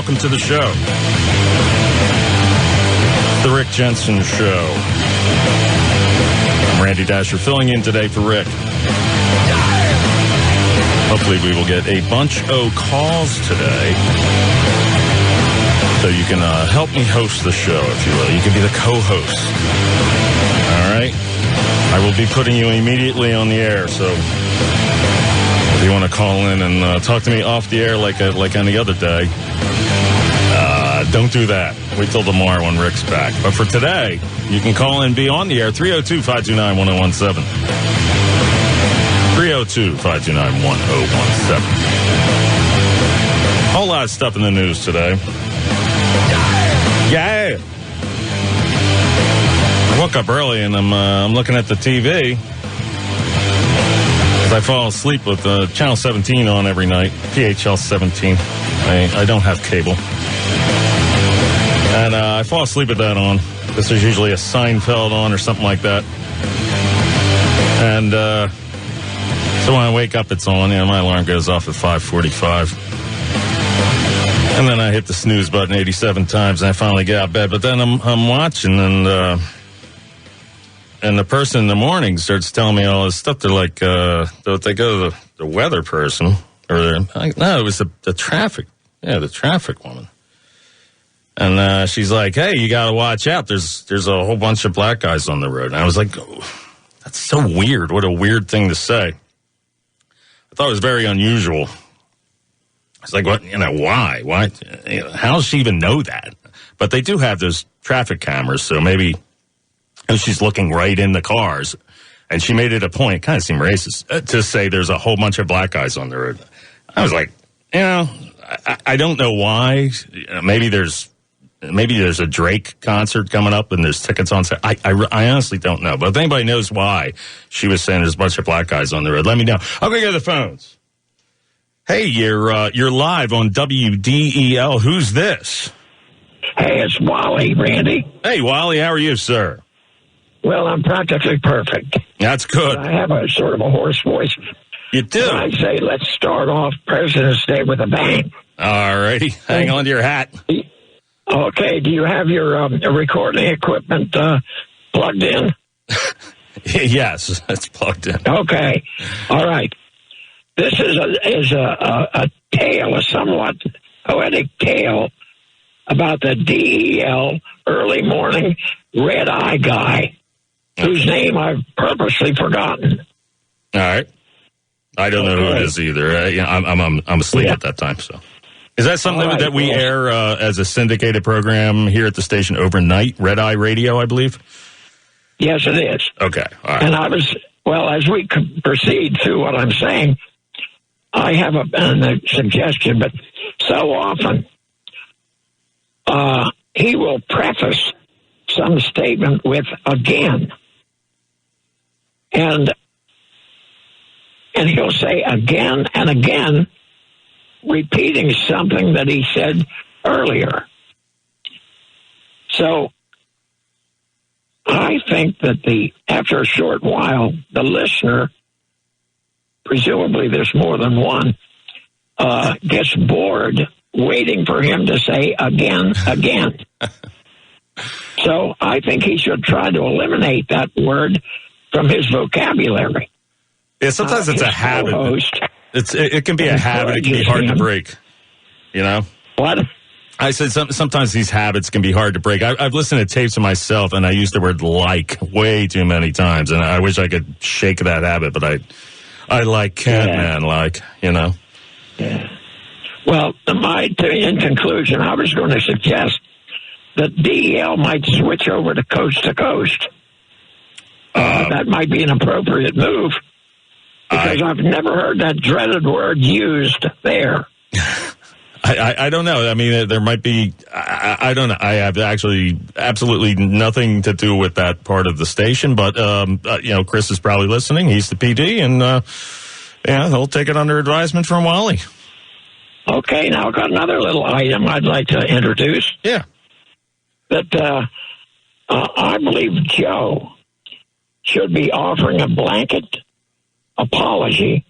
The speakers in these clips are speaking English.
welcome to the show. The Rick Jensen Show. I'm Randy Dascher, filling in today for Rick. Hopefully we will get a bunch of calls today, so you can help me host the show, if you will. You can be the co-host. All right? I will be putting you immediately on the air, so if you want to call in and talk to me off the air like any other day, don't do that. Wait till tomorrow when Rick's back. But for today, you can call in, be on the air, 302-529-1017. 302-529-1017. Whole lot of stuff in the news today. Yeah. I woke up early and I'm looking at the TV. I fall asleep with Channel 17 on every night. PHL 17. I don't have cable. And I fall asleep with that on. This is usually a Seinfeld on or something like that. And so when I wake up, it's on. My alarm goes off at 5:45. And then I hit the snooze button 87 times, and I finally get out of bed. But then I'm watching, and the person in the morning starts telling me all this stuff. They're like, they go to the weather person, or no, it was the traffic. Yeah, the traffic woman. And she's like, hey, you got to watch out. There's a whole bunch of black guys on the road. And I was like, oh, that's so weird. What a weird thing to say. I thought it was very unusual. It's like, what, why? Why? How does she even know that? But they do have those traffic cameras, so maybe she's looking right in the cars. And she made it a point, it kind of seemed racist, to say there's a whole bunch of black guys on the road. I was like, I don't know why. Maybe there's a Drake concert coming up and there's tickets on sale. I honestly don't know. But if anybody knows why she was saying there's a bunch of black guys on the road, let me know. I'm going to go to the phones. Hey, you're live on WDEL. Who's this? Hey, it's Wally, Randy. Hey, Wally, how are you, sir? Well, I'm practically perfect. That's good. I have a sort of a hoarse voice. You do? And I say, let's start off President's Day with a bang. All righty. Hang on to your hat. Okay. Do you have your recording equipment plugged in? Yes, it's plugged in. Okay. All right. This is a tale, a somewhat poetic tale about the DEL early morning red eye guy, whose name I've purposely forgotten. All right. I don't know who it is either. I'm asleep at that time. So, is that something that we air as a syndicated program here at the station overnight? Red Eye Radio, I believe. Yes, it is. Okay. All right. And as we proceed through what I'm saying, I have a suggestion, but so often he will preface some statement with again. And he'll say again and again, repeating something that he said earlier. So I think that after a short while, the listener, presumably there's more than one, gets bored waiting for him to say again. So I think he should try to eliminate that word from his vocabulary. Yeah, sometimes it's a habit. It can be a habit. It can be hard to break. What? I said sometimes these habits can be hard to break. I've listened to tapes of myself, and I use the word like way too many times, and I wish I could shake that habit, but I can't, man, Yeah. Well, in conclusion, I was going to suggest that DEL might switch over to coast. That might be an appropriate move, because I've never heard that dreaded word used there. I don't know. I mean, there might be. I don't know. I have actually absolutely nothing to do with that part of the station. But Chris is probably listening. He's the PD, and he'll take it under advisement from Wally. Okay. Now I've got another little item I'd like to introduce. Yeah. That I believe Joe should be offering a blanket apology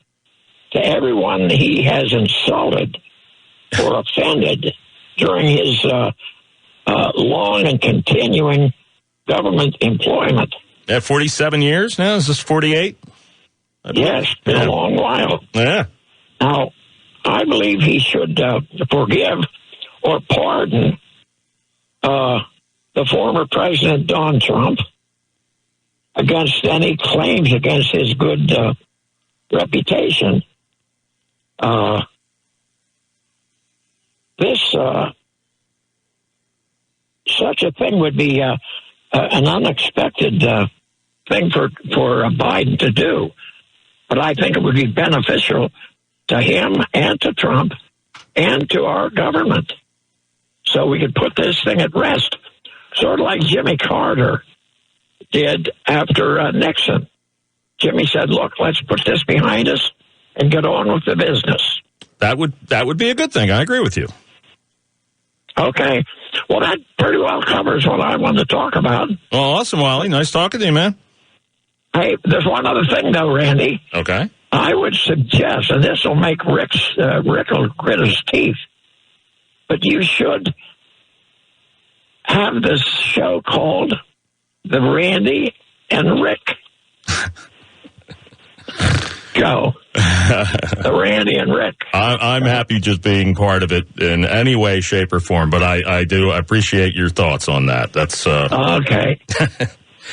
to everyone he has insulted or offended during his long and continuing government employment. At 47 years now? Is this 48? Yes, been a long while. Yeah. Now, I believe he should forgive or pardon the former President Donald Trump against any claims against his good reputation. Such a thing would be an unexpected thing for Biden to do. But I think it would be beneficial to him and to Trump and to our government. So we could put this thing at rest, sort of like Jimmy Carter did after Nixon. Jimmy said, look, let's put this behind us and get on with the business. That would be a good thing. I agree with you. Okay. Well, that pretty well covers what I wanted to talk about. Well, awesome, Wally. Nice talking to you, man. Hey, there's one other thing, though, Randy. Okay. I would suggest, and this will make Rick will grit his teeth, but you should have this show called The Randy and Rick Show. The Randy and Rick. I'm happy just being part of it in any way, shape, or form, but I do appreciate your thoughts on that. That's okay.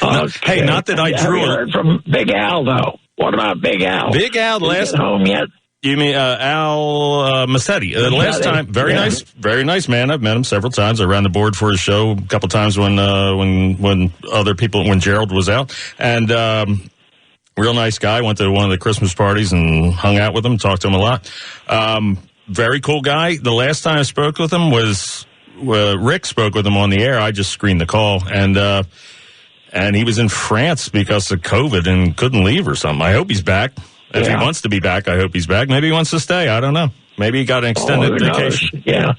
Okay. Hey, not that I drew it. Heard from Big Al, though. What about Big Al? Big Al last home yet? You mean Al Massetti? Last time, very nice man. I've met him several times. I ran the board for his show a couple times when other people, when Gerald was out, and real nice guy. Went to one of the Christmas parties and hung out with him, talked to him a lot. Very cool guy. The last time I spoke with him was Rick spoke with him on the air. I just screened the call, and he was in France because of COVID and couldn't leave or something. I hope he's back. If he wants to be back, I hope he's back. Maybe he wants to stay. I don't know. Maybe he got an extended vacation. Yeah.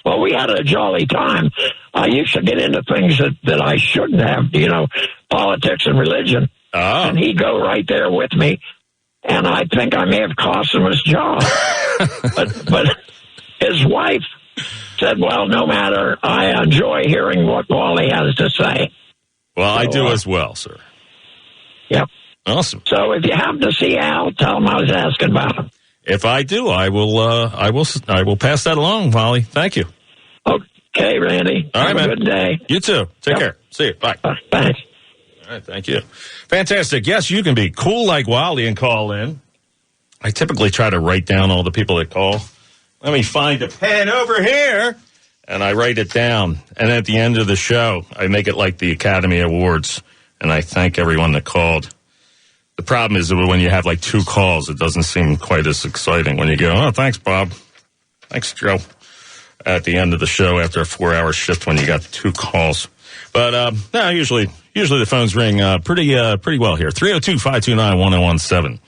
Well, we had a jolly time. I used to get into things that I shouldn't have, politics and religion. Oh. And he'd go right there with me. And I think I may have cost him his job. but his wife said, well, no matter, I enjoy hearing what Wally has to say. Well, so, I do as well, sir. Yep. Awesome. So if you happen to see Al, tell him I was asking about him. If I do, I will pass that along, Wally. Thank you. Okay, Randy. All right, have man. a good day. You too. Take care. See you. Bye. Thanks. All right, thank you. Fantastic. Yes, you can be cool like Wally and call in. I typically try to write down all the people that call. Let me find a pen over here, and I write it down. And at the end of the show, I make it like the Academy Awards, and I thank everyone that called. The problem is that when you have like two calls, it doesn't seem quite as exciting when you go, oh, thanks, Bob. Thanks, Joe. At the end of the show after a 4-hour shift when you got two calls. But no, usually the phones ring pretty well here. 302-529-1017.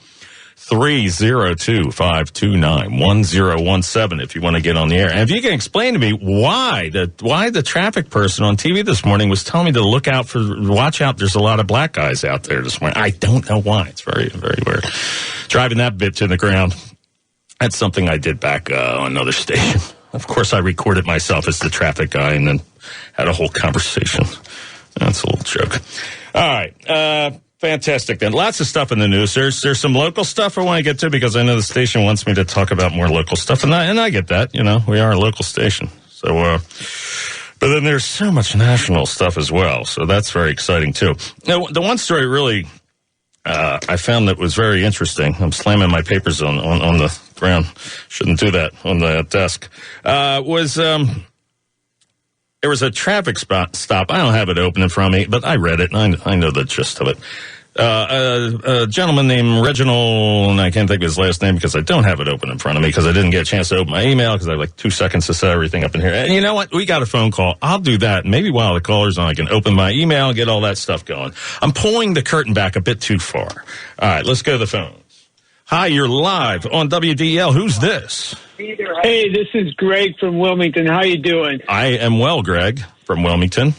302-529-1017 if you want to get on the air. And if you can explain to me why the traffic person on TV this morning was telling me to watch out, there's a lot of black guys out there this morning. I don't know why. It's very, very weird. Driving that bit to the ground. That's something I did back on another station. Of course, I recorded myself as the traffic guy and then had a whole conversation. That's a little joke. All right. Fantastic, then. Lots of stuff in the news. There's some local stuff I want to get to because I know the station wants me to talk about more local stuff, and I get that. We are a local station. So, but then there's so much national stuff as well, so that's very exciting, too. Now, the one story really I found that was very interesting. I'm slamming my papers on the ground. Shouldn't do that on the desk. There was a traffic stop. I don't have it open in front of me, but I read it, and I know the gist of it. A gentleman named Reginald, and I can't think of his last name because I don't have it open in front of me because I didn't get a chance to open my email because I have like 2 seconds to set everything up in here. And you know what? We got a phone call. I'll do that. Maybe while the caller's on, I can open my email and get all that stuff going. I'm pulling the curtain back a bit too far. All right, let's go to the phones. Hi, you're live on WDEL. Who's this? Hey, this is Greg from Wilmington. How you doing? I am well, Greg, from Wilmington.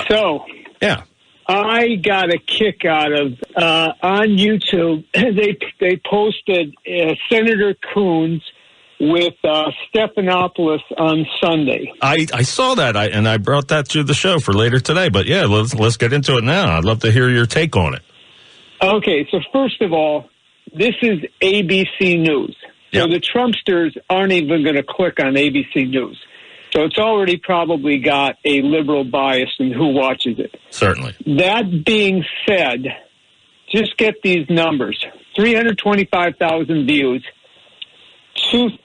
So, yeah, I got a kick out of on YouTube. They posted Senator Coons with Stephanopoulos on Sunday. I saw that, and I brought that to the show for later today. But yeah, let's get into it now. I'd love to hear your take on it. Okay, so first of all, this is ABC News. So Yep. the Trumpsters aren't even going to click on ABC News. So it's already probably got a liberal bias in who watches it. Certainly. That being said, just get these numbers. 325,000 views.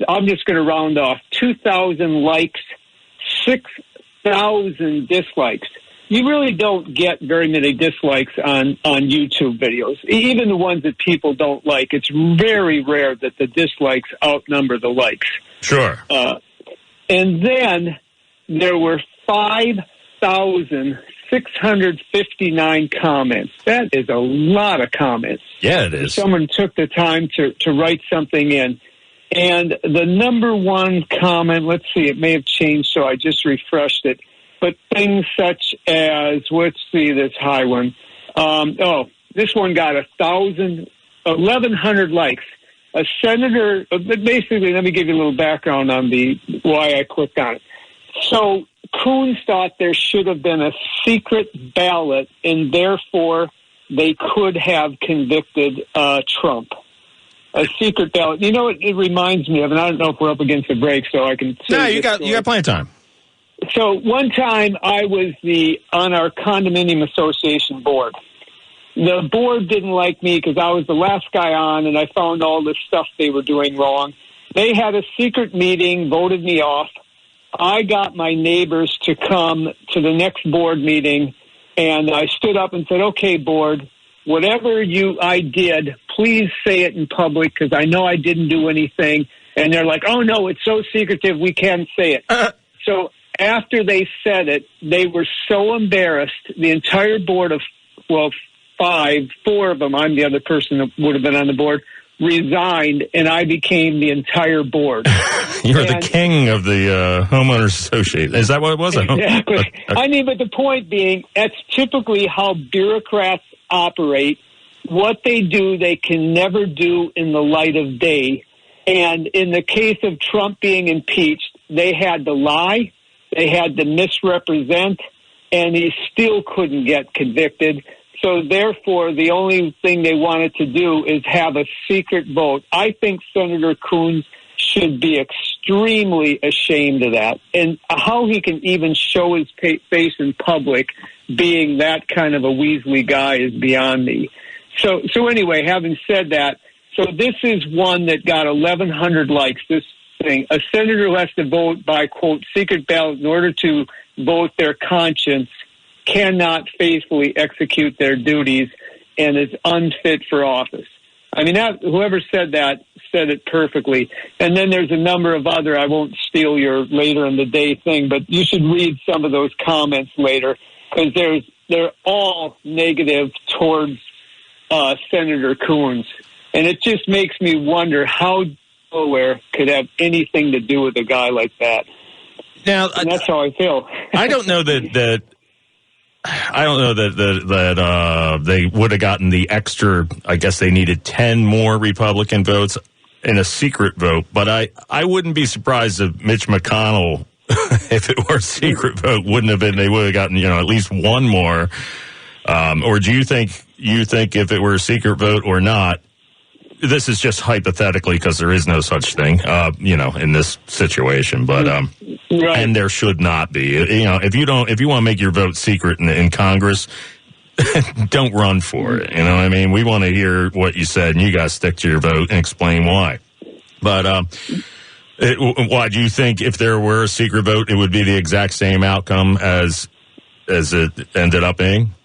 I'm just going to round off. 2,000 likes, 6,000 dislikes. You really don't get very many dislikes on YouTube videos, even the ones that people don't like. It's very rare that the dislikes outnumber the likes. Sure. And then there were 5,659 comments. That is a lot of comments. Yeah, it is. Someone took the time to write something in. And the number one comment, let's see, it may have changed, so I just refreshed it. But things such as, let's see this high one. This one got 1,100 likes. A senator, basically, let me give you a little background on why I clicked on it. So Coons thought there should have been a secret ballot, and therefore they could have convicted Trump. A secret ballot. You know what it reminds me of, and I don't know if we're up against the break, so I can say No, you got plenty of time. So one time I was on our condominium association board. The board didn't like me because I was the last guy on, and I found all this stuff they were doing wrong. They had a secret meeting, voted me off. I got my neighbors to come to the next board meeting, and I stood up and said, okay, board, whatever I did, please say it in public because I know I didn't do anything. And they're like, oh, no, it's so secretive, we can't say it. So after they said it, they were so embarrassed. The entire board of, four of them, I'm the other person that would have been on the board, resigned, and I became the entire board. You're the king of the homeowners association. Is that what it was? Exactly. I mean, but the point being, that's typically how bureaucrats operate. What they do, they can never do in the light of day. And in the case of Trump being impeached, they had to lie, they had to misrepresent, and he still couldn't get convicted. So therefore, the only thing they wanted to do is have a secret vote. I think Senator Coons should be extremely ashamed of that. And how he can even show his face in public being that kind of a Weasley guy is beyond me. So anyway, having said that, so this is one that got 1,100 likes, this thing. A senator who has to vote by, quote, secret ballot in order to vote their conscience cannot faithfully execute their duties and is unfit for office. I mean, whoever said that said it perfectly. And then there's a number of other, I won't steal your later in the day thing, but you should read some of those comments later because they're all negative towards Senator Coons. And it just makes me wonder how Delaware could have anything to do with a guy like that. Now, and that's how I feel. I don't know that they would have gotten the extra. I guess they needed 10 more Republican votes in a secret vote. But I wouldn't be surprised if Mitch McConnell, if it were a secret vote, wouldn't have been. They would have gotten at least one more. Or do you think if it were a secret vote or not? This is just hypothetically because there is no such thing, in this situation. But right. And there should not be. If you want to make your vote secret in Congress, don't run for it. You know what I mean? We want to hear what you said, and you got to stick to your vote and explain why. But why do you think if there were a secret vote, it would be the exact same outcome as it ended up being?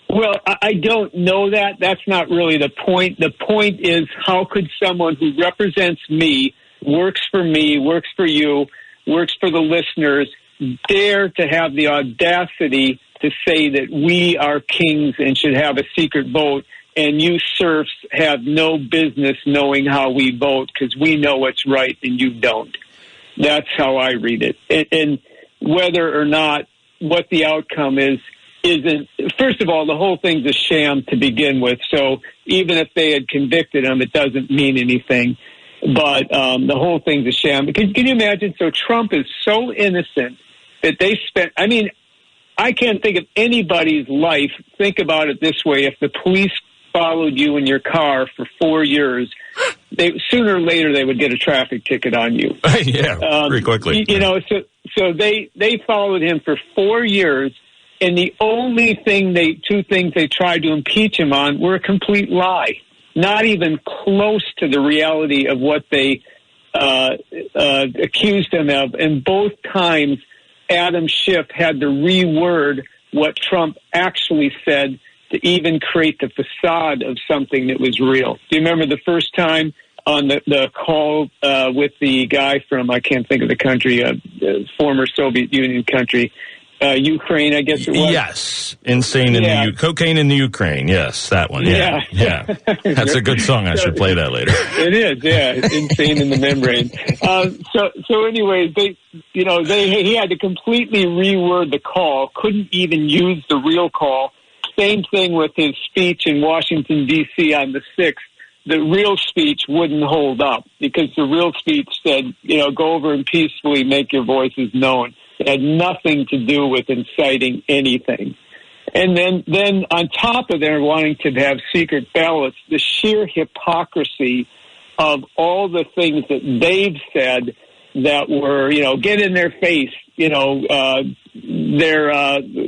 Well, I don't know that. That's not really the point. The point is, how could someone who represents me, works for you, works for the listeners, dare to have the audacity to say that we are kings and should have a secret vote, and you serfs have no business knowing how we vote because we know what's right and you don't. That's how I read it. And whether or not what the outcome isn't, first of all, the whole thing's a sham to begin with. So even if they had convicted him, it doesn't mean anything. But the whole thing's a sham. Can you imagine? So Trump is so innocent that they spent, I mean, I can't think of anybody's life. Think about it this way. If the police followed you in your car for 4 years, sooner or later they would get a traffic ticket on you. Yeah, pretty quickly. You know, so they followed him for 4 years, and the only two things they tried to impeach him on were a complete lie, not even close to the reality of what they accused him of. And both times, Adam Schiff had to reword what Trump actually said to even create the facade of something that was real. Do you remember the first time on the call with the guy from, I can't think of the country, former Soviet Union country, Ukraine, I guess it was? Yes. Insane in the Cocaine in the Ukraine. Yes, that one. Yeah. That's a good song. I should play that later. It is, yeah. Insane in the membrane. So anyway, he had to completely reword the call, couldn't even use the real call. Same thing with his speech in Washington, D.C. on the 6th. The real speech wouldn't hold up because the real speech said, go over and peacefully make your voices known. It had nothing to do with inciting anything. And then on top of their wanting to have secret ballots, the sheer hypocrisy of all the things that they've said that were, get in their face.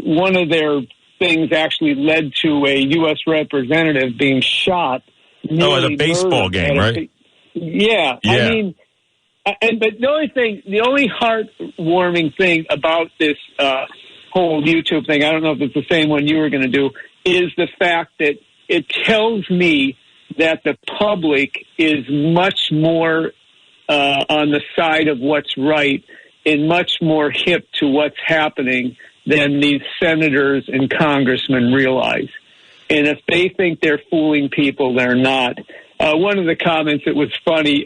One of their things actually led to a U.S. representative being shot. Oh, at a baseball game, right? Yeah. I mean, but the only heartwarming thing about this whole YouTube thing, I don't know if it's the same one you were going to do, is the fact that it tells me that the public is much more on the side of what's right and much more hip to what's happening than these senators and congressmen realize. And if they think they're fooling people, they're not. One of the comments that was funny,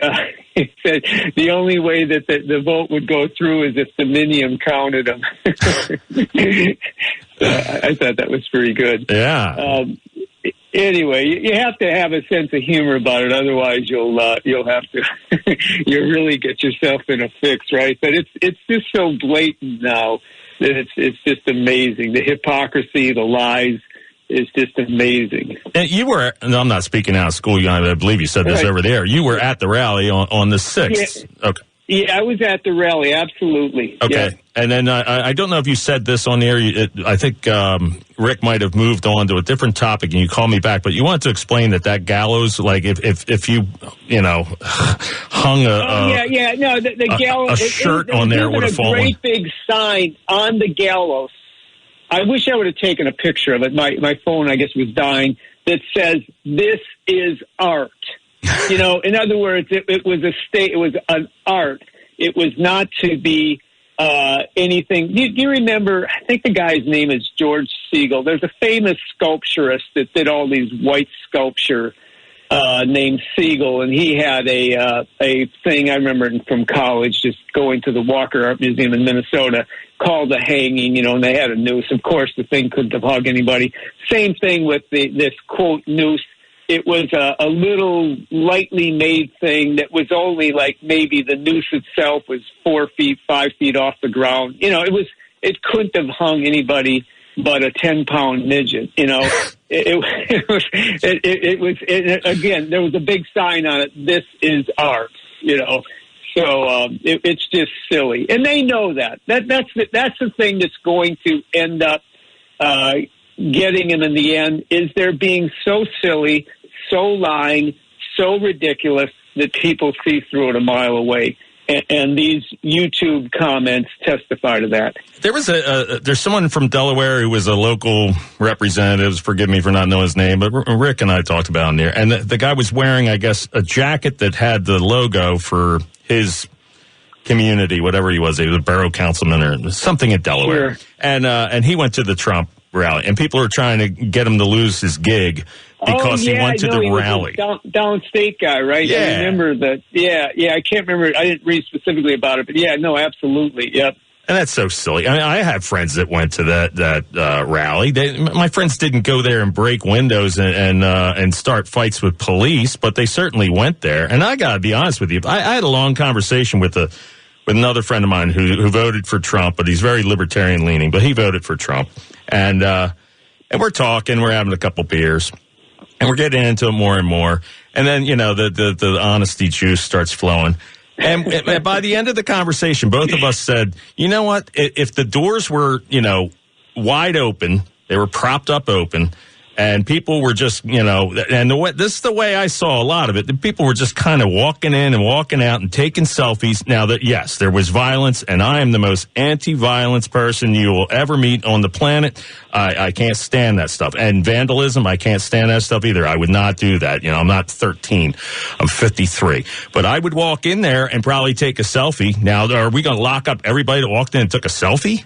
it said the only way that the vote would go through is if the Minium counted them. I thought that was pretty good. Yeah. Anyway, you have to have a sense of humor about it, otherwise you'll have to you really get yourself in a fix, right? But it's just so blatant now that it's just amazing. The hypocrisy, the lies. Is just amazing. And you were, I'm not speaking out of school, I believe you said this over there. You were at the rally on the 6th. Yeah. Okay. Yeah, I was at the rally, absolutely. Okay. Yeah. And then I don't know if you said this on the air. I think Rick might have moved on to a different topic and you called me back, but you wanted to explain that gallows, like if you, hung the gallows. A shirt on there would have fallen. A great big sign on the gallows. I wish I would have taken a picture of it. My phone, I guess, was dying. That says, "This is art." In other words, it was it was an art. It was not to be anything. Do you remember? I think the guy's name is George Siegel. There's a famous sculpturist that did all these white sculpture named Siegel, and he had a thing I remember from college, just going to the Walker Art Museum in Minnesota, called a hanging, and they had a noose. Of course, the thing couldn't have hugged anybody. Same thing with this, quote, noose. It was a little lightly made thing that was only like maybe the noose itself was 4 feet, 5 feet off the ground. It couldn't have hung anybody but a 10-pound midget. Again, there was a big sign on it. This is art. So it's just silly, and they know that. That's the thing that's going to end up getting them in the end. Is they're being so silly, so lying, so ridiculous that people see through it a mile away. And these YouTube comments testify to that. There was there's someone from Delaware who was a local representative. Forgive me for not knowing his name, but Rick and I talked about him there. And the guy was wearing, I guess, a jacket that had the logo for his community, whatever he was a borough councilman or something in Delaware. Sure. And he went to the Trump rally, and people are trying to get him to lose his gig because he went to the rally. He was a downstate guy, right? Yeah. I remember that. Yeah, I can't remember. I didn't read specifically about it, but yeah, no, absolutely, yep. And that's so silly. I mean, I have friends that went to that rally. My friends didn't go there and break windows and start fights with police, but they certainly went there. And I got to be honest with you, I had a long conversation with another friend of mine who voted for Trump, but he's very libertarian leaning, but he voted for Trump. And we're talking, we're having a couple beers, and we're getting into it more and more. And then, the honesty juice starts flowing. And by the end of the conversation, both of us said, you know what? If the doors were, wide open, they were propped up open, and people were just, and this is the way I saw a lot of it. The people were just kind of walking in and walking out and taking selfies. Now that, yes, there was violence, and I am the most anti-violence person you will ever meet on the planet. I can't stand that stuff. And vandalism, I can't stand that stuff either. I would not do that. I'm not 13. I'm 53. But I would walk in there and probably take a selfie. Now, are we going to lock up everybody that walked in and took a selfie?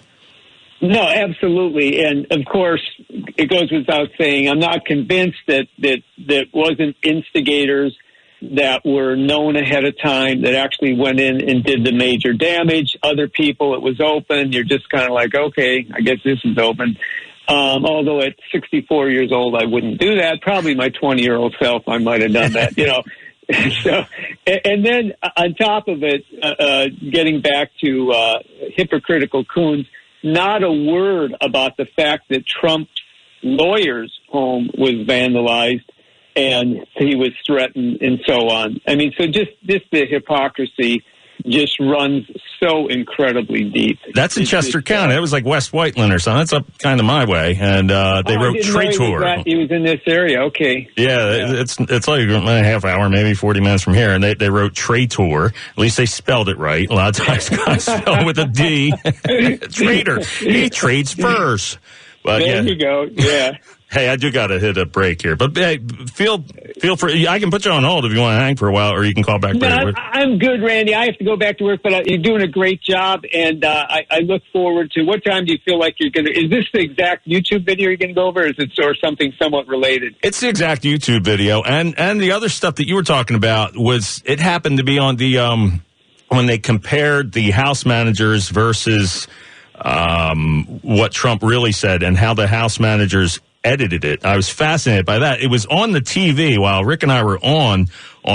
No, absolutely. And of course, it goes without saying, I'm not convinced that wasn't instigators that were known ahead of time that actually went in and did the major damage. Other people, it was open. You're just kind of like, okay, I guess this is open. Although at 64 years old, I wouldn't do that. Probably my 20-year-old self, I might have done that, So, and then on top of it, getting back to hypocritical Coons, not a word about the fact that Trump's lawyer's home was vandalized and he was threatened and so on. I mean, so just the hypocrisy just runs so incredibly deep. That's in Chester County. That was like West Whiteland or something. That's up kind of my way. And they wrote traitor. He was in this area. Okay. Yeah, it's like a half hour, maybe 40 minutes from here. And they wrote traitor. At least they spelled it right. A lot of times guys spell with a D. Traitor. He trades furs. But, there you go. Yeah. Hey, I do got to hit a break here, but hey, feel free. I can put you on hold if you want to hang for a while, or you can call back. No, I'm good, Randy. I have to go back to work, but you're doing a great job, and I look forward to. What time do you feel like you're going to? Is this the exact YouTube video you're going to go over, or is it or something somewhat related? It's the exact YouTube video, and the other stuff that you were talking about was it happened to be on the when they compared the House managers versus what Trump really said and how the House managers edited it. I was fascinated by that. It was on the TV while Rick and I were on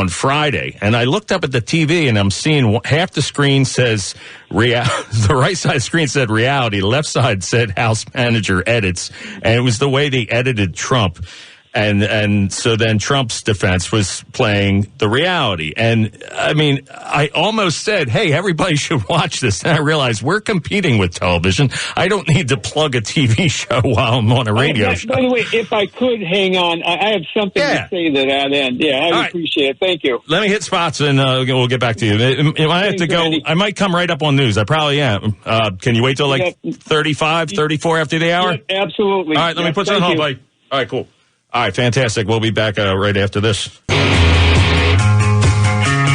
Friday, and I looked up at the TV and I'm seeing half the screen says the right side of the screen said reality, the left side said House manager edits, and it was the way they edited Trump. And so then Trump's defense was playing the reality. And I mean, I almost said, hey, everybody should watch this. And I realized we're competing with television. I don't need to plug a TV show while I'm on a radio show. By the way, if I could hang on, I have something to say to that end. Yeah, I appreciate it. Thank you. Let me hit spots and we'll get back to you. If I have to go, Randy. I might come right up on news. I probably am. Can you wait till like 35, 34 after the hour? Yeah, absolutely. All right, let me put you on hold, buddy. All right, cool. All right, fantastic. We'll be back right after this.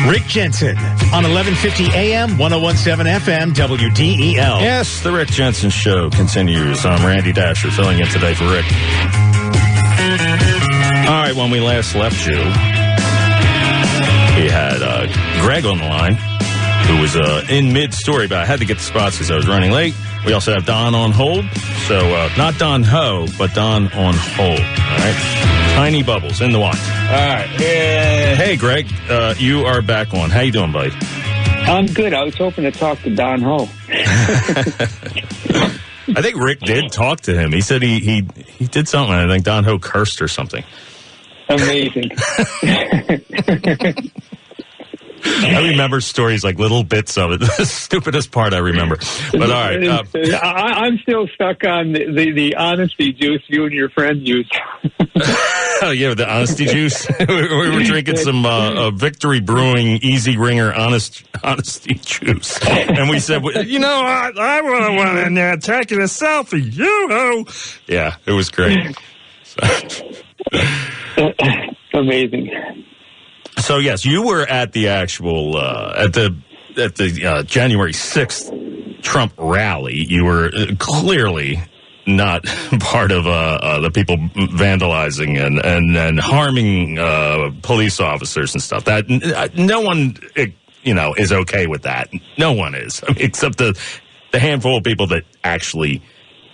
Rick Jensen on 1150 AM, 1017 FM, WDEL. Yes, the Rick Jensen Show continues. I'm Randy Dascher, filling in today for Rick. All right, when we last left you, we had Greg on the line, who was in mid-story, but I had to get the spots because I was running late. We also have Don on hold. So, not Don Ho, but Don on hold. All right? Tiny bubbles in the watch. All right. Hey, Greg, you are back on. How you doing, buddy? I'm good. I was hoping to talk to Don Ho. I think Rick did talk to him. He said he did something. I think Don Ho cursed or something. Amazing. I remember stories like little bits of it. The stupidest part I remember. But all right. I'm still stuck on the honesty juice you and your friend use. Oh, yeah, the honesty juice. We were drinking some Victory Brewing Easy Ringer honesty juice. And we said, I want in there taking a selfie. Yoo-hoo! Yeah, it was great. Amazing. So yes, you were at the actual at the January 6th Trump rally. You were clearly not part of the people vandalizing and harming police officers and stuff. That no one is okay with that. No one is, except the The handful of people that actually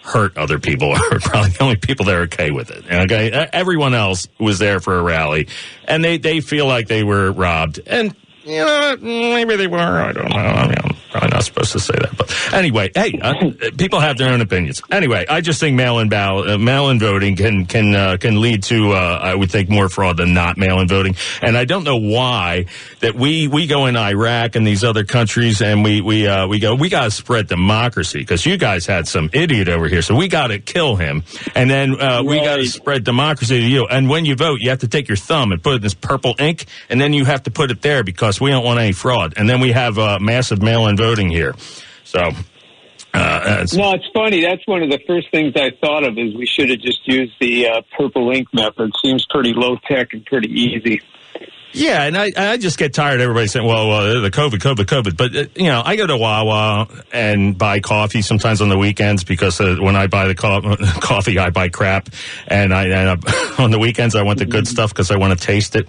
hurt other people are probably the only people that are okay with it. Okay, everyone else was there for a rally, and they feel like they were robbed. And you know, maybe they were. I don't know. I mean, I'm probably not supposed to say that, but anyway, hey, people have their own opinions. Anyway, I just think mail-in voting can lead to I would think more fraud than not mail-in voting. And I don't know why that we go in Iraq and these other countries and we go, we got to spread democracy because you guys had some idiot over here, so we got to kill him, and then we got to spread democracy to you. And when you vote, you have to take your thumb and put it in this purple ink, and then you have to put it there because we don't want any fraud. And then we have massive mail-in voting here. So, no, it's funny. That's one of the first things I thought of is we should have just used the purple ink method. Seems pretty low-tech and pretty easy. Yeah, and I just get tired of everybody saying, well, the COVID. But, you know, I go to Wawa and buy coffee sometimes on the weekends because when I buy the coffee, I buy crap. And on the weekends, I want the good stuff because I want to taste it.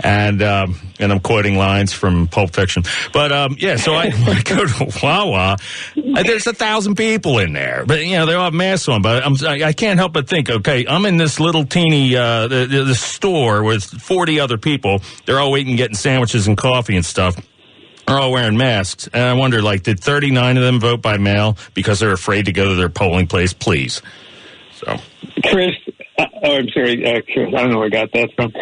And I'm quoting lines from Pulp Fiction. But, yeah, so I go to Wawa. There's 1,000 people in there. But, you know, they all have masks on. But I can't help but think, okay, I'm in this little teeny the store with 40 other people. They're all waiting, getting sandwiches and coffee and stuff. They're all wearing masks. And I wonder, like, did 39 of them vote by mail because they're afraid to go to their polling place? Please. So, Chris, I'm sorry, Chris, I don't know where I got that from.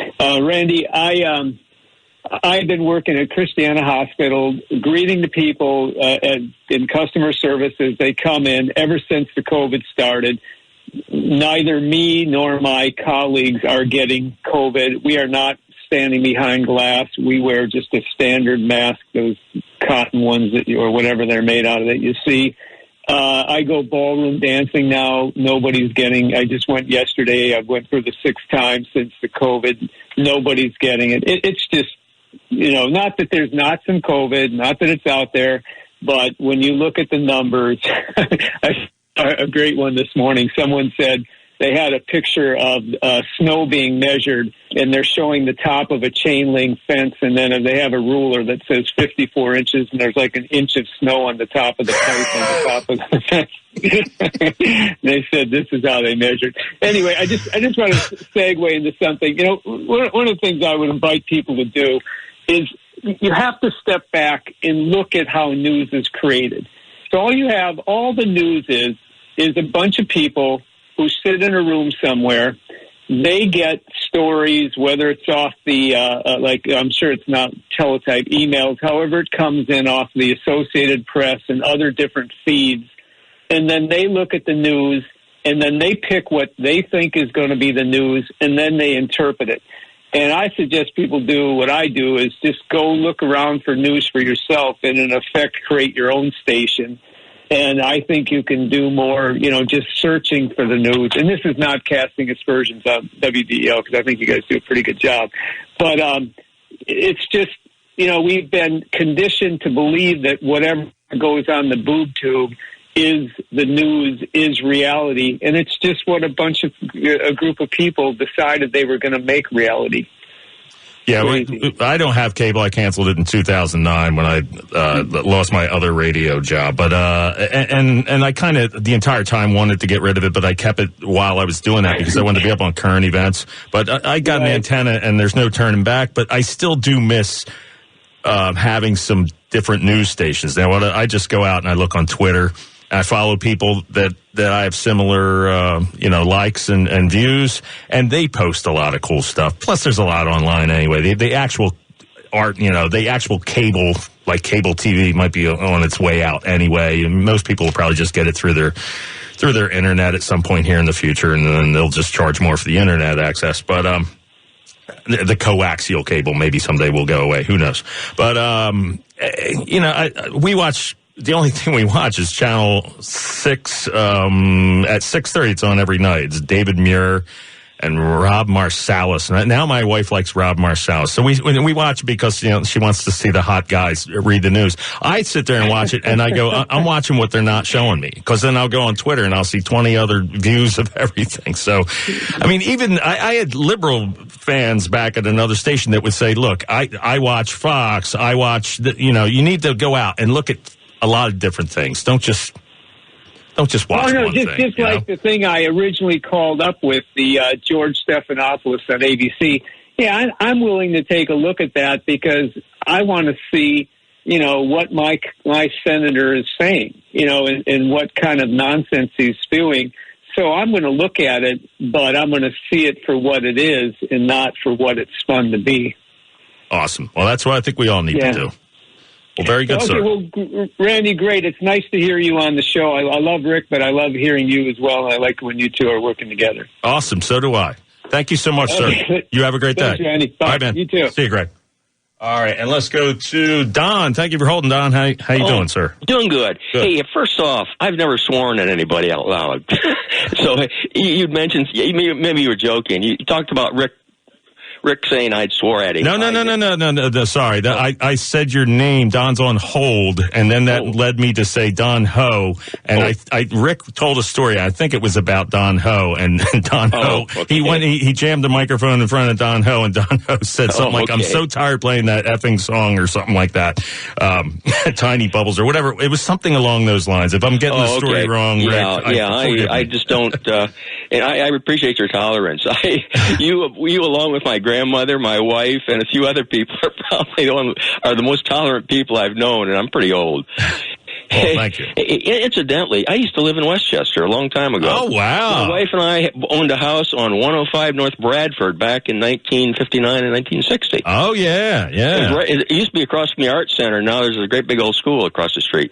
Randy, I've been working at Christiana Hospital, greeting the people in customer services. They come in ever since the COVID started. Neither me nor my colleagues are getting COVID. We are not standing behind glass. We wear just a standard mask, those cotton ones or whatever they're made out of that you see. I go ballroom dancing now. Nobody's getting. I just went yesterday. I went for the 6th time since the COVID. Nobody's getting it. It's just, you know, not that there's not some COVID, not that it's out there, but when you look at the numbers, I saw a great one this morning. Someone said they had a picture of snow being measured, and they're showing the top of a chain link fence, and then they have a ruler that says 54 inches, and there's like an inch of snow on the top of the pipe on the top of the fence. They said this is how they measured. Anyway, I just want to segue into something. You know, one of the things I would invite people to do is you have to step back and look at how news is created. So all the news is a bunch of people who sit in a room somewhere. They get stories, whether it's off the, like, I'm sure it's not teletype emails, however it comes in off the Associated Press and other different feeds. And then they look at the news, and then they pick what they think is going to be the news, and then they interpret it. And I suggest people do what I do, is just go look around for news for yourself and, in effect, create your own station. And I think you can do more, you know, just searching for the news. And this is not casting aspersions on WDEL, because I think you guys do a pretty good job. But it's just, you know, we've been conditioned to believe that whatever goes on the boob tube is the news, is reality. And it's just what a group of people decided they were going to make reality. Yeah, I don't have cable. I canceled it in 2009 when I lost my other radio job. But and I kind of the entire time wanted to get rid of it, but I kept it while I was doing that because I wanted to be up on current events. But I got an antenna, and there's no turning back. But I still do miss having some different news stations. Now, I just go out and I look on Twitter. I follow people that I have similar, likes and views, and they post a lot of cool stuff. Plus, there's a lot online anyway. The actual art, the actual cable, like cable TV, might be on its way out anyway. And most people will probably just get it through their internet at some point here in the future, and then they'll just charge more for the internet access. But the coaxial cable maybe someday will go away. Who knows? But we watch. The only thing we watch is Channel 6 at 6:30. It's on every night. It's David Muir and Rob Marsalis. And now my wife likes Rob Marsalis. So we watch it because, she wants to see the hot guys read the news. I sit there and watch it, and I go, I'm watching what they're not showing me. Because then I'll go on Twitter, and I'll see 20 other views of everything. So, I mean, even I had liberal fans back at another station that would say, look, I watch Fox. I watch, you need to go out and look at a lot of different things. Don't just Don't just watch one thing. Just like the thing I originally called up with, the George Stephanopoulos on ABC. Yeah, I'm willing to take a look at that because I want to see, what my senator is saying, and what kind of nonsense he's spewing. So I'm going to look at it, but I'm going to see it for what it is and not for what it's spun to be. Awesome. Well, that's what I think we all need to do. Well, very good, sir. Well, Randy, great. It's nice to hear you on the show. I love Rick, but I love hearing you as well, and I like when you two are working together. Awesome. So do I. Thank you so much, sir. You have a great day. Thanks, Randy. Bye. All right, man. You too. See you, Greg. All right, and let's go to Don. Thank you for holding, Don. How you doing, sir? Doing good. Hey, first off, I've never sworn at anybody out loud. So you'd mentioned, maybe you were joking. You talked about Rick saying I'd swore at him. No. Sorry. I said your name. Don's on hold, and then that led me to say Don Ho. And Rick told a story. I think it was about Don Ho, and Don Ho. Okay. He jammed the microphone in front of Don Ho, and Don Ho said something like, "I'm so tired playing that effing song," or something like that. Tiny Bubbles or whatever. It was something along those lines. If I'm getting the story wrong, Rick, I just don't. And I appreciate your tolerance. You along with my grandmother, my wife, and a few other people are probably the most tolerant people I've known, and I'm pretty old. Well, thank you. Incidentally, I used to live in Westchester a long time ago. Oh, wow. My wife and I owned a house on 105 North Bradford back in 1959 and 1960. Oh, yeah. It used to be across from the Art Center. Now there's a great big old school across the street.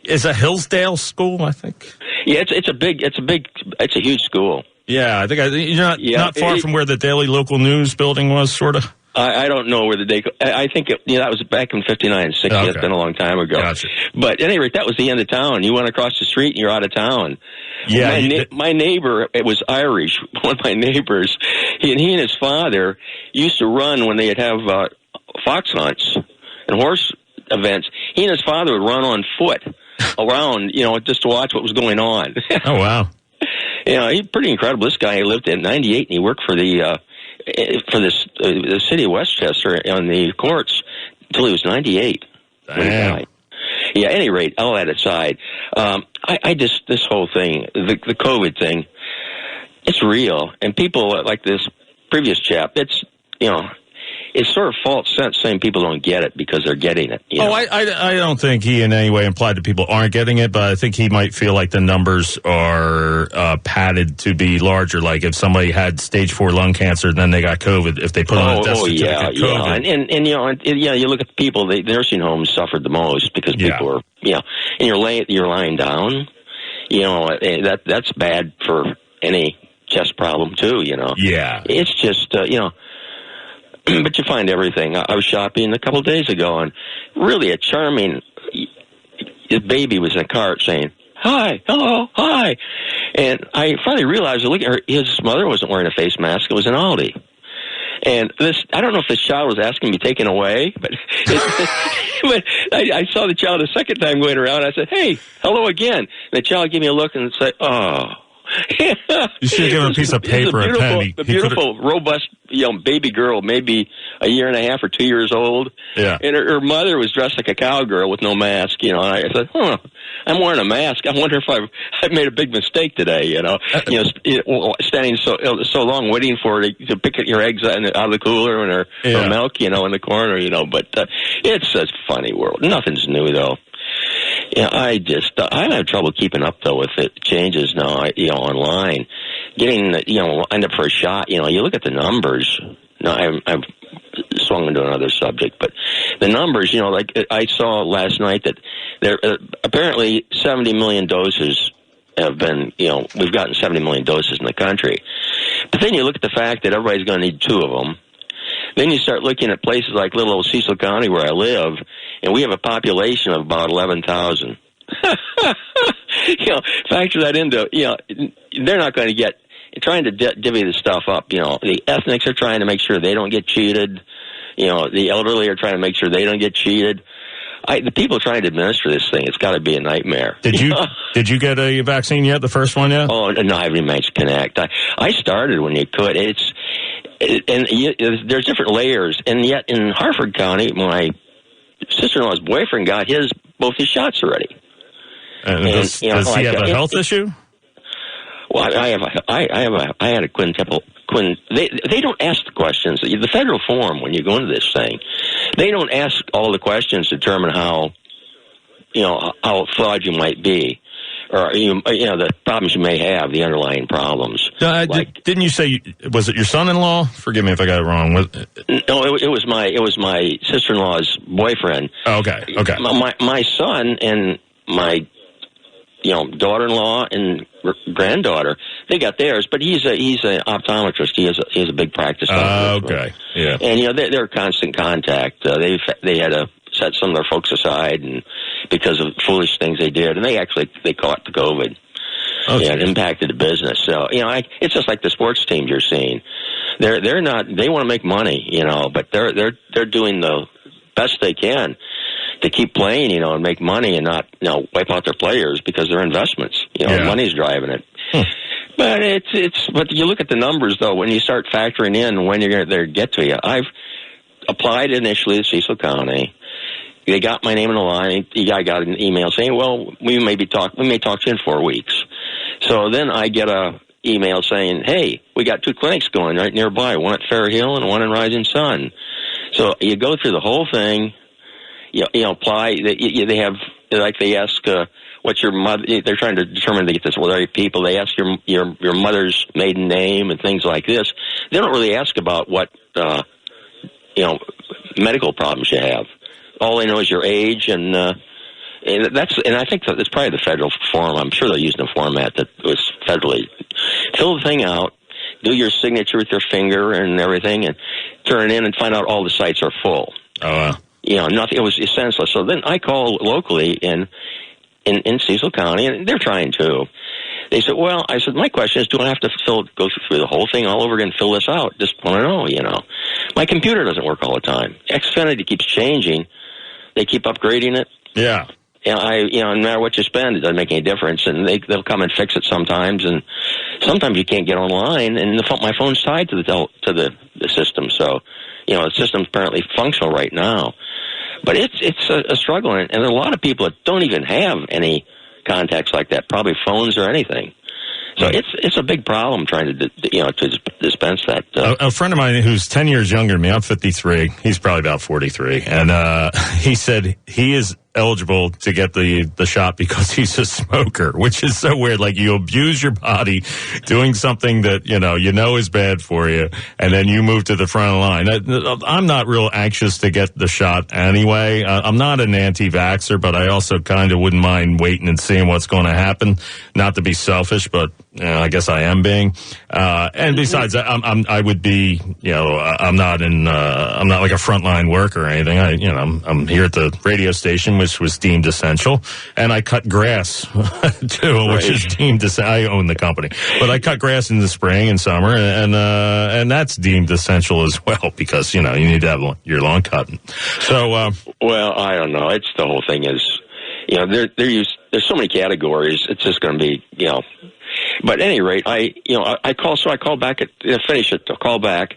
Is a Hillsdale school, I think? Yeah, it's a huge school. Yeah, I think you're not far from where the Daily Local News building was, sort of. I don't know where I think that was back in 59 and 60. Okay. It's been a long time ago. Gotcha. But at any rate, that was the end of town. You went across the street and you're out of town. Yeah. My neighbor, it was Irish, one of my neighbors, he and his father used to run when they'd have fox hunts and horse events. He and his father would run on foot around, just to watch what was going on. Oh, wow. He's pretty incredible. This guy lived in 98 and he worked for the city of Westchester on the courts until he was 98. Damn. Yeah, at any rate, all that aside, this whole thing, the COVID thing, it's real. And people like this previous chap, it's sort of false sense saying people don't get it because they're getting it. I don't think he in any way implied that people aren't getting it, but I think he might feel like the numbers are padded to be larger. Like if somebody had stage 4 lung cancer, then they got COVID. If they put on a death certificate, COVID. And you look at the people, the nursing homes suffered the most because people were, and you're lying down. That's bad for any chest problem too. Yeah, it's just but you find everything. I was shopping a couple of days ago, and really a charming baby was in a cart saying, "Hi, hello, hi." And I finally realized, look at her, his mother wasn't wearing a face mask. It was an Aldi. And I don't know if this child was asking to be taken away, but but I saw the child a second time going around. I said, "Hey, hello again." And the child gave me a look and said, "Oh." You should give him a piece of paper and pen. A beautiful, robust, baby girl, maybe a year and a half or 2 years old. Yeah. And her mother was dressed like a cowgirl with no mask. And I said, I'm wearing a mask. I wonder if I've made a big mistake today. Standing so long waiting for her to pick your eggs out of the cooler and her milk, in the corner. But it's a funny world. Nothing's new though. I have trouble keeping up though with it changes now. Online, getting end up for a shot. You look at the numbers. Now I've swung into another subject, but the numbers. Like I saw last night that there apparently 70 million doses have been. We've gotten 70 million doses in the country. But then you look at the fact that everybody's going to need 2 of them. Then you start looking at places like little old Cecil County where I live, and we have a population of about 11,000. Factor that into, they're not going to get, trying to divvy the stuff up. The ethnics are trying to make sure they don't get cheated. The elderly are trying to make sure they don't get cheated. The people trying to administer this thing, it's got to be a nightmare. Did you get a vaccine yet, the first one yet? Oh, no, I haven't managed to connect. I started when you could. There's different layers, and yet in Harford County, my sister-in-law's boyfriend got both his shots already. And does he have a health issue? Well, I had a quintuple. They don't ask the questions. The federal forum, when you go into this thing, they don't ask all the questions to determine how flawed you might be, or the problems you may have, the underlying problems. Didn't you say, was it your son-in-law? Forgive me if I got it wrong. No, it was my sister-in-law's boyfriend. Oh, okay. My son and my daughter-in-law and granddaughter, they got theirs, but he's an optometrist. He has a big practice. Okay, yeah. And they're in constant contact. They had to set some of their folks aside, and because of foolish things they did, and they caught the COVID. Okay. Yeah, it impacted the business. So it's just like the sports teams you're seeing. They're not. They want to make money, but they're doing the best they can to keep playing, and make money and not, wipe out their players because they're investments. Money's driving it. But but you look at the numbers though, when you start factoring in when you're going to get to you. I've applied initially to Cecil County. They got my name in the line. I got an email saying, well, we may talk to you in 4 weeks. So then I get a email saying, hey, we got 2 clinics going right nearby, one at Fair Hill and one in Rising Sun. So you go through the whole thing. Apply. They ask what's your mother. They're trying to determine to get this the right people. They ask your mother's maiden name and things like this. They don't really ask about what medical problems you have. All they know is your age, and I think that's probably the federal form. I'm sure they're using a format that was federally. Fill the thing out, do your signature with your finger and everything, and turn it in and find out all the sites are full. Oh, wow. Nothing. It was senseless. So then I called locally in Cecil County, and they're trying to. They said, well, I said, my question is, do I have to go through the whole thing all over again and fill this out? Just want to know, My computer doesn't work all the time. Xfinity keeps changing. They keep upgrading it. Yeah. No matter what you spend, it doesn't make any difference. And they'll come and fix it sometimes. And sometimes you can't get online. And my phone's tied to the system. So, the system's apparently functional right now. But it's a struggle. And there are a lot of people that don't even have any contacts like that, probably phones or anything. So it's a big problem trying to dispense that. A friend of mine who's 10 years younger than me, I'm 53, he's probably about 43, and he said he is eligible to get the shot because he's a smoker, which is so weird. Like, you abuse your body doing something that you know is bad for you, and then you move to the front of the line. I'm not real anxious to get the shot anyway. I'm not an anti-vaxxer, but I also kind of wouldn't mind waiting and seeing what's going to happen. Not to be selfish, but I guess I am being. And besides, I would be, I'm not like a frontline worker or anything. I'm here at the radio station, which was deemed essential, and I cut grass too, which is deemed essential. I own the company, but I cut grass in the spring and summer, and that's deemed essential as well because you need to have your lawn cut. So, well, I don't know. It's the whole thing is, there's so many categories. It's just going to be, But at any rate, I call back finish it. I'll call back.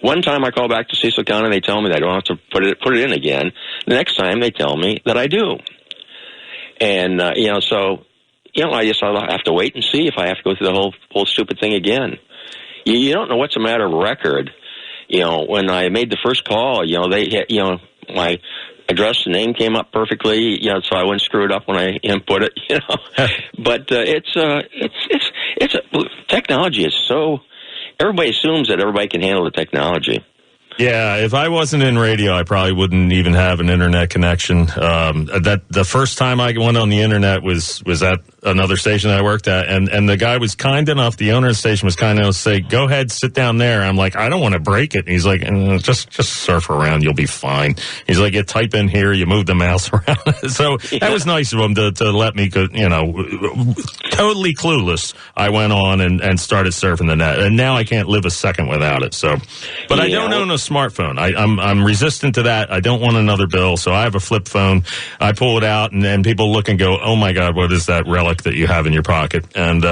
One time I call back to Cecil County and they tell me that I don't have to put it in again. The next time they tell me that I do. And, I guess I'll have to wait and see if I have to go through the whole stupid thing again. You don't know what's a matter of record. When I made the first call, my address and name came up perfectly, so I wouldn't screw it up when I input it, But technology is so. Everybody assumes that everybody can handle the technology. Yeah, if I wasn't in radio, I probably wouldn't even have an internet connection. That the first time I went on the internet was at another station that I worked at, and the guy was kind enough, the owner of the station was kind enough to say, "Go ahead, sit down there." I'm like, "I don't want to break it." And he's like, "Just surf around, you'll be fine." He's like, "You type in here, you move the mouse around." So that was nice of him to let me, totally clueless. I went on and started surfing the net, and now I can't live a second without it. So, but I don't own a smartphone. I'm resistant to that. I don't want another bill, so I have a flip phone. I pull it out, and people look and go, "Oh my God, what is that relic that you have in your pocket?" And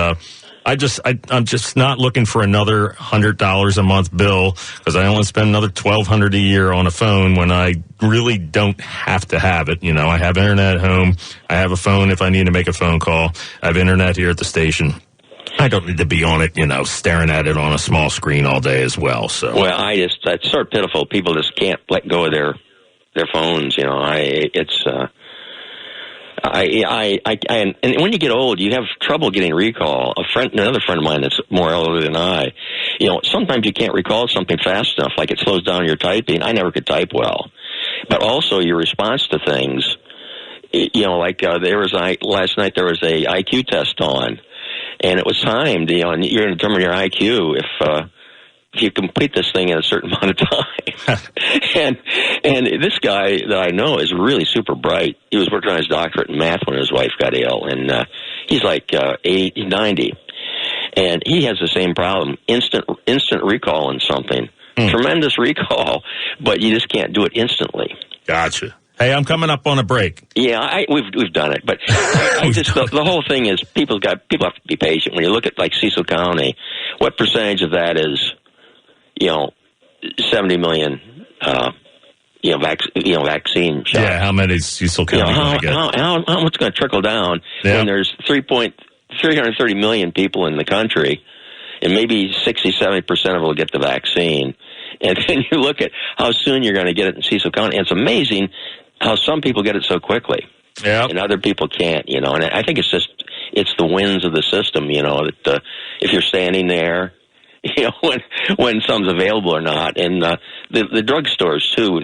I'm just not looking for another $100 a month bill because I don't want to spend another $1,200 a year on a phone when I really don't have to have it. I have internet at home. I have a phone if I need to make a phone call. I have internet here at the station. I don't need to be on it, staring at it on a small screen all day as well. So, well, that's sort of pitiful. People just can't let go of their phones. And when you get old, you have trouble getting recall. Another friend of mine that's more elderly than I, sometimes you can't recall something fast enough, like it slows down your typing. I never could type well, but also your response to things. Last night there was a IQ test on, and it was timed. And you're going to determine your IQ if you complete this thing in a certain amount of time. and this guy that I know is really super bright. He was working on his doctorate in math when his wife got ill, and he's like 90. And he has the same problem, instant recall on something. Tremendous recall, but you just can't do it instantly. Gotcha. Hey, I'm coming up on a break. Yeah, we've done it, but the whole thing is people have to be patient. When you look at like Cecil County, what percentage of that is 70 million, vaccine shots. Yeah, how many is Cecil County going to get? How much going to trickle down when there's 330 million people in the country, and maybe 60-70% of them will get the vaccine. And then you look at how soon you're going to get it in Cecil County, and it's amazing how some people get it so quickly, and other people can't. And I think it's the winds of the system. That if you're standing there, when some's available or not. And the drugstores too,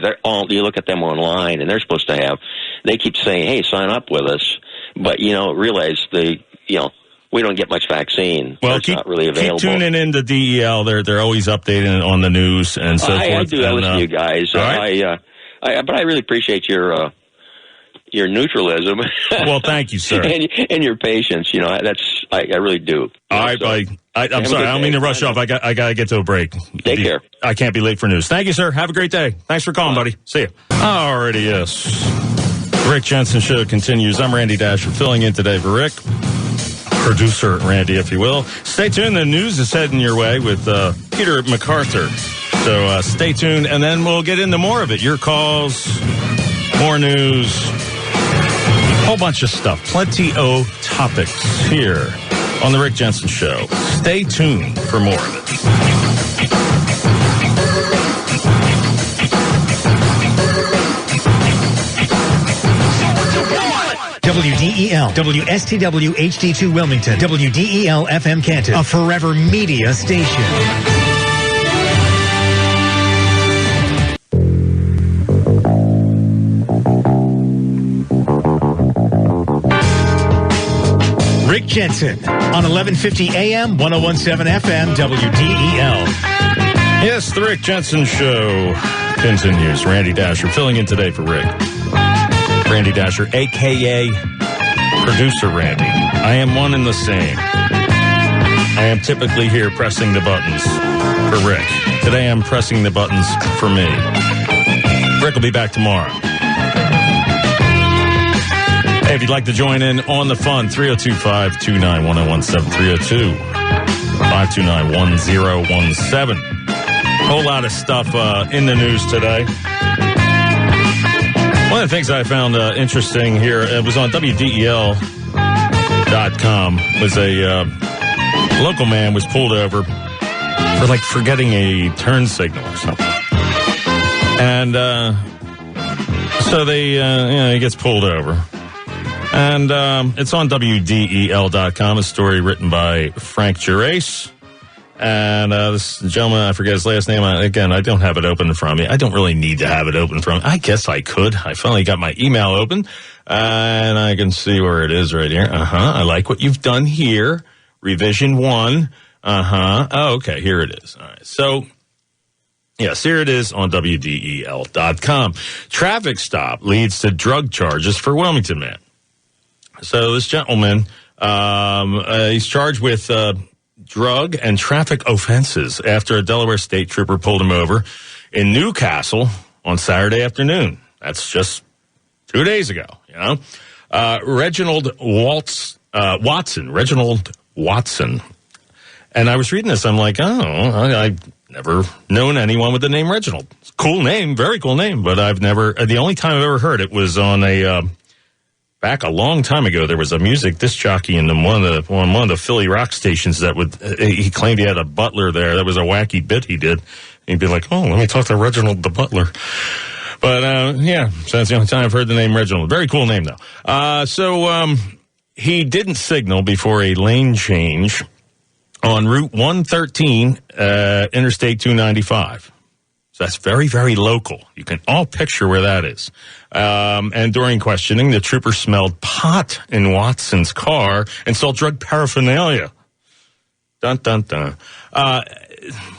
you look at them online, and they're supposed to have, they keep saying, hey, sign up with us, but realize we don't get much vaccine. Well, it's not really available. Keep tuning in to DEL. They're always updating it on the news and so forth. I do. I listen to you guys. Right. But I really appreciate your neutralism. Well, thank you, sir. and your patience. I really do. All right, buddy. I'm sorry. I don't mean to rush off. I got to get to a break. Take care. I can't be late for news. Thank you, sir. Have a great day. Thanks for calling, buddy. See you. Alrighty, yes. The Rick Jensen Show continues. I'm Randy Dasher, filling in today for Rick. Producer Randy, if you will. Stay tuned. The news is heading your way with Peter MacArthur. So stay tuned, and then we'll get into more of it. Your calls, more news, a whole bunch of stuff. Plenty of topics here on The Rick Jensen Show. Stay tuned for more of it. WDEL, WSTW HD2 Wilmington, WDEL FM Canton, a forever media station. Rick Jensen on 1150 AM, 1017 FM, WDEL. Yes, the Rick Jensen Show continues. Randy Dasher filling in today for Rick. Randy Dasher, a.k.a. Producer Randy. I am one and the same. I am typically here pressing the buttons for Rick. Today I'm pressing the buttons for me. Rick will be back tomorrow. Hey, if you'd like to join in on the fun, 302-529-1017, 302-529-1017. Whole lot of stuff in the news today. One of the things I found interesting here, it was on WDEL.com, was a local man was pulled over for forgetting a turn signal or something. And so he gets pulled over. And it's on WDEL.com, a story written by Frank Gerace. And this gentleman, I forget his last name. Again, I don't have it open in front of me. I don't really need to have it open in front of me. I guess I could. I finally got my email open, and I can see where it is right here. I like what you've done here. Revision 1. Oh, okay, here it is. All right. So, yes, here it is on WDEL.com. Traffic stop leads to drug charges for Wilmington man. So this gentleman, he's charged with drug and traffic offenses after a Delaware state trooper pulled him over in Newcastle on Saturday afternoon. That's just 2 days ago, Reginald Watson And I was reading this. I'm like, I've never known anyone with the name Reginald. Cool name, very cool name. But I've never, the only time I've ever heard it was on back a long time ago. There was a music disc jockey in one of the Philly rock stations that he claimed he had a butler there. That was a wacky bit he did. He'd be like, let me talk to Reginald the butler. But, so that's the only time I've heard the name Reginald. Very cool name, though. So he didn't signal before a lane change on Route 113, Interstate 295. So that's very, very local. You can all picture where that is. And during questioning, the trooper smelled pot in Watson's car and saw drug paraphernalia. Dun, dun, dun.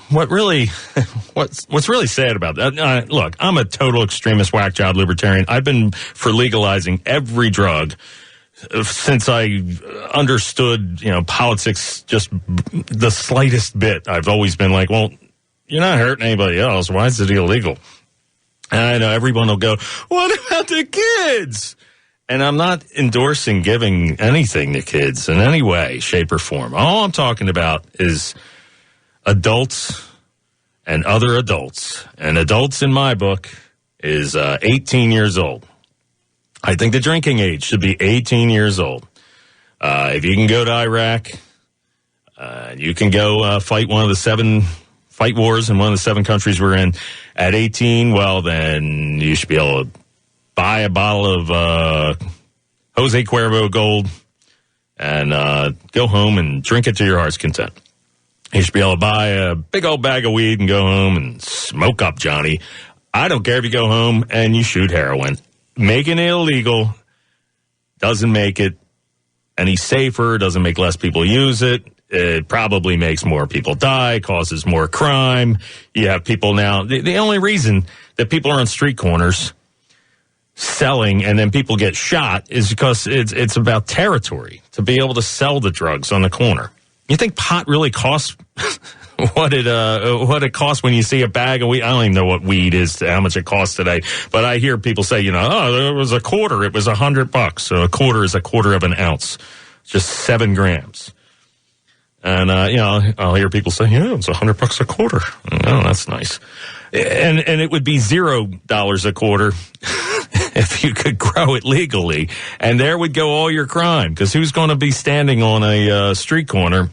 What's really sad about that? Look, I'm a total extremist, whack job libertarian. I've been for legalizing every drug since I understood, politics just the slightest bit. I've always been like, well, you're not hurting anybody else. Why is it illegal? And I know everyone will go, what about the kids? And I'm not endorsing giving anything to kids in any way, shape, or form. All I'm talking about is adults and other adults. And adults in my book is 18 years old. I think the drinking age should be 18 years old. If you can go to Iraq, you can go fight one of the 7 fight wars in one of the 7 countries we're in at 18, well, then you should be able to buy a bottle of Jose Cuervo Gold and go home and drink it to your heart's content. You should be able to buy a big old bag of weed and go home and smoke up, Johnny. I don't care if you go home and you shoot heroin. Making it illegal doesn't make it any safer, doesn't make less people use it. It probably makes more people die, causes more crime. You have people now. The only reason that people are on street corners selling and then people get shot is because it's about territory to be able to sell the drugs on the corner. You think pot really costs what it costs when you see a bag of weed? I don't even know what weed is, how much it costs today. But I hear people say, it was a quarter. It was $100. So a quarter is a quarter of an ounce, just 7 grams. And, I'll hear people say, it's $100 a quarter. Oh, that's nice. And it would be $0 a quarter if you could grow it legally. And there would go all your crime. Because who's going to be standing on a street corner,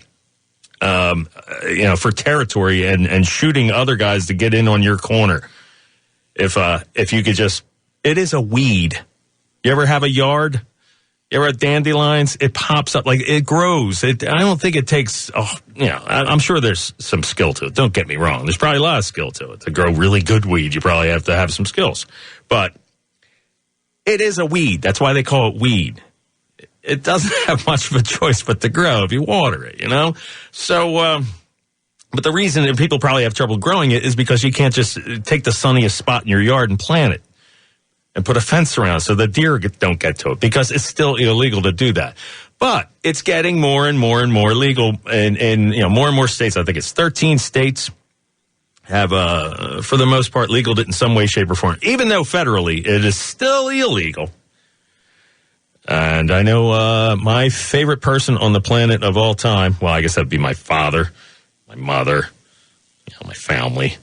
for territory and shooting other guys to get in on your corner? If you could just, it is a weed. You ever have a yard? You ever have dandelions? It pops up, like it grows. I don't think it takes, I'm sure there's some skill to it. Don't get me wrong. There's probably a lot of skill to it. To grow really good weed, you probably have to have some skills. But it is a weed. That's why they call it weed. It doesn't have much of a choice but to grow if you water it, So, but the reason that people probably have trouble growing it is because you can't just take the sunniest spot in your yard and plant it and put a fence around it so the deer don't get to it, because it's still illegal to do that. But it's getting more and more and more legal in more and more states. I think it's 13 states have, for the most part, legaled it in some way, shape, or form. Even though federally it is still illegal. And I know my favorite person on the planet of all time, well, I guess that would be my father, my mother, my family,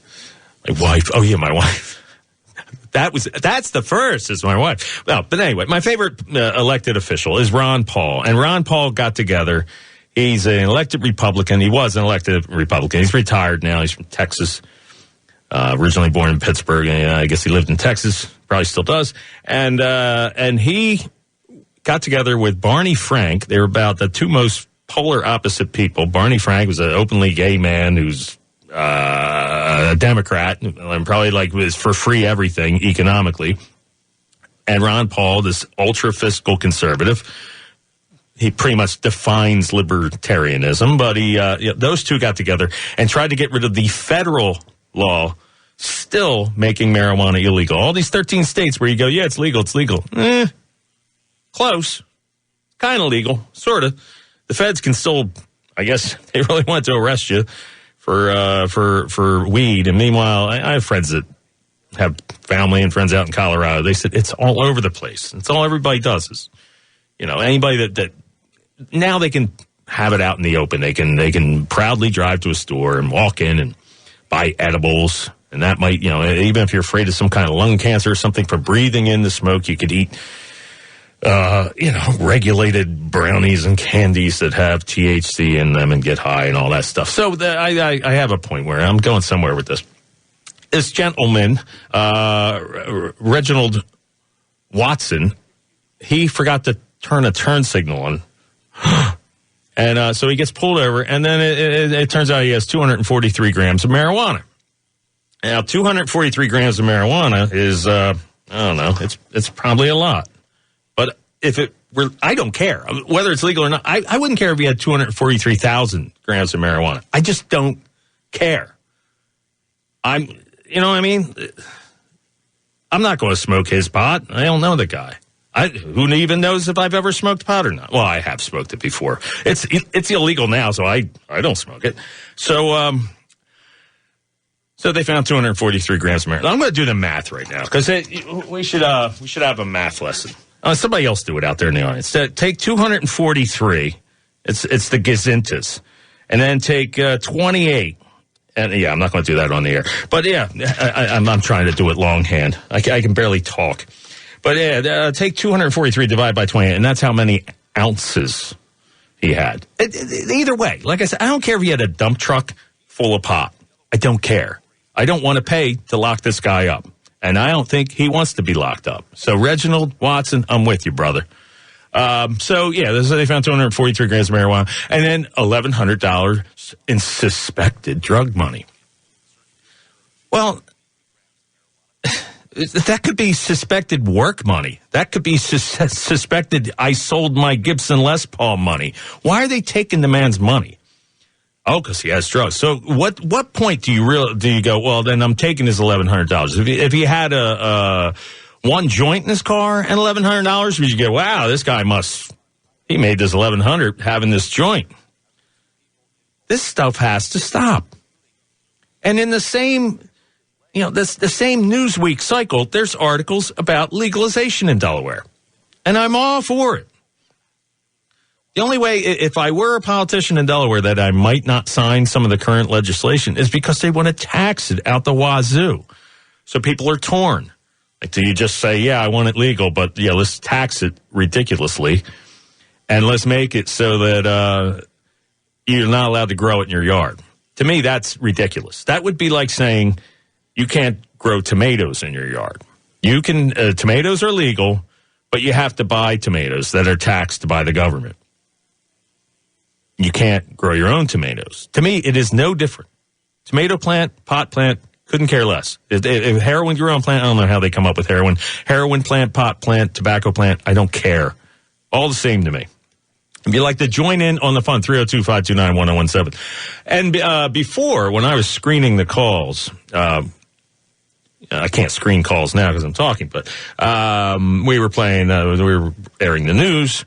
my wife. Oh, yeah, my wife. That's the first, is my wife. Well, but anyway, my favorite elected official is Ron Paul. And Ron Paul got together. He's an elected Republican. He was an elected Republican. He's retired now. He's from Texas. Originally born in Pittsburgh. And, I guess he lived in Texas. Probably still does. And he got together with Barney Frank. They were about the 2 most polar opposite people. Barney Frank was an openly gay man who's a Democrat and probably was for free everything economically. And Ron Paul, this ultra fiscal conservative, he pretty much defines libertarianism. But those two got together and tried to get rid of the federal law still making marijuana illegal. All these 13 states where you go, it's legal, it's legal. Close. Kind of legal. Sort of. The feds can still, I guess, they really want to arrest you for weed. And meanwhile, I have friends that have family and friends out in Colorado. They said it's all over the place. It's all everybody does is, anybody that now they can have it out in the open. They can proudly drive to a store and walk in and buy edibles. And that might, even if you're afraid of some kind of lung cancer or something from breathing in the smoke, you could eat, regulated brownies and candies that have THC in them and get high and all that stuff. So I have a point where I'm going somewhere with this. This gentleman, Reginald Watson, he forgot to turn a turn signal on. And so he gets pulled over, and then it turns out he has 243 grams of marijuana. Now, 243 grams of marijuana is, I don't know, it's probably a lot. But if it were, I don't care. Whether it's legal or not, I wouldn't care if he had 243,000 grams of marijuana. I just don't care. You know what I mean? I'm not going to smoke his pot. I don't know the guy. Who even knows if I've ever smoked pot or not? Well, I have smoked it before. It's illegal now, so I don't smoke it. So they found 243 grams of marijuana. I'm going to do the math right now because we should have a math lesson. Somebody else do it out there in the audience. Take 243. It's the gazintas, and then take 28. And yeah, I'm not going to do that on the air. But yeah, I'm trying to do it longhand. I can barely talk. But yeah, take 243 divided by 28, and that's how many ounces he had. Either way, like I said, I don't care if he had a dump truck full of pot. I don't care. I don't want to pay to lock this guy up. And I don't think he wants to be locked up. So, Reginald Watson, I'm with you, brother. So, yeah, they found 243 grams of marijuana and then $1,100 in suspected drug money. Well, that could be suspected work money. That could be suspected I sold my Gibson Les Paul money. Why are they taking the man's money? Oh, because he has drugs. So what point do you go, well, then I'm taking his $1,100. If he had a one joint in his car and $1,100, would you go, wow, this guy he made this $1,100 having this joint. This stuff has to stop. And in the same, the same Newsweek cycle, there's articles about legalization in Delaware. And I'm all for it. The only way, if I were a politician in Delaware, that I might not sign some of the current legislation is because they want to tax it out the wazoo. So people are torn. Like, do you just say, yeah, I want it legal, but yeah, let's tax it ridiculously, and let's make it so that you're not allowed to grow it in your yard. To me, that's ridiculous. That would be like saying you can't grow tomatoes in your yard. You can, tomatoes are legal, but you have to buy tomatoes that are taxed by the government. You can't grow your own tomatoes. To me, it is no different. Tomato plant, pot plant, couldn't care less. If heroin grew on plant, I don't know how they come up with heroin. Heroin plant, pot plant, tobacco plant, I don't care. All the same to me. If you'd like to join in on the fun, 302-529-1017. And before, when I was screening the calls, I can't screen calls now because I'm talking, but we were airing the news.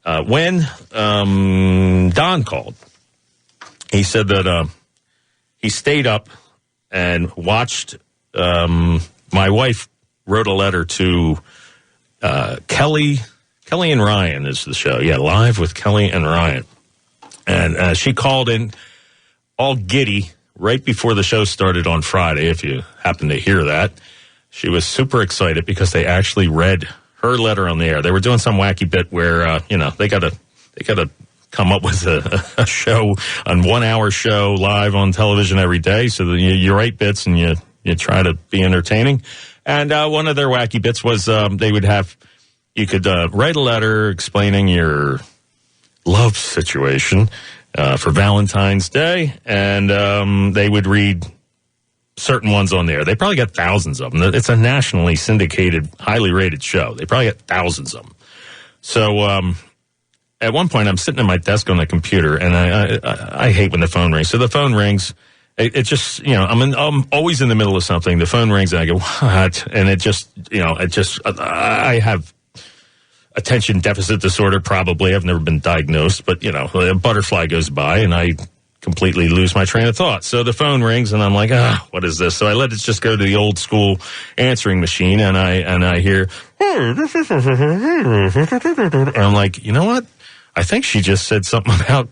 When Don called, he said that he stayed up and watched. My wife wrote a letter to Kelly and Ryan is the show. Yeah, Live with Kelly and Ryan. And she called in all giddy right before the show started on Friday, if you happen to hear that. She was super excited because they actually read her letter on the air. They were doing some wacky bit where, they got to come up with a show, a 1 hour show live on television every day. So that you write bits and you try to be entertaining. And one of their wacky bits was you could write a letter explaining your love situation for Valentine's Day, and they would read certain ones on there. They probably got thousands of them. It's a nationally syndicated, highly rated show. They probably got thousands of them. So at one point, I'm sitting at my desk on the computer, and I hate when the phone rings. So the phone rings. It just, I'm always in the middle of something. The phone rings, and I go, what? And I have attention deficit disorder, probably. I've never been diagnosed, but, a butterfly goes by, and I completely lose my train of thought. So the phone rings, and I'm like, what is this? So I let it just go to the old school answering machine, and I hear, and I'm like, you know what? I think she just said something about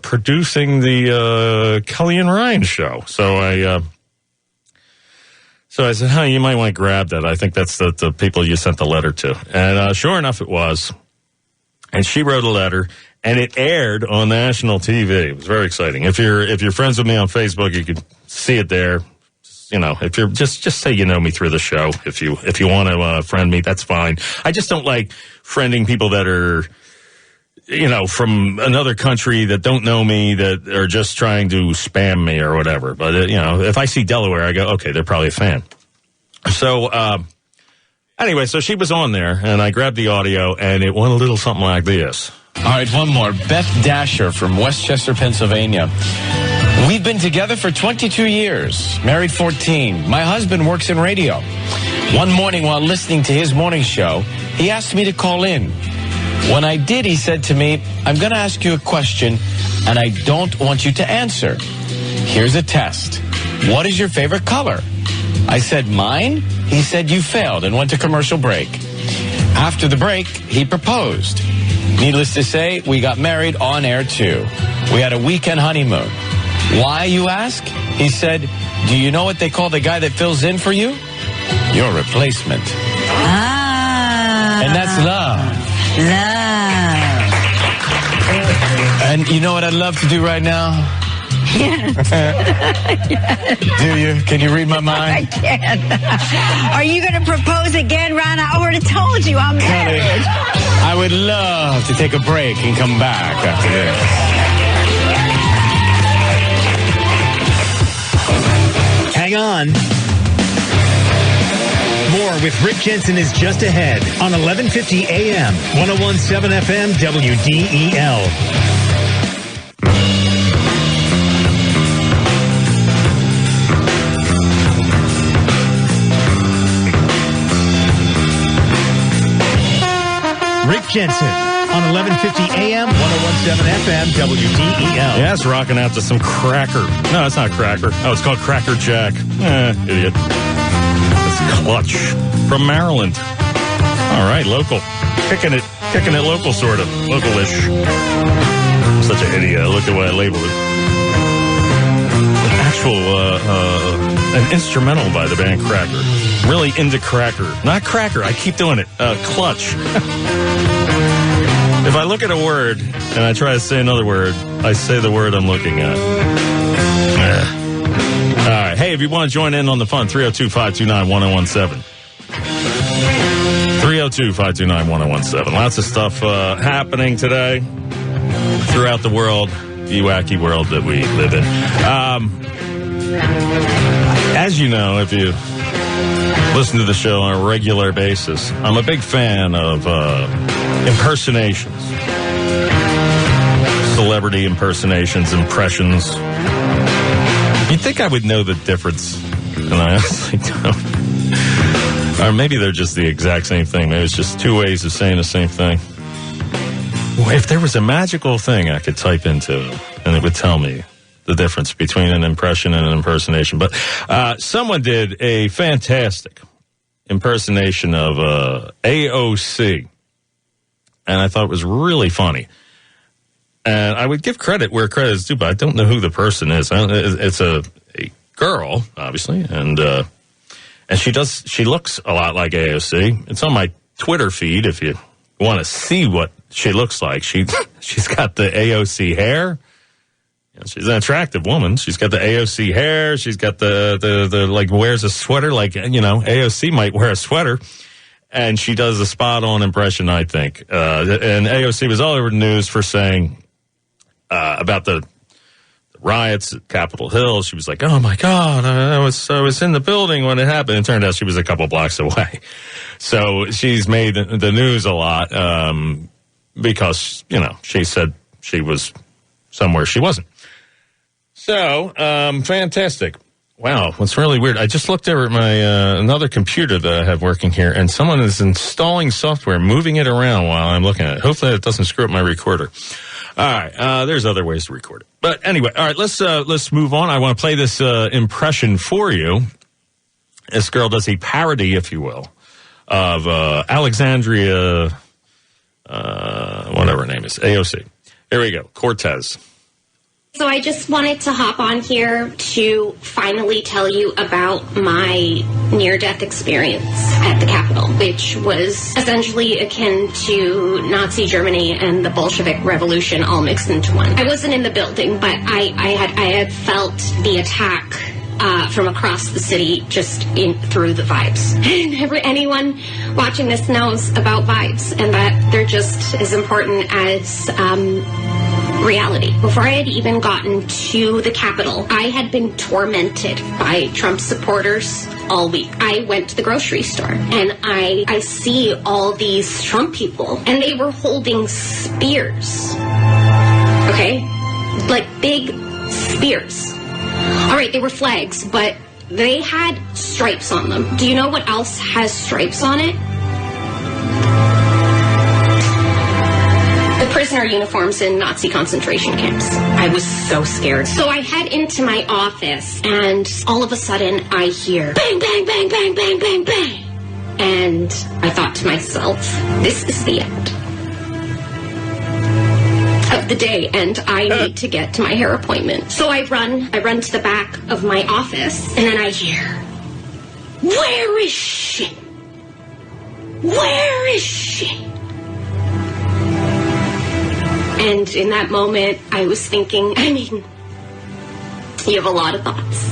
producing the Kelly and Ryan show. So I said, you might want to grab that. I think that's the people you sent the letter to. And sure enough, it was. And she wrote a letter, and it aired on national TV. It was very exciting. If you're friends with me on Facebook, you can see it there. If you're just say you know me through the show. If you want to friend me, that's fine. I just don't like friending people that are, from another country that don't know me, that are just trying to spam me or whatever. But, if I see Delaware, I go, okay, they're probably a fan. So, anyway, so she was on there, and I grabbed the audio, and it went a little something like this. All right, one more. Beth Dascher from Westchester, Pennsylvania. We've been together for 22 years, married 14. My husband works in radio. One morning while listening to his morning show, he asked me to call in. When I did, he said to me, I'm going to ask you a question, and I don't want you to answer. Here's a test. What is your favorite color? I said, mine? He said, you failed, and went to commercial break. After the break, he proposed. Needless to say, we got married on air, too. We had a weekend honeymoon. Why, you ask? He said, do you know what they call the guy that fills in for you? Your replacement. Ah. And that's love. Love. And you know what I'd love to do right now? Yes. Do you? Can you read my mind? I can. Are you going to propose again, Ron? I already told you I'm married. I would love to take a break and come back after this. Hang on. More with Rick Jensen is just ahead on 1150 AM, 101.7 FM, WDEL. Rick Jensen on 1150 AM, 101.7 FM, WDEL. Yeah, it's rocking out to some Cracker. No, it's not Cracker. Oh, it's called Cracker Jack. Idiot. It's Clutch from Maryland. All right, local. Kicking it local, sort of. Local-ish. I'm such an idiot. Look at the way I labeled it. An instrumental by the band Cracker. Really into Cracker. Not Cracker. I keep doing it. Clutch. If I look at a word and I try to say another word, I say the word I'm looking at. All right. Hey, if you want to join in on the fun, 302-529-1017. 302-529-1017. Lots of stuff happening today throughout the world, the wacky world that we live in. As you know, if you listen to the show on a regular basis, I'm a big fan of impersonations. Celebrity impersonations, impressions. You'd think I would know the difference, and I honestly don't. Or maybe they're just the exact same thing. Maybe it's just two ways of saying the same thing. If there was a magical thing I could type into, and it would tell me the difference between an impression and an impersonation. But someone did a fantastic impersonation of AOC, and I thought it was really funny. And I would give credit where credit is due, but I don't know who the person is. It's a girl, obviously, and she looks a lot like AOC. It's on my Twitter feed if you want to see what she looks like. She's got the AOC hair. She's an attractive woman. She's got the AOC hair. She's got the like wears a sweater like, AOC might wear a sweater. And she does a spot on impression, I think. And AOC was all over the news for saying about the riots at Capitol Hill. She was like, oh my God, I was in the building when it happened. It turned out she was a couple blocks away. So she's made the news a lot because, she said she was somewhere she wasn't. So, fantastic. Wow, what's really weird, I just looked over at my another computer that I have working here, and someone is installing software, moving it around while I'm looking at it. Hopefully it doesn't screw up my recorder. All right, there's other ways to record it. But anyway, all right, let's move on. I want to play this impression for you. This girl does a parody, if you will, of Alexandria whatever her name is, AOC. Here we go, Cortez. So I just wanted to hop on here to finally tell you about my near-death experience at the Capitol, which was essentially akin to Nazi Germany and the Bolshevik Revolution all mixed into one. I wasn't in the building, but I had felt the attack from across the city, just through the vibes. Anyone watching this knows about vibes, and that they're just as important as reality. Before I had even gotten to the Capitol, I had been tormented by Trump supporters all week. I went to the grocery store and I see all these Trump people, and they were holding spears. Okay? Like big spears. All right, they were flags, but they had stripes on them. Do you know what else has stripes on it? The prisoner uniforms in Nazi concentration camps. I was so scared. So I head into my office, and all of a sudden I hear bang, bang, bang, bang, bang, bang, bang. And I thought to myself, this is the end of the day, and I need to get to my hair appointment. So I run to the back of my office, and then I hear, where is she? Where is she? And in that moment, I was thinking, you have a lot of thoughts.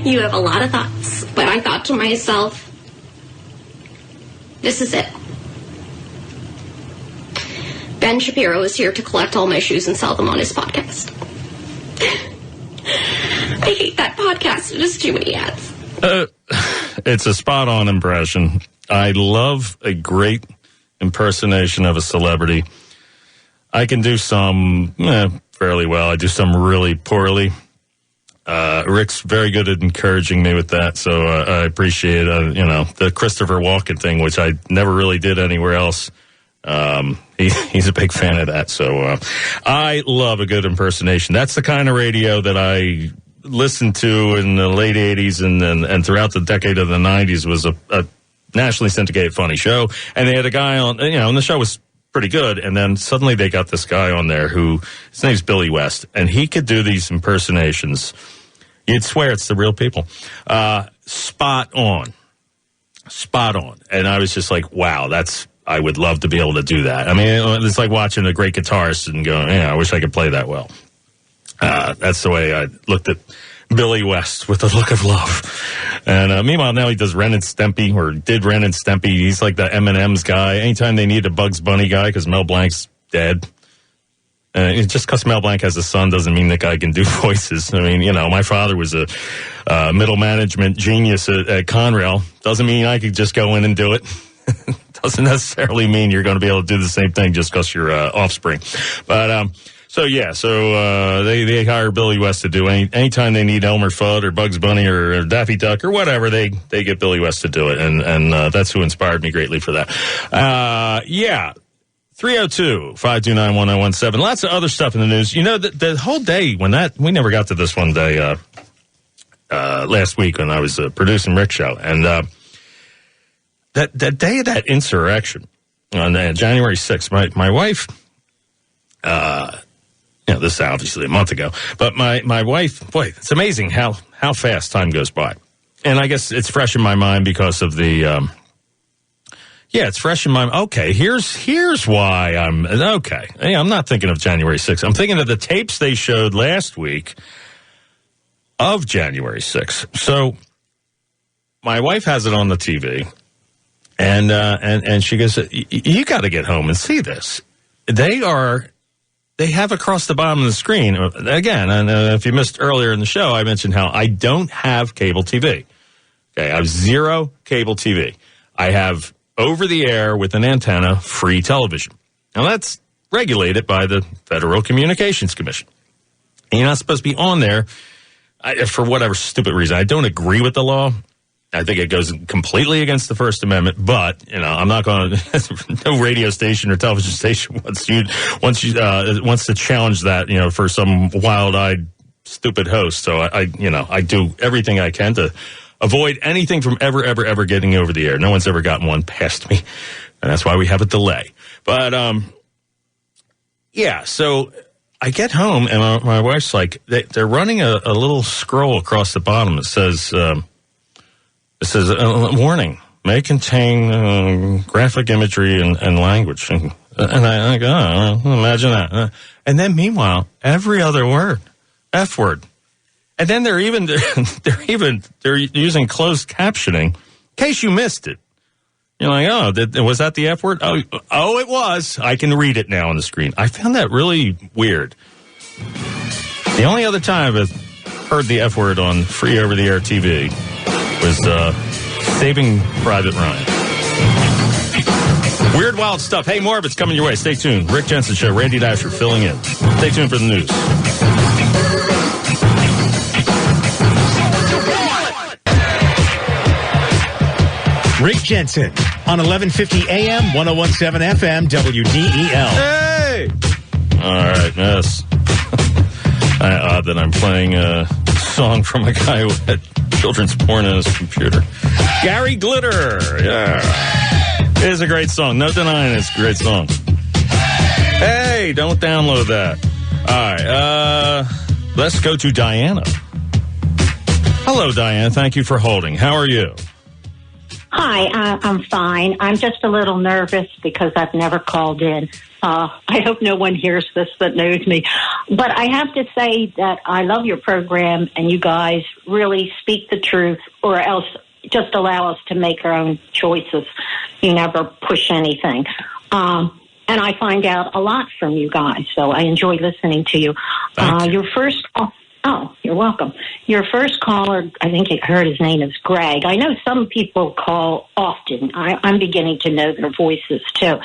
You have a lot of thoughts. But I thought to myself, this is it. Ben Shapiro is here to collect all my shoes and sell them on his podcast. I hate that podcast. There's too many ads. It's a spot-on impression. I love a great impersonation of a celebrity. I can do some fairly well. I do some really poorly. Rick's very good at encouraging me with that, so I appreciate the Christopher Walken thing, which I never really did anywhere else. He's a big fan of that, so I love a good impersonation. That's the kind of radio that I listened to in the late 80s and throughout the decade of the 90s. Was a nationally syndicated funny show, and they had a guy on, and the show was pretty good, and then suddenly they got this guy on there who, his name's Billy West, and he could do these impersonations. You'd swear it's the real people. Spot on. And I was just like, wow, I would love to be able to do that. I mean, it's like watching a great guitarist and going, I wish I could play that well. That's the way I looked at Billy West, with a look of love. And meanwhile, now he does Ren and Stimpy, or did Ren and Stimpy. He's like the M&M's guy. Anytime they need a Bugs Bunny guy, because Mel Blanc's dead. Just because Mel Blanc has a son doesn't mean that guy can do voices. I mean, my father was a middle management genius at Conrail. Doesn't mean I could just go in and do it. Doesn't necessarily mean you're going to be able to do the same thing just because you're offspring. But they hire Billy West to do anytime they need Elmer Fudd or Bugs Bunny or Daffy Duck or whatever, they get Billy West to do it, and that's who inspired me greatly for that. 302-529-1017. Lots of other stuff in the news. The whole day we never got to this one day last week when I was producing Rick's show, and that day of that insurrection on January 6th, my wife. This is obviously a month ago, but my wife, boy, it's amazing how fast time goes by. And I guess it's fresh in my mind because of the, it's fresh in my, okay, here's why I'm not thinking of January 6th. I'm thinking of the tapes they showed last week of January 6th. So my wife has it on the TV, and she goes, you got to get home and see this. They have across the bottom of the screen, again, and if you missed earlier in the show, I mentioned how I don't have cable TV. Okay, I have zero cable TV. I have over-the-air with an antenna free television. Now, that's regulated by the Federal Communications Commission. And you're not supposed to be on there for whatever stupid reason. I don't agree with the law. I think it goes completely against the First Amendment, but, I'm not going to, no radio station or television station wants to challenge that, for some wild-eyed, stupid host. So I do everything I can to avoid anything from ever getting over the air. No one's ever gotten one past me, and that's why we have a delay. But, yeah, so I get home, and my wife's like, they're running a little scroll across the bottom that says, warning, may contain graphic imagery and language. And I go, oh, imagine that. And then meanwhile, every other word, F word. And then they're using closed captioning in case you missed it. You're like, oh, was that the F word? Oh, it was. I can read it now on the screen. I found that really weird. The only other time I've heard the F word on free over-the-air TV was Saving Private Ryan. Weird, wild stuff. Hey, more of it's coming your way. Stay tuned. Rick Jensen Show. Randy Dasher filling in. Stay tuned for the news. Rick Jensen on 1150 AM, 1017 FM, WDEL. Hey! All right, yes. Odd that I'm playing a song from a guy who had children's porn on his computer. Gary Glitter, yeah. It is a great song. No denying it's a great song. Hey, don't download that. All right, let's go to Diana. Hello, Diana. Thank you for holding. How are you? Hi, I'm fine. I'm just a little nervous because I've never called in. I hope no one hears this that knows me. But I have to say that I love your program, and you guys really speak the truth, or else just allow us to make our own choices. You never push anything. And I find out a lot from you guys, so I enjoy listening to you. Your first... Oh, you're welcome. Your first caller, I think you heard his name is Greg. I know some people call often. I'm beginning to know their voices, too.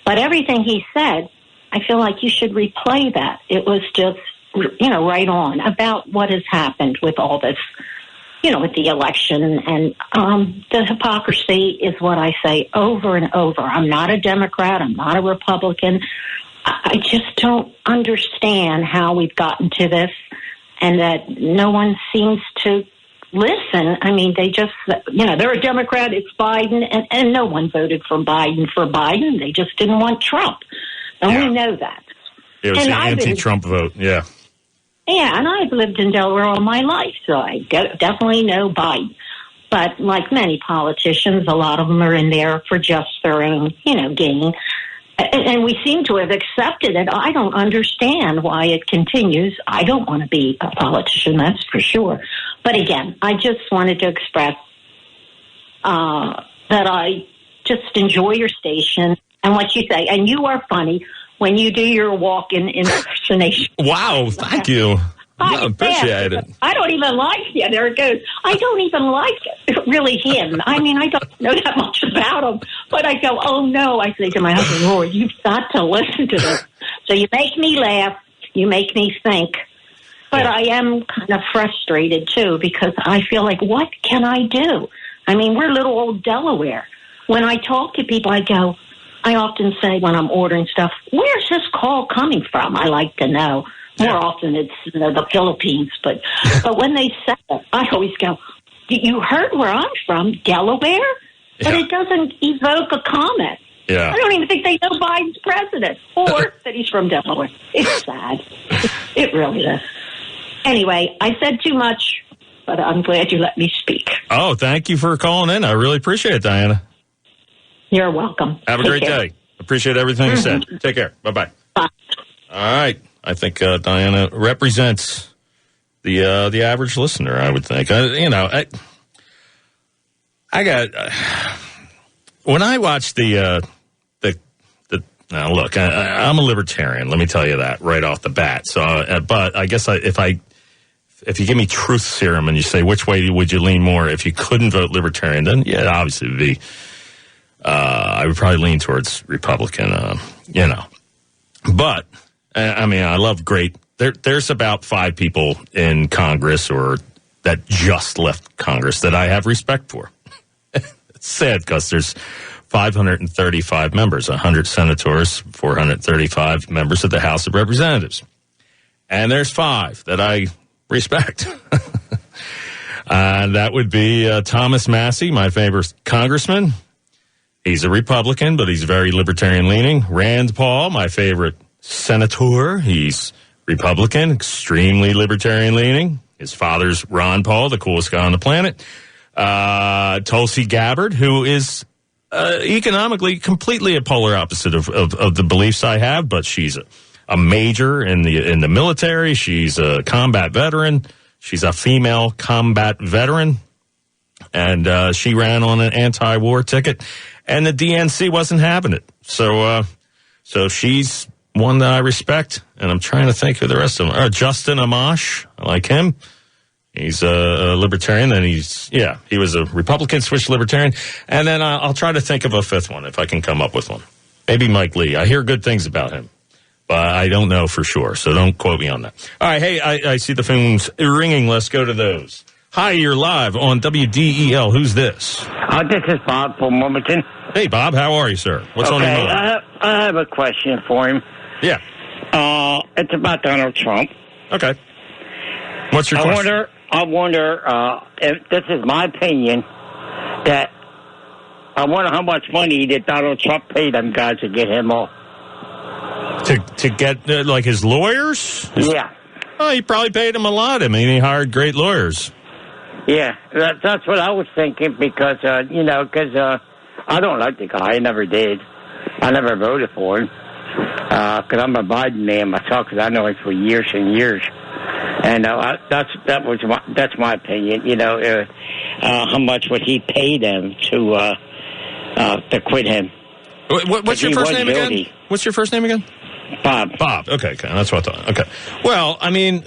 But everything he said, I feel like you should replay that. It was just, right on about what has happened with all this, with the election. And the hypocrisy is what I say over and over. I'm not a Democrat. I'm not a Republican. I just don't understand how we've gotten to this. And that no one seems to listen. I mean, they just, they're a Democrat, it's Biden, and no one voted for Biden. They just didn't want Trump. And we know that. It was an anti-Trump vote, yeah. Yeah, and I've lived in Delaware all my life, so I definitely know Biden. But like many politicians, a lot of them are in there for just their own, gain. And we seem to have accepted it. I don't understand why it continues. I don't want to be a politician, that's for sure. But again, I just wanted to express that I just enjoy your station and what you say. And you are funny when you do your walk-in impersonation. Wow, thank you. I appreciate it. I don't even like it. There it goes. I don't even like it, really him. I mean, I don't know that much about him. But I go, oh, no. I say to my husband, Roy, you've got to listen to this. So you make me laugh. You make me think. But I am kind of frustrated, too, because I feel like, what can I do? I mean, we're little old Delaware. When I talk to people, I often say when I'm ordering stuff, where's this call coming from? I like to know. More often it's the Philippines, but when they say it, I always go, you heard where I'm from, Delaware? But it doesn't evoke a comment. Yeah. I don't even think they know Biden's president or that he's from Delaware. It's sad. It really is. Anyway, I said too much, but I'm glad you let me speak. Oh, thank you for calling in. I really appreciate it, Diana. You're welcome. Have a great day. Appreciate everything you said. Take care. Bye-bye. Bye. All right. I think Diana represents the average listener, I would think. I got when I watch the now look, I'm a libertarian. Let me tell you that right off the bat. So, but I guess if you give me truth serum and you say which way would you lean more if you couldn't vote libertarian, then obviously it would be I would probably lean towards Republican. But. I mean, I love great. There's about 5 people in Congress or that just left Congress that I have respect for. It's sad because there's 535 members, 100 senators, 435 members of the House of Representatives. And there's 5 that I respect. And that would be Thomas Massey, my favorite congressman. He's a Republican, but he's very libertarian-leaning. Rand Paul, my favorite senator, he's Republican, extremely libertarian-leaning. His father's Ron Paul, the coolest guy on the planet. Tulsi Gabbard, who is economically completely a polar opposite of the beliefs I have, but she's a major in the military. She's a combat veteran. She's a female combat veteran, and she ran on an anti-war ticket, and the DNC wasn't having it. So she's one that I respect, and I'm trying to think who the rest of them are. Justin Amash, I like him. He's a libertarian, and he was a Republican, switched libertarian. And then I'll try to think of a fifth one if I can come up with one. Maybe Mike Lee. I hear good things about him, but I don't know for sure, so don't quote me on that. All right, hey, I see the phones ringing. Let's go to those. Hi, you're live on WDEL. Who's this? This is Bob from Wilmington. Hey, Bob, how are you, sir? What's on your mind? I have a question for him. Yeah. It's about Donald Trump. Okay. What's your question? I wonder if this is my opinion, that I wonder how much money did Donald Trump pay them guys to get him off. To get, like, his lawyers? Yeah. Oh, he probably paid him a lot. I mean, he hired great lawyers. Yeah, that's what I was thinking, because, I don't like the guy. I never did. I never voted for him, because I'm a Biden man myself, because I know him for years and years. And that's my opinion. How much would he pay them to quit him? What's your first name again? What's your first name again? Bob. Okay, that's what I thought. Okay. Well, I mean,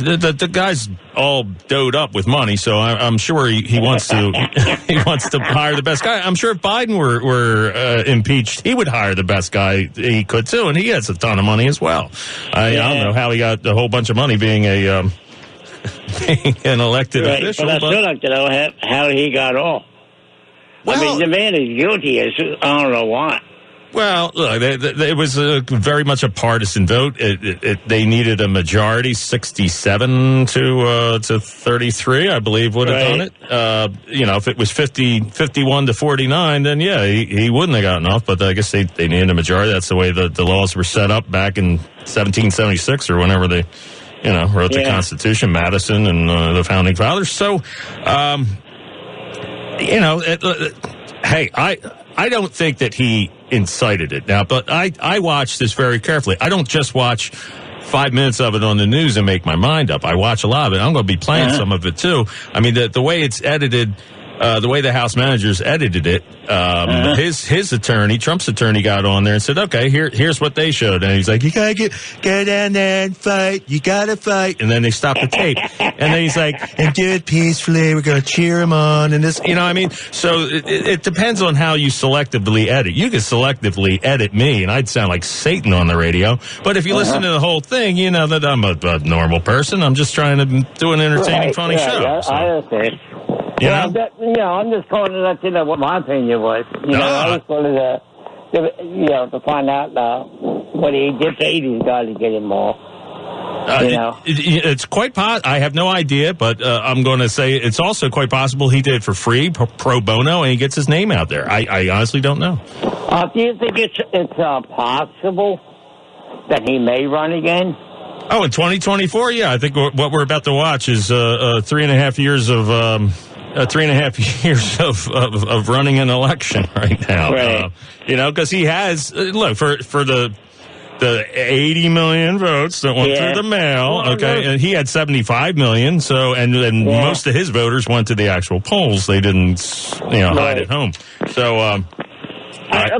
the guy's all doed up with money, so I'm sure he wants to hire the best guy. I'm sure if Biden were impeached, he would hire the best guy he could too, and he has a ton of money as well. I don't know how he got a whole bunch of money being an elected official. But I still like to know how he got off. Well, I mean, the man is guilty. I don't know why. Well, look, it was very much a partisan vote. They needed a majority, 67 to 33, I believe, would have done it. If it was 51 to 49, then yeah, he wouldn't have gotten off. But I guess they needed a majority. That's the way the laws were set up back in 1776 or whenever they, wrote the Constitution, Madison and the founding fathers. So, hey, I don't think that he incited it now, but I watch this very carefully. I don't just watch 5 minutes of it on the news and make my mind up. I watch a lot of it. I'm going to be playing some of it too. I mean, the way it's edited, the way the House managers edited it, his attorney, Trump's attorney, got on there and said, okay, here's what they showed. And he's like, you got to go down there and fight. You got to fight. And then they stopped the tape. And then he's like, and do it peacefully. We're going to cheer him on. And this, what I mean? So it depends on how you selectively edit. You can selectively edit me, and I'd sound like Satan on the radio. But if you listen to the whole thing, you know that I'm a normal person. I'm just trying to do an entertaining, funny show. So. I understand. I'm just calling to let you know what my opinion was. I was calling to find out what he did pay these guys to get him off. It's quite possible. I have no idea, but I'm going to say it's also quite possible he did it for free, pro bono, and he gets his name out there. I honestly don't know. Do you think it's possible that he may run again? Oh, in 2024? Yeah, I think what we're about to watch is 3.5 years of... 3.5 years of running an election right now. Right. Because he has, look, for the 80 million votes that went through the mail, and he had 75 million, so, and most of his voters went to the actual polls. They didn't, hide at home. So, I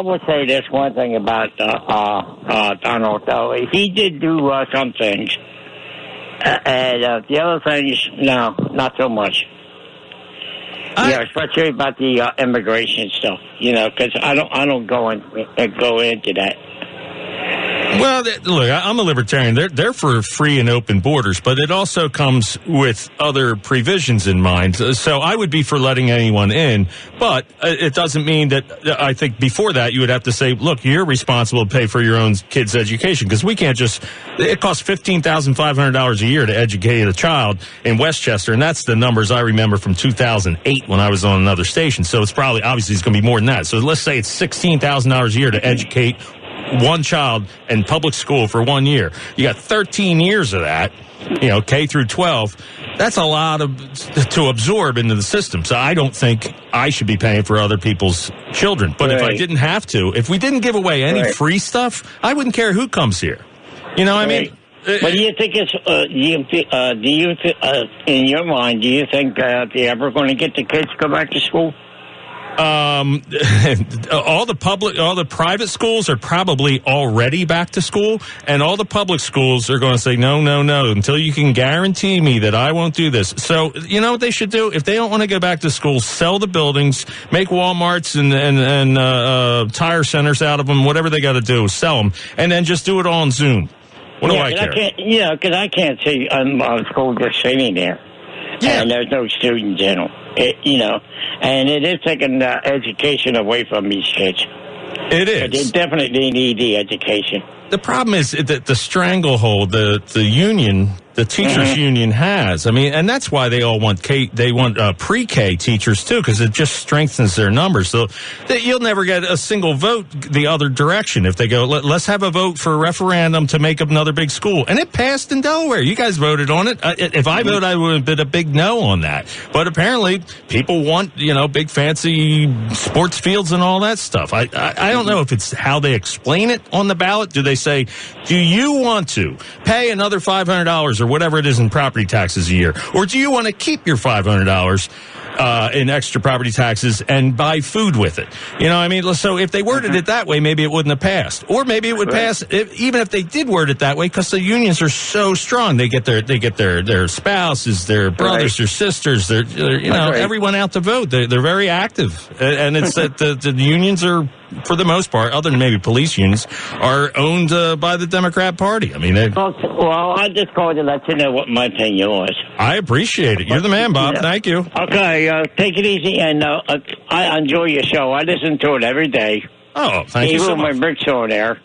will say this one thing about Donald, though. He did do some things. And the other things, no, not so much. Especially about the immigration stuff, because I don't go into that. Well, look, I'm a libertarian. They're for free and open borders, but it also comes with other provisions in mind. So I would be for letting anyone in, but it doesn't mean that I think before that you would have to say, look, you're responsible to pay for your own kid's education, because we can't just, it costs $15,500 a year to educate a child in Westchester, and that's the numbers I remember from 2008 when I was on another station. So it's probably, obviously, it's going to be more than that. So let's say it's $16,000 a year to educate one child in public school for 1 year. You got 13 years of that, K through 12. That's a lot to absorb into the system. So I don't think I should be paying for other people's children. But if I didn't have to, if we didn't give away any free stuff, I wouldn't care who comes here. You know what I mean? But do you think it's, in your mind, do you think they're ever going to get the kids to go back to school? All the private schools are probably already back to school, and all the public schools are going to say, no, until you can guarantee me that I won't do this. So, you know what they should do? If they don't want to go back to school, sell the buildings, make Walmarts and tire centers out of them, whatever they got to do, sell them, and then just do it all on Zoom. What do I care? Because I can't see a school just sitting there. Yeah. And there's no students in them. And it is taking education away from these kids. It is. But they definitely need the education. The problem is that the stranglehold the union, the teachers union has. I mean, and that's why they all want pre-K teachers too, because it just strengthens their numbers. So you'll never get a single vote the other direction if they go, let's have a vote for a referendum to make up another big school. And it passed in Delaware. You guys voted on it. If I voted, I would have been a big no on that. But apparently people want, big fancy sports fields and all that stuff. I don't know if it's how they explain it on the ballot. Do they say, do you want to pay another $500 or whatever it is in property taxes a year? Or do you want to keep your $500 in extra property taxes and buy food with it? You know what I mean? So if they worded it that way, maybe it wouldn't have passed. Or maybe it would pass even if they did word it that way, because the unions are so strong. They get their spouses, their brothers, their sisters, everyone out to vote. They're very active. And it's that the unions are, for the most part, other than maybe police unions, are owned by the Democrat Party. I mean, well, I just called to let you know what my opinion was. I appreciate it. You're the man, Bob. Thank you. Okay, take it easy, and I enjoy your show. I listen to it every day. Oh, thank you so much. Even my Rick's on there.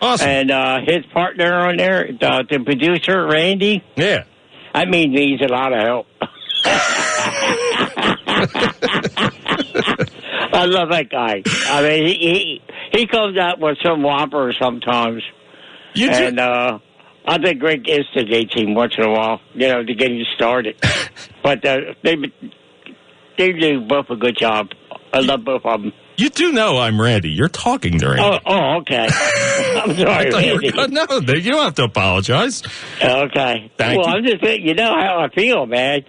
Awesome. And his partner on there, the producer, Randy. Yeah. I mean, needs a lot of help. I love that guy. I mean, he comes out with some whopper sometimes. And I think Rick instigates him once in a while, to get him started. But they do both a good job. I love both of them. You do know I'm Randy. You're talking to Randy. Oh, okay. I'm sorry, Randy. No, you don't have to apologize. Okay. Thank you. I'm just saying, how I feel, man.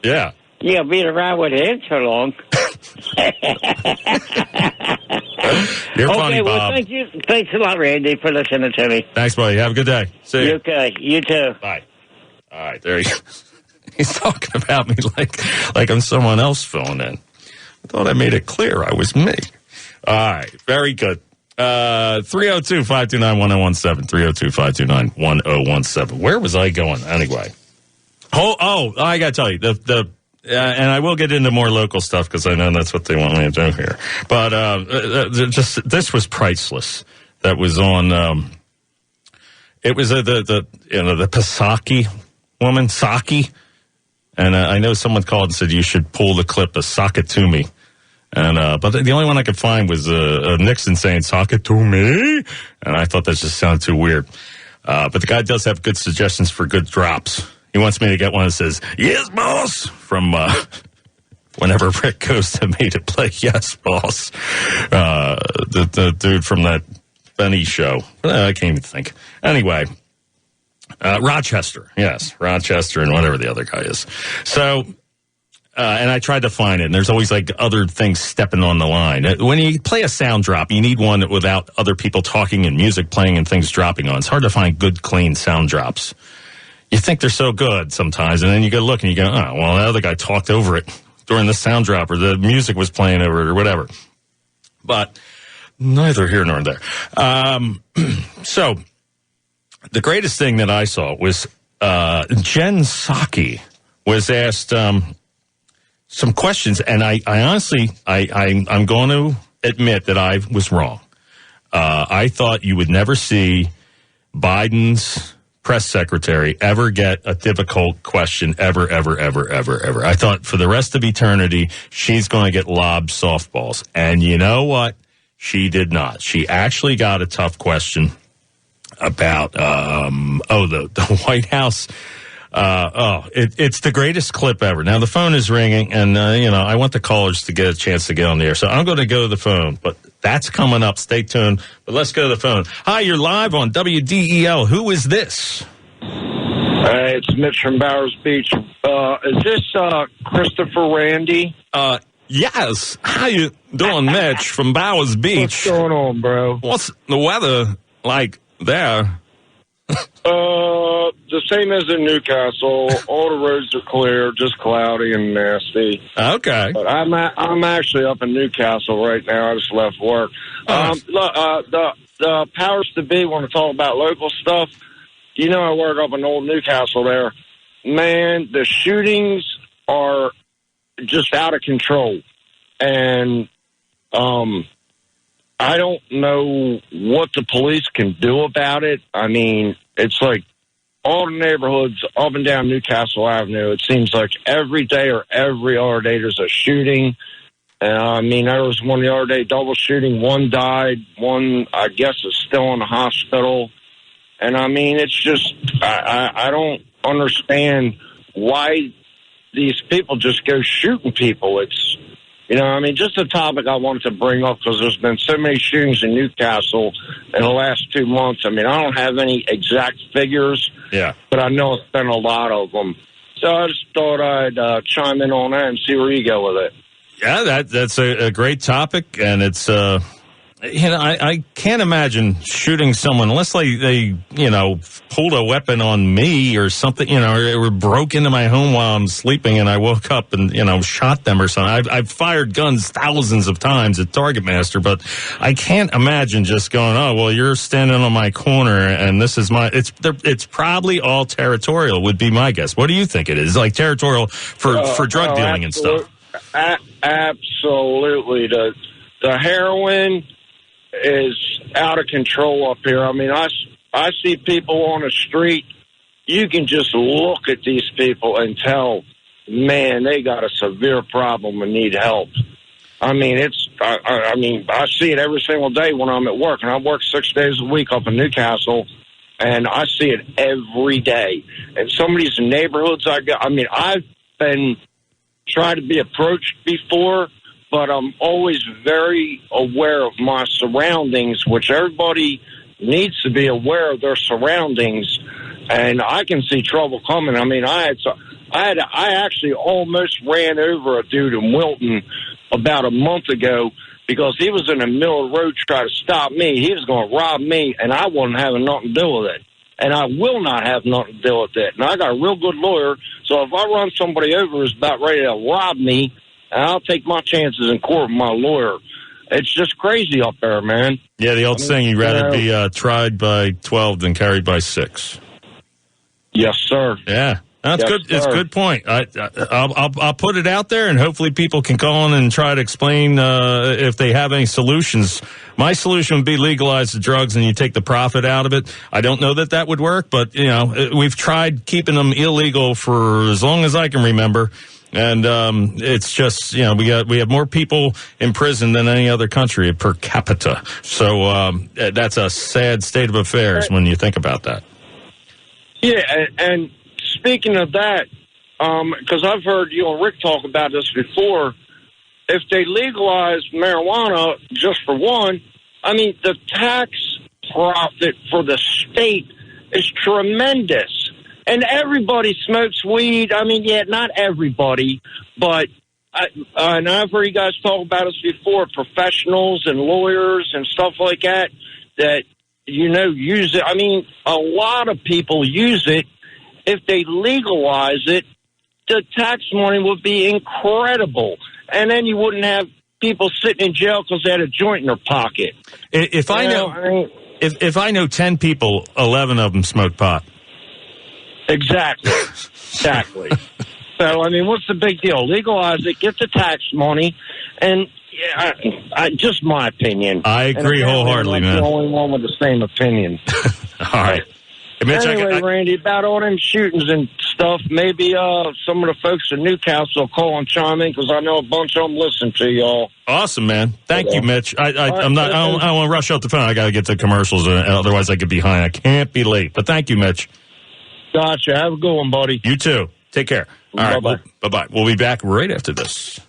Yeah. Being around with him so long. You're funny, well, Bob. thank you. Thanks a lot, Randy, for listening to me. Thanks, buddy. Have a good day. See you. Okay. You too. Bye. All right, there you go. He's talking about me like I'm someone else filling in. I thought I made it clear I was me. All right, very good. 302-529-1017, 302-529-1017. Where was I going anyway? Oh, I got to tell you, and I will get into more local stuff because I know that's what they want me to do here. But this was priceless. That was on. It was the Pisaki woman, Saki, and I know someone called and said you should pull the clip of "Sock It to Me," and but the only one I could find was Nixon saying "Sock it to me," and I thought that just sounded too weird. But the guy does have good suggestions for good drops. He wants me to get one that says, "Yes, boss," from whenever Rick goes to me to play Yes, Boss. The dude from that Benny show. I can't even think. Anyway, Rochester. Yes, Rochester and whatever the other guy is. So, and I tried to find it, and there's always like other things stepping on the line. When you play a sound drop, you need one without other people talking and music playing and things dropping on. It's hard to find good, clean sound drops. You think they're so good sometimes, and then you go look and you go, oh, well, the other guy talked over it during the sound drop, or the music was playing over it, or whatever. But neither here nor there. So the greatest thing that I saw was Jen Psaki was asked some questions, and I honestly, I'm going to admit that I was wrong. I thought you would never see Biden's press secretary ever get a difficult question ever. I thought for the rest of eternity, she's going to get lobbed softballs. And you know what? She did not. She actually got a tough question about, the White House. It's the greatest clip ever. Now, the phone is ringing, and, I want the callers to get a chance to get on the air. So I'm going to go to the phone, but that's coming up. Stay tuned. But let's go to the phone. Hi, you're live on WDEL. Who is this? It's Mitch from Bowers Beach. Is this Christopher Randy? Yes. How you doing, Mitch from Bowers Beach? What's going on, bro? What's the weather like there? The same as in Newcastle. All the roads are clear, just cloudy and nasty. Okay. But I'm actually up in Newcastle right now. I just left work. The powers to be want to talk about local stuff. I work up in Old Newcastle there. Man, the shootings are just out of control. And I don't know what the police can do about it. I mean, it's like all the neighborhoods up and down Newcastle Avenue. It seems like every day or every other day there's a shooting. I mean, there was one the other day, double shooting. One died. One, I guess, is still in the hospital. And, I mean, it's just, I don't understand why these people just go shooting people. It's, just a topic I wanted to bring up because there's been so many shootings in Newcastle in the last 2 months. I mean, I don't have any exact figures, but I know it's been a lot of them. So I just thought I'd chime in on that and see where you go with it. Yeah, that's a great topic, and it's I can't imagine shooting someone unless they pulled a weapon on me or something, or broke into my home while I'm sleeping and I woke up and, shot them or something. I've fired guns thousands of times at Target Master, but I can't imagine just going, oh, well, you're standing on my corner and this is it's probably all territorial would be my guess. What do you think it is? Like territorial for drug dealing and stuff? Absolutely. The heroin is out of control up here. I mean, I see people on the street. You can just look at these people and tell, man, they got a severe problem and need help. I mean, I see it every single day when I'm at work, and I work 6 days a week up in Newcastle, and I see it every day. And some of these neighborhoods I've been trying to be approached before, but I'm always very aware of my surroundings, which everybody needs to be aware of their surroundings. And I can see trouble coming. I mean, I actually almost ran over a dude in Wilton about a month ago because he was in the middle of the road trying to stop me. He was going to rob me, and I wasn't having nothing to do with it. And I will not have nothing to do with it. And I got a real good lawyer, so if I run somebody over who's about ready to rob me, I'll take my chances in court with my lawyer. It's just crazy up there, man. Yeah, the old saying, you'd rather be tried by 12 than carried by 6. Yes, sir. Yeah, that's good. Sir. It's a good point. I'll put it out there, and hopefully people can call in and try to explain if they have any solutions. My solution would be legalize the drugs and you take the profit out of it. I don't know that would work, but, we've tried keeping them illegal for as long as I can remember. And it's just, we have more people in prison than any other country per capita. So that's a sad state of affairs when you think about that. Yeah, and speaking of that, because I've heard you and Rick talk about this before, if they legalize marijuana, just for one, I mean, the tax profit for the state is tremendous. And everybody smokes weed. I mean, yeah, not everybody, but and I've heard you guys talk about this before, professionals and lawyers and stuff like that use it. I mean, a lot of people use it. If they legalize it, the tax money would be incredible. And then you wouldn't have people sitting in jail because they had a joint in their pocket. If I know... If I know 10 people, 11 of them smoke pot. Exactly. Exactly. So, I mean, what's the big deal? Legalize it, get the tax money, and just my opinion. I agree wholeheartedly, man. I'm the only one with the same opinion. All right. Mitch, anyway, Randy, about all them shootings and stuff, maybe some of the folks in Newcastle will call and chime in, because I know a bunch of them listen to y'all. Awesome, man. Thank you, Mitch. I don't want to rush out the phone. I got to get to commercials, otherwise I get behind. I can't be late. But thank you, Mitch. Gotcha. Have a good one, buddy. You too. Take care. All right. Bye-bye. Bye-bye. We'll be back right after this.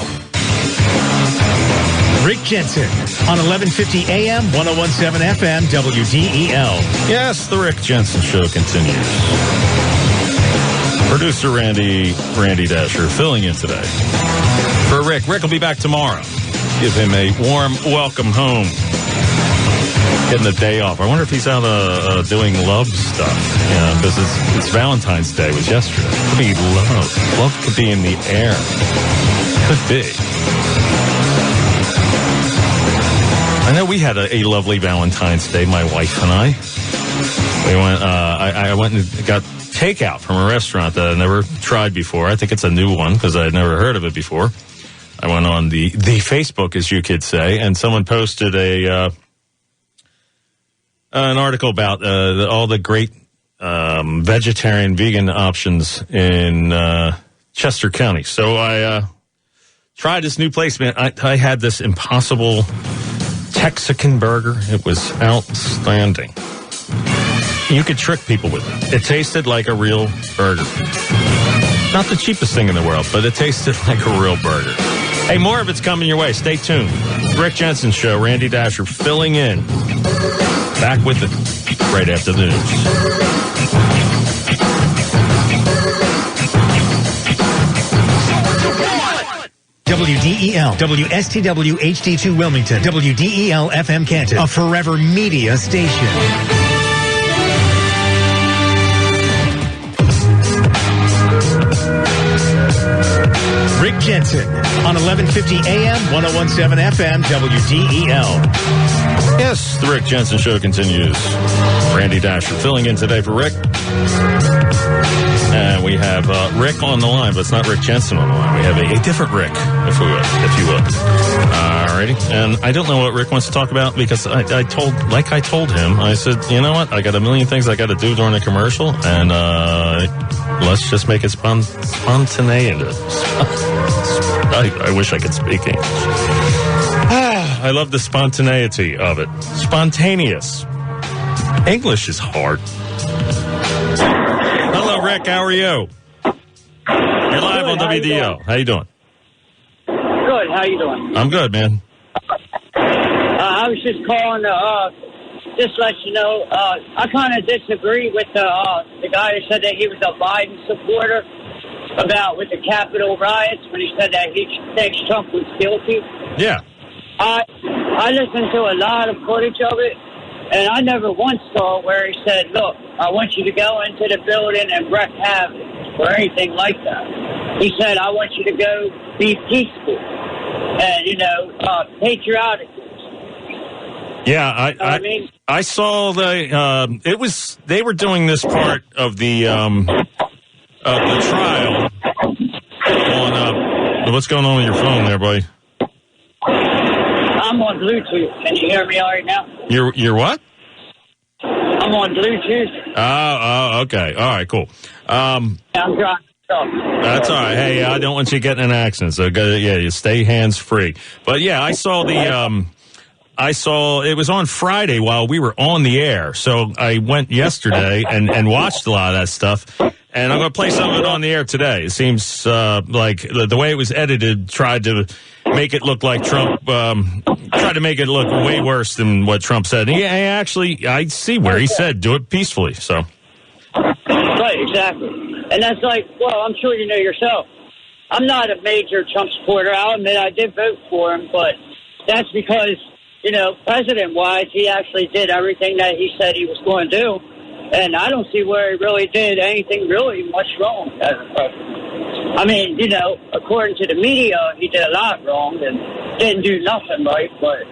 Rick Jensen on 1150 AM, 1017 FM, WDEL. Yes, the Rick Jensen Show continues. Producer Randy Dascher filling in today for Rick. Rick will be back tomorrow. Give him a warm welcome home. Getting the day off. I wonder if he's out doing love stuff. Yeah, because it's Valentine's Day. It was yesterday. Could be love. Love could be in the air. Could be. I know we had a lovely Valentine's Day, my wife and I. We went. I went and got takeout from a restaurant that I never tried before. I think it's a new one because I had never heard of it before. I went on the Facebook, as you could say, and someone posted an article about all the great vegetarian, vegan options in Chester County. So I tried this new place, man. I had this Impossible Texican burger. It was outstanding. You could trick people with it. It tasted like a real burger. Not the cheapest thing in the world, but it tasted like a real burger. Hey, more of it's coming your way. Stay tuned. Rick Jensen Show, Randy Dascher filling in. Back with it right after the news. WDEL, WSTW HD2 Wilmington, WDEL FM Canton, a Forever Media station. Rick Jensen on 1150 AM, 1017 FM, WDEL. Yes, the Rick Jensen Show continues. Randy Dascher filling in today for Rick. And we have Rick on the line, but it's not Rick Jensen on the line. We have a different Rick, if you will. Alrighty. And I don't know what Rick wants to talk about because I told him, I said, you know what? I got a million things I got to do during the commercial, and let's just make it spontaneous. I wish I could speak English. I love the spontaneity of it. Spontaneous. English is hard. Hello, Rick. How are you? You're live on WDEL. How you doing? Good. How you doing? I'm good, man. I was just calling to just let you know, I kind of disagree with the guy who said that he was a Biden supporter about with the Capitol riots when he said that he thinks Trump was guilty. Yeah. I listened to a lot of footage of it, and I never once saw where he said, look, I want you to go into the building and wreak havoc or anything like that. He said, I want you to go be peaceful and, patriotic. Yeah, I saw they were doing this part of the trial on, what's going on with your phone there, buddy? I'm on Bluetooth. Can you hear me all right now? You're what? I'm on Bluetooth. Oh, okay. All right, cool. I'm driving. That's all right. Hey, I don't want you getting in an accident, so you stay hands-free. But, yeah, I saw it was on Friday while we were on the air, so I went yesterday and watched a lot of that stuff. And I'm going to play some of it on the air today. It seems like the way it was edited tried to make it look like Trump, tried to make it look way worse than what Trump said. And I see where he said, do it peacefully. So, right, exactly. And that's like, well, I'm sure you know yourself. I'm not a major Trump supporter. I'll admit I did vote for him, but that's because, president-wise, he actually did everything that he said he was going to do. And I don't see where he really did anything really much wrong as a president. I mean, according to the media, he did a lot wrong and didn't do nothing right. But,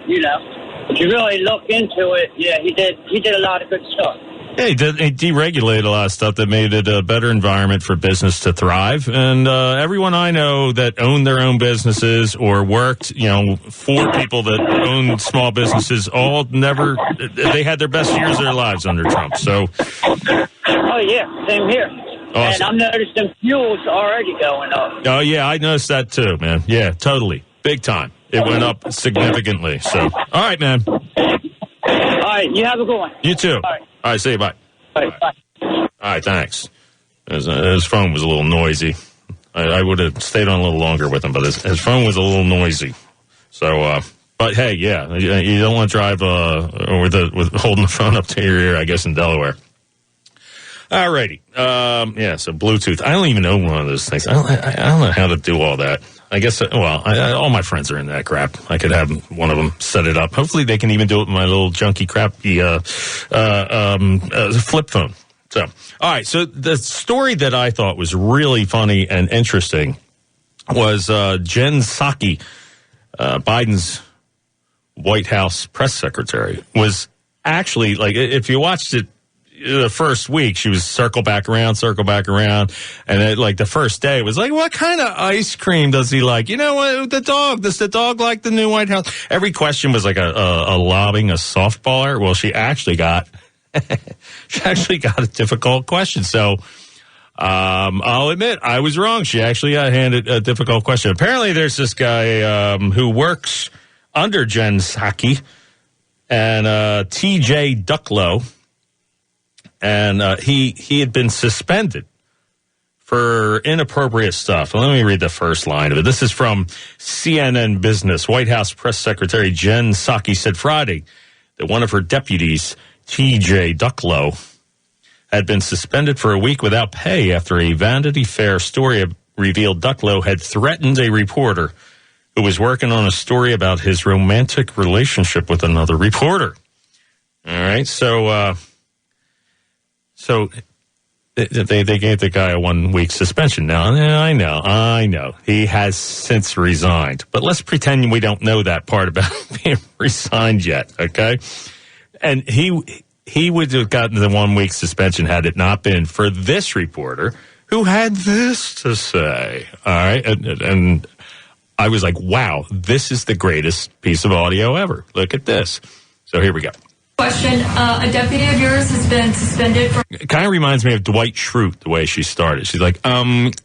if you really look into it, yeah, he did a lot of good stuff. Yeah, he deregulated a lot of stuff that made it a better environment for business to thrive. And everyone I know that owned their own businesses or worked, for people that owned small businesses, they had their best years of their lives under Trump. So, oh yeah, same here. Awesome. And I'm noticing fuel's already going up. Oh yeah, I noticed that too, man. Yeah, totally, big time. It went up significantly. So, all right, man. All right, you have a good one. You too. All right, see you. Bye. All right, bye. All right, thanks. His phone was a little noisy. I would have stayed on a little longer with him, but his phone was a little noisy. So, but hey, yeah, you don't want to drive with holding the phone up to your ear, I guess, in Delaware. All righty. So Bluetooth. I don't even own one of those things. I don't know how to do all that. I guess, all my friends are in that crap. I could have one of them set it up. Hopefully they can even do it with my little junky crappy flip phone. So, all right. So the story that I thought was really funny and interesting was Jen Psaki, Biden's White House press secretary, was actually, like, if you watched it, the first week, she was circle back around. And then, like, the first day, it was like, what kind of ice cream does he like? You know what? Does the dog like the new White House? Every question was like a lobbing a softballer. Well, she actually got a difficult question. So, I'll admit, I was wrong. She actually got handed a difficult question. Apparently, there's this guy, who works under Jen Psaki and, TJ Ducklow. And he had been suspended for inappropriate stuff. Let me read the first line of it. This is from CNN Business. White House Press Secretary Jen Psaki said Friday that one of her deputies, T.J. Ducklow, had been suspended for a week without pay after a Vanity Fair story revealed Ducklow had threatened a reporter who was working on a story about his romantic relationship with another reporter. All right, so they gave the guy a 1 week suspension. Now, I know. He has since resigned. But let's pretend we don't know that part about being resigned yet, okay? And he would have gotten the 1 week suspension had it not been for this reporter who had this to say. All right? And I was like, wow, this is the greatest piece of audio ever. Look at this. So here we go. Question, a deputy of yours has been suspended for... It kind of reminds me of Dwight Schrute, the way she started. She's like,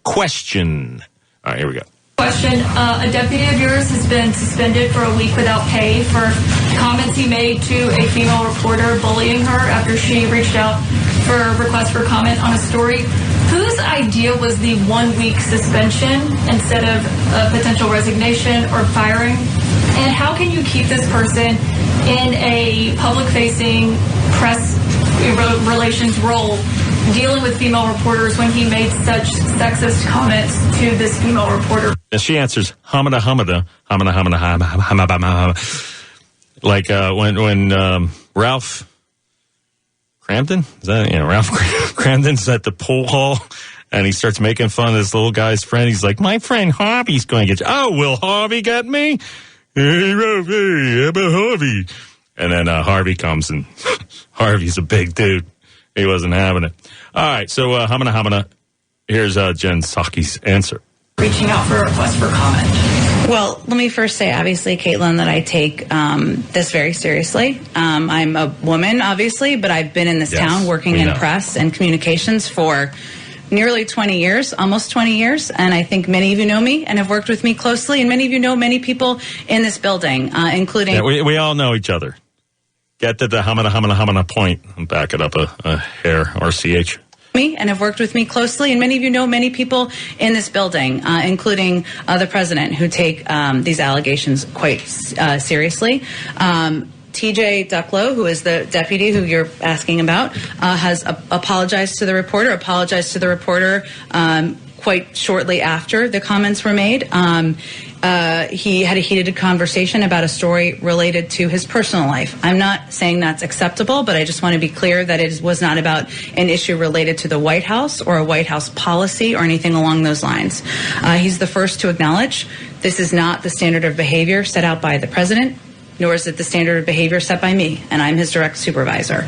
question. All right, here we go. Question, a deputy of yours has been suspended for a week without pay for comments he made to a female reporter bullying her after she reached out for a request for comment on a story. Whose idea was the 1 week suspension instead of a potential resignation or firing? And how can you keep this person in a public-facing press relations role dealing with female reporters when he made such sexist comments to this female reporter? And she answers, hamada. Like when Ralph Cramden? Is that, Ralph Cramden's at the pool hall and he starts making fun of this little guy's friend. He's like, my friend Harvey's going to get you. Oh, will Harvey get me? Hey, Ralph, hey, how about Harvey? And then Harvey comes, and Harvey's a big dude. He wasn't having it. All right, so hamana. Here's Jen Psaki's answer. Reaching out for a request for comment. Well, let me first say, obviously, Caitlin, that I take this very seriously. I'm a woman, obviously, but I've been in this town working in press and communications for nearly 20 years, almost 20 years, and I think many of you know me and have worked with me closely, and many of you know many people in this building, including... Yeah, we all know each other. Get to the hamana point and back it up a hair, RCH. Me and have worked with me closely, and many of you know many people in this building, including the president, who take these allegations quite seriously. TJ Ducklow, who is the deputy who you're asking about, has apologized to the reporter quite shortly after the comments were made. He had a heated conversation about a story related to his personal life. I'm not saying that's acceptable, but I just want to be clear that it was not about an issue related to the White House or a White House policy or anything along those lines. He's the first to acknowledge this is not the standard of behavior set out by the president nor is it the standard of behavior set by me, and I'm his direct supervisor.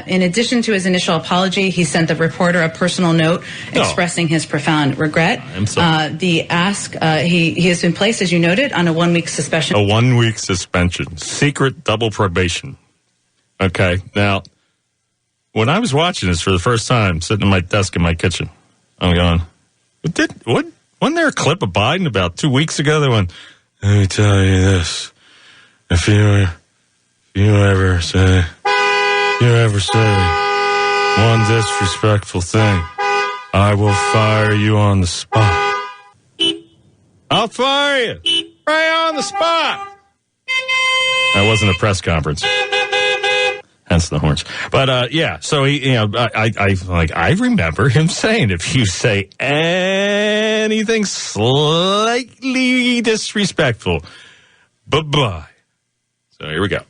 In addition to his initial apology, he sent the reporter a personal note expressing his profound regret. I'm sorry. The ask, he has been placed, as you noted, on a 1-week suspension. A 1-week suspension. Secret double probation. Okay, now, when I was watching this for the first time, sitting at my desk in my kitchen, I'm going, wasn't there a clip of Biden about 2 weeks ago that went, let me tell you this, if you ever say one disrespectful thing, I will fire you on the spot. I'll fire you right on the spot. That wasn't a press conference. Hence the horns. But, so he, I remember him saying, if you say anything slightly disrespectful, bye-bye. So here we go.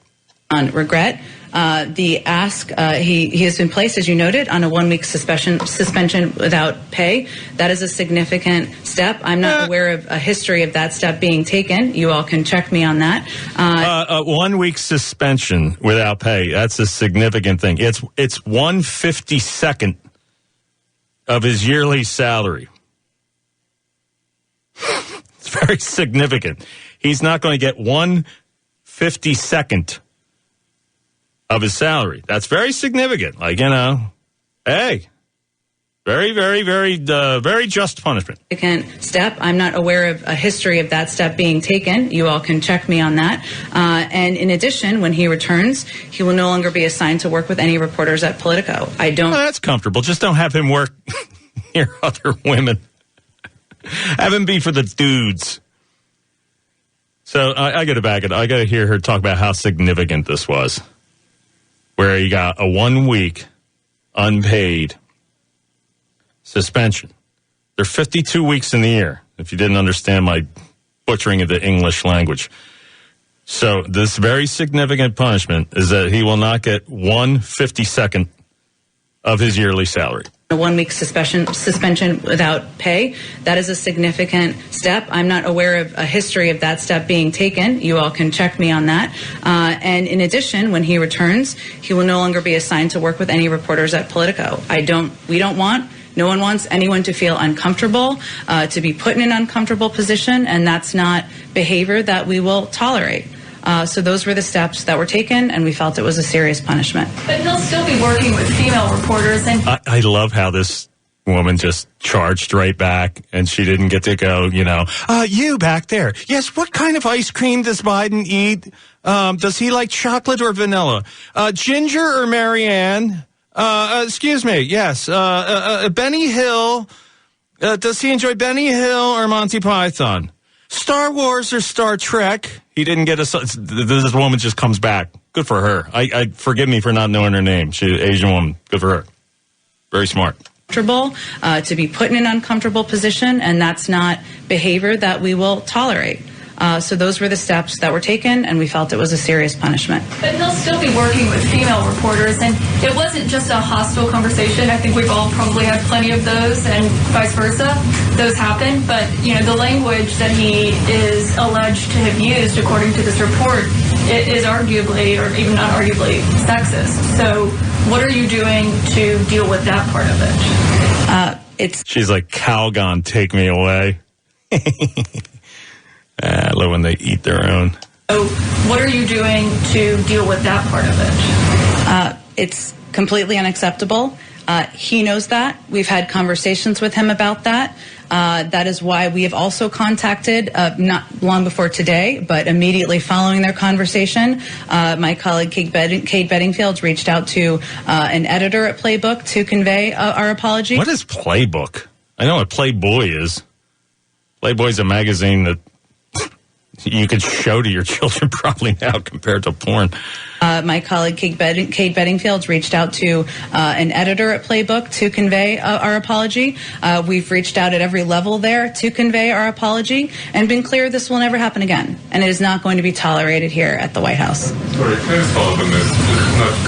On regret, the ask, he has been placed, as you noted, on a 1-week suspension without pay. That is a significant step. I'm not aware of a history of that step being taken. You all can check me on that. A 1-week suspension without pay. That's a significant thing. It's 1/52nd of his yearly salary. It's very significant. He's not going to get 1/52nd of his salary. That's very significant. Hey, very, very, very, very just punishment. Significant step. I'm not aware of a history of that step being taken. You all can check me on that. And in addition, when he returns, he will no longer be assigned to work with any reporters at Politico. That's comfortable. Just don't have him work near other women. Have him be for the dudes. So I got to back it. I got to hear her talk about how significant this was. Where you got a 1-week unpaid suspension. There are 52 weeks in the year, if you didn't understand my butchering of the English language. So this very significant punishment is that he will not get 1/52nd of his yearly salary. A 1-week suspension without pay. That is a significant step. I'm not aware of a history of that step being taken. You all can check me on that. And in addition, when he returns, he will no longer be assigned to work with any reporters at Politico. No one wants anyone to feel uncomfortable, to be put in an uncomfortable position, and that's not behavior that we will tolerate. So those were the steps that were taken, and we felt it was a serious punishment. But he'll still be working with female reporters. And I love how this woman just charged right back, and she didn't get to go, you back there. Yes, what kind of ice cream does Biden eat? Does he like chocolate or vanilla? Ginger or Marianne? Excuse me, yes. Benny Hill. Does he enjoy Benny Hill or Monty Python? Star Wars or Star Trek? He didn't get this woman just comes back. Good for her. I forgive me for not knowing her name. She's an Asian woman. Good for her. Very smart. To be put in an uncomfortable position, and that's not behavior that we will tolerate. So those were the steps that were taken, and we felt it was a serious punishment. But he'll still be working with female reporters, and it wasn't just a hostile conversation. I think we've all probably had plenty of those, and vice versa. Those happen, but the language that he is alleged to have used, according to this report, it is arguably, or even not arguably, sexist. So what are you doing to deal with that part of it? She's like, Calgon, take me away. I love when they eat their own. So what are you doing to deal with that part of it? It's completely unacceptable. He knows that. We've had conversations with him about that. That is why we have also contacted, not long before today, but immediately following their conversation, my colleague Kate Bedingfield reached out to an editor at Playbook to convey our apology. What is Playbook? I know what Playboy is. Playboy's a magazine that you could show to your children probably now compared to porn. My colleague Kate Bedingfield reached out to an editor at Playbook to convey our apology. We've reached out at every level there to convey our apology and been clear this will never happen again. And it is not going to be tolerated here at the White House. Sorry, can I just follow up on this?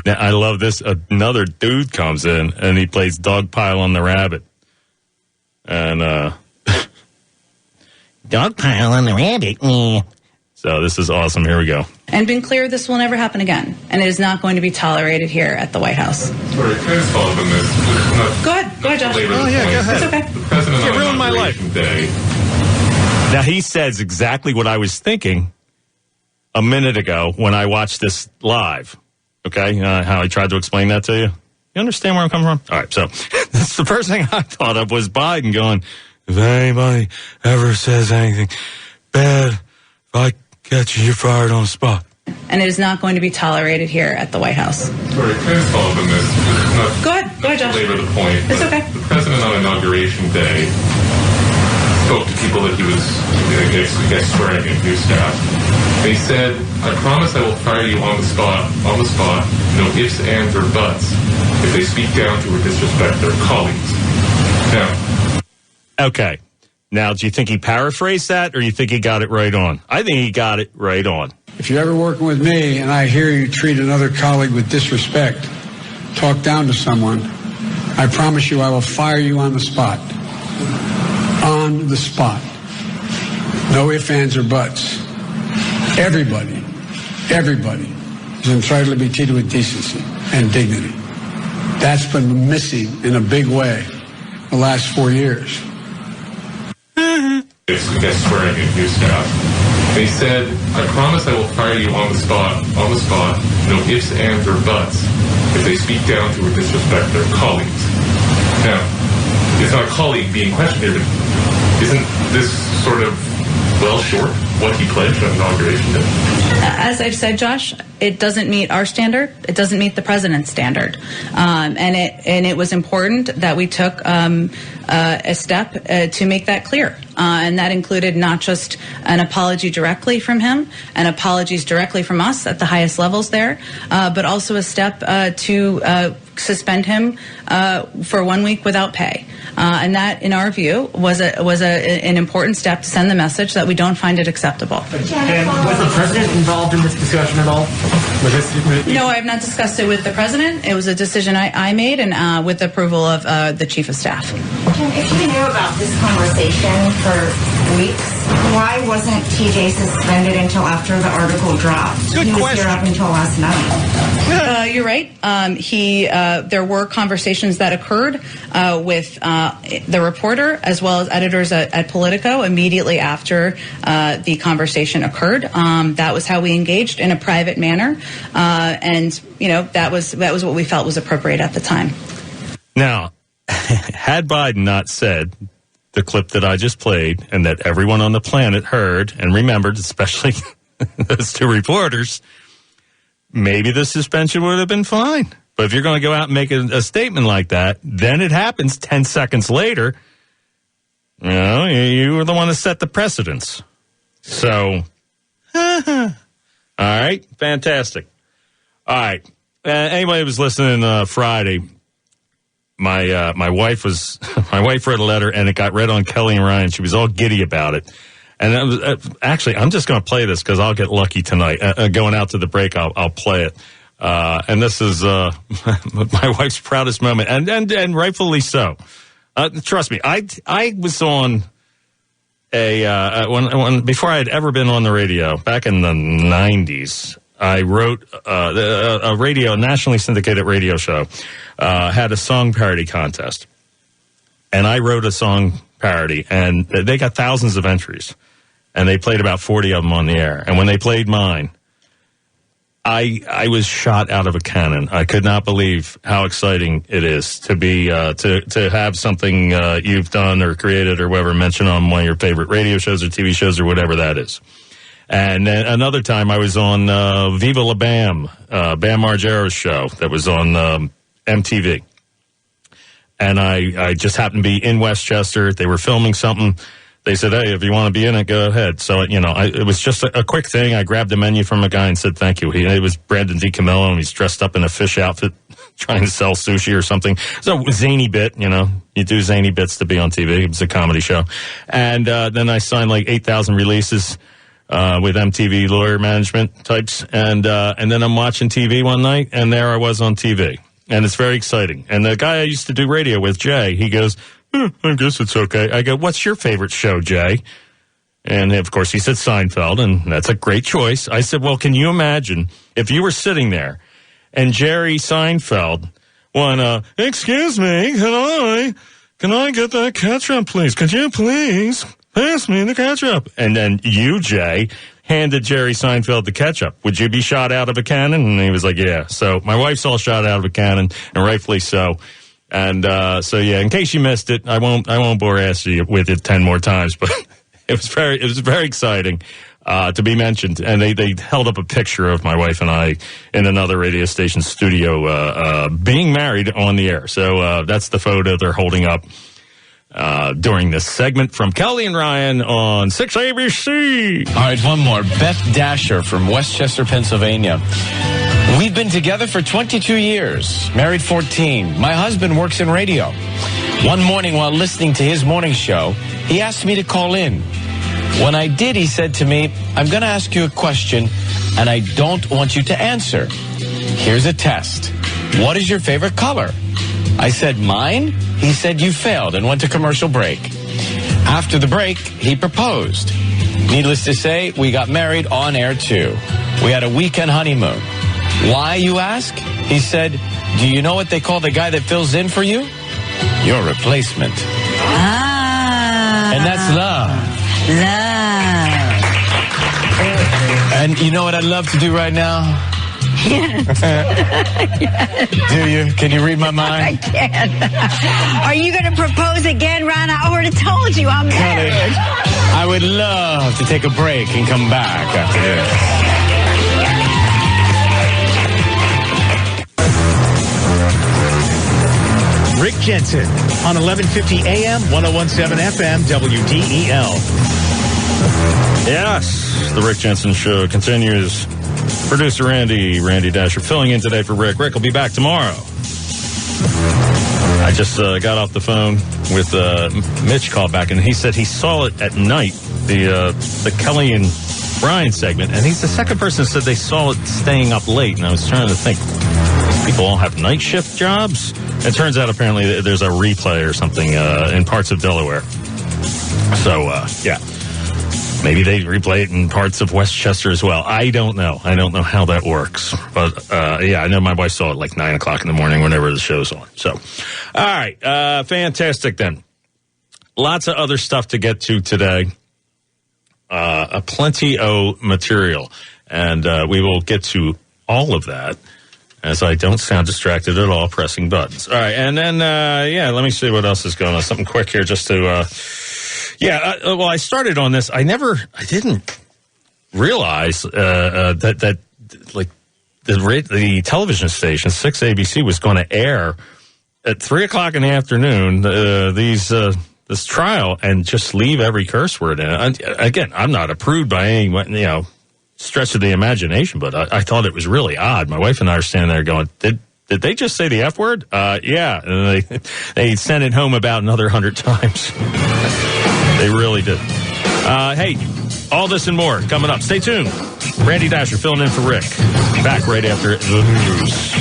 Now, I love this. Another dude comes in and he plays Dogpile on the Rabbit. And, Dogpile on the Rabbit. So this is awesome. Here we go. And been clear this will never happen again. And it is not going to be tolerated here at the White House. Sorry, can I just follow up on this? Go ahead, Josh. Oh, yeah, go ahead. It's okay. The president You on ruined my life. Day. Now, he says exactly what I was thinking a minute ago when I watched this live. Okay? How I tried to explain that to you? You understand where I'm coming from? All right, so that's the first thing I thought of was Biden going, if anybody ever says anything bad, if I catch you, you're fired on the spot. And it is not going to be tolerated here at the White House. Sorry, can I just follow up on this? Go ahead, Josh. Belabor the point. It's okay. The president on Inauguration Day spoke to people that he was, I guess, swearing in, new staff. And he said, I promise I will fire you on the spot, no ifs, ands, or buts, if they speak down to or disrespect their colleagues. Now. Okay. Now, do you think he paraphrased that, or do you think he got it right on? I think he got it right on. If you're ever working with me and I hear you treat another colleague with disrespect, talk down to someone, I promise you I will fire you on the spot. On the spot. No ifs, ands, or buts. Everybody is entitled to be treated with decency and dignity. That's been missing in a big way the last 4 years. I guess swearing in, new staff. And he said, I promise I will fire you on the spot, no ifs, ands, or buts, if they speak down to or disrespect their colleagues. Now, it's not a colleague being questioned here, but isn't this sort of well short what he pledged on Inauguration Day? As I've said, Josh, it doesn't meet our standard. It doesn't meet the president's standard. And it was important that we took a step to make that clear. And that included not just an apology directly from him and apologies directly from us at the highest levels there, but also a step to suspend him for 1 week without pay. And that, in our view, was an important step to send the message that we don't find it acceptable. And was the president involved in this discussion at all? No, I have not discussed it with the president. It was a decision I made, and with the approval of the chief of staff. If you knew about this conversation for weeks, why wasn't TJ suspended until after the article dropped? He was here up until last night. You're right. There were conversations that occurred with the reporter as well as editors at Politico immediately after the conversation occurred. That was how we engaged in a private manner, and that was what we felt was appropriate at the time. Now, had Biden not said the clip that I just played and that everyone on the planet heard and remembered, especially those two reporters, maybe the suspension would have been fine. But if you're going to go out and make a statement like that, then it happens 10 seconds later. You were the one that set the precedence. So, all right, fantastic. All right, anybody who was listening Friday, my wife read a letter and it got read on Kelly and Ryan. She was all giddy about it. And that was, actually, I'm just going to play this because I'll get lucky tonight. Going out to the break, I'll play it. And this is my wife's proudest moment, and rightfully so. Trust me, I was on when before I had ever been on the radio back in the 90s. I wrote a nationally syndicated radio show, had a song parody contest, and I wrote a song parody, and they got thousands of entries, and they played about 40 of them on the air. And when they played mine, I was shot out of a cannon. I could not believe how exciting it is to be to have something you've done or created or whatever mentioned on one of your favorite radio shows or TV shows or whatever that is. And then another time I was on Viva La Bam, Bam Margera's show that was on MTV. And I just happened to be in Westchester. They were filming something. They said, hey, if you want to be in it, go ahead. So, it was just a quick thing. I grabbed the menu from a guy and said, thank you. It was Brandon DiCamillo, and he's dressed up in a fish outfit trying to sell sushi or something. So, zany bit, you do zany bits to be on TV. It was a comedy show. And then I signed like 8,000 releases with MTV lawyer management types. And then I'm watching TV one night, and there I was on TV. And it's very exciting. And the guy I used to do radio with, Jay, he goes, I guess it's okay. I go, what's your favorite show, Jay? And, of course, he said Seinfeld, and that's a great choice. I said, well, can you imagine if you were sitting there and Jerry Seinfeld went, excuse me, can I get that ketchup, please? Could you please pass me the ketchup? And then you, Jay, handed Jerry Seinfeld the ketchup. Would you be shot out of a cannon? And he was like, yeah. So my wife's all shot out of a cannon, and rightfully so. And so, yeah, in case you missed it, I won't bore you with it 10 more times, but it was very exciting to be mentioned. And they held up a picture of my wife and I in another radio station studio being married on the air. So that's the photo they're holding up during this segment from Kelly and Ryan on 6ABC. All right, one more. Beth Dascher from Westchester, Pennsylvania. We've been together for 22 years, married 14. My husband works in radio. One morning while listening to his morning show, he asked me to call in. When I did, he said to me, I'm going to ask you a question, and I don't want you to answer. Here's a test. What is your favorite color? I said, mine? He said, you failed, and went to commercial break. After the break, he proposed. Needless to say, we got married on air, too. We had a weekend honeymoon. Why, you ask? He said, do you know what they call the guy that fills in for you? Your replacement. And that's love. And you know what I'd love to do right now? Yes. Do you? Can you read my mind? I can. Are you going to propose again, Ron? I already told you I'm married. I would love to take a break and come back after this. Rick Jensen on 1150 AM, 1017 FM, WDEL. Yes, the Rick Jensen Show continues. Producer Randy Dascher filling in today for Rick. Rick will be back tomorrow. I just got off the phone with Mitch called back, and he said he saw it at night, the Kelly and Brian segment, and he's the second person that said they saw it staying up late, and I was trying to think, people all have night shift jobs? It turns out apparently there's a replay or something in parts of Delaware. So, yeah. Maybe they replay it in parts of Westchester as well. I don't know. I don't know how that works. But, yeah, I know my wife saw it like 9 o'clock in the morning whenever the show's on. So, all right. Fantastic then. Lots of other stuff to get to today. Plenty of material. And we will get to all of that as I don't sound distracted at all pressing buttons. All right. And then, yeah, let me see what else is going on. Something quick here just to... well, I started on this. I didn't realize that like the television station 6ABC was going to air at 3 o'clock in the afternoon this trial and just leave every curse word in it. Again, I'm not approved by any stretch of the imagination, but I thought it was really odd. My wife and I are standing there going, Did they just say the F word? Yeah, and they sent it home about another 100 times. They really did. Hey, all this and more coming up. Stay tuned. Randy Dascher filling in for Rick. Back right after the news.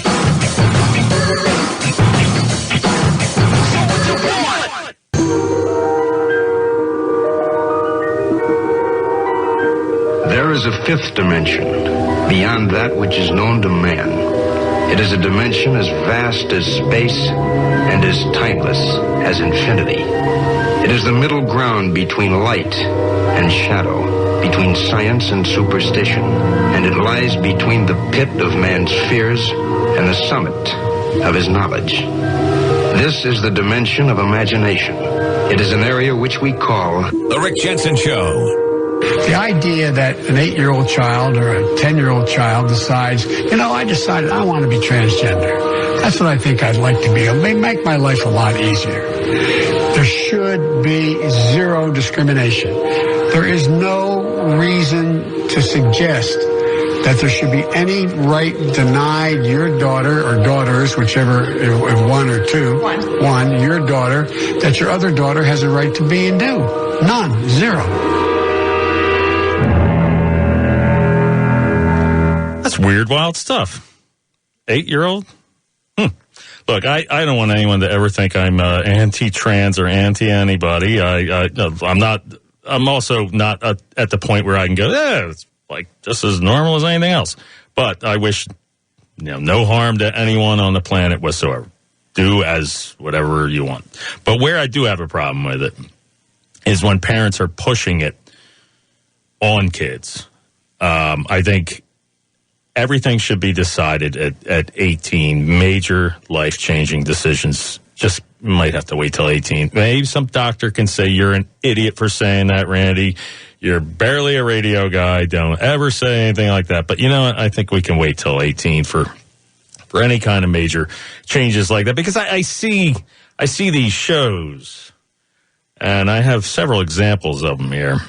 There is a fifth dimension beyond that which is known to man. It is a dimension as vast as space and as timeless as infinity. It is the middle ground between light and shadow, between science and superstition, and it lies between the pit of man's fears and the summit of his knowledge. This is the dimension of imagination. It is an area which we call The Rick Jensen Show. The idea that an 8-year-old child or a 10-year-old child decides, I decided I want to be transgender. That's what I think I'd like to be. It may make my life a lot easier. There should be zero discrimination. There is no reason to suggest that there should be any right denied your daughter or daughters, whichever, if one or two, one, your daughter, that your other daughter has a right to be and do. None. Zero. That's weird, wild stuff. 8-year-old? Look, I don't want anyone to ever think I'm anti-trans or anti-anybody. I'm not I'm also not at the point where I can go, it's like just as normal as anything else. But I wish, no harm to anyone on the planet whatsoever. Do as whatever you want. But where I do have a problem with it is when parents are pushing it on kids. I think everything should be decided at 18. Major life-changing decisions just might have to wait till 18. Maybe some doctor can say, you're an idiot for saying that, Randy. You're barely a radio guy. Don't ever say anything like that. But you know what? I think we can wait till 18 for any kind of major changes like that. Because I see these shows, and I have several examples of them here.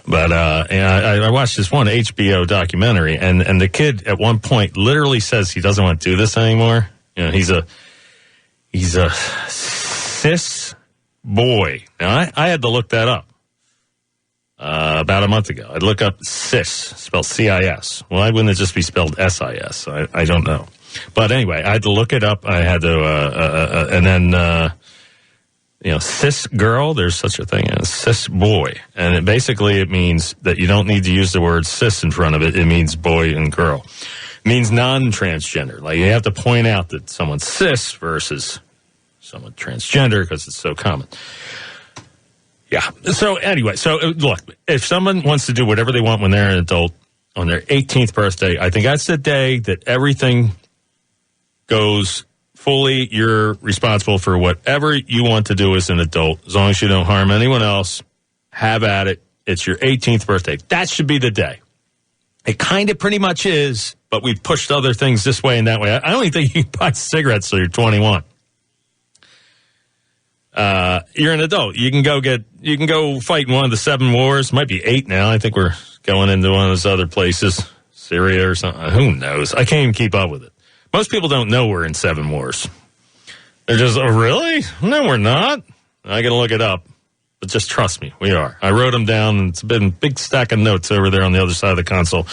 But I watched this one HBO documentary, and the kid at one point literally says he doesn't want to do this anymore. He's a cis boy. Now, I had to look that up about a month ago. I'd look up cis, spelled C-I-S. Why wouldn't it just be spelled S-I-S? I don't know. But anyway, I had to look it up. I had to, and then, cis girl, there's such a thing as cis boy. And it means that you don't need to use the word cis in front of it. It means boy and girl. It means non-transgender. Like, you have to point out that someone's cis versus someone transgender because it's so common. Yeah. So anyway, look, if someone wants to do whatever they want when they're an adult on their 18th birthday, I think that's the day that everything goes fully. You're responsible for whatever you want to do as an adult, as long as you don't harm anyone else. Have at it. It's your 18th birthday. That should be the day. It kind of pretty much is, but we've pushed other things this way and that way. I don't even think you can buy cigarettes till you're 21. You're an adult. You can go fight in one of the 7 wars. Might be 8 now. I think we're going into one of those other places, Syria or something. Who knows? I can't even keep up with it. Most people don't know we're in 7 wars. They're just, oh, really? No, we're not. I got to look it up. But just trust me, we are. I wrote them down, and it's been a big stack of notes over there on the other side of the console.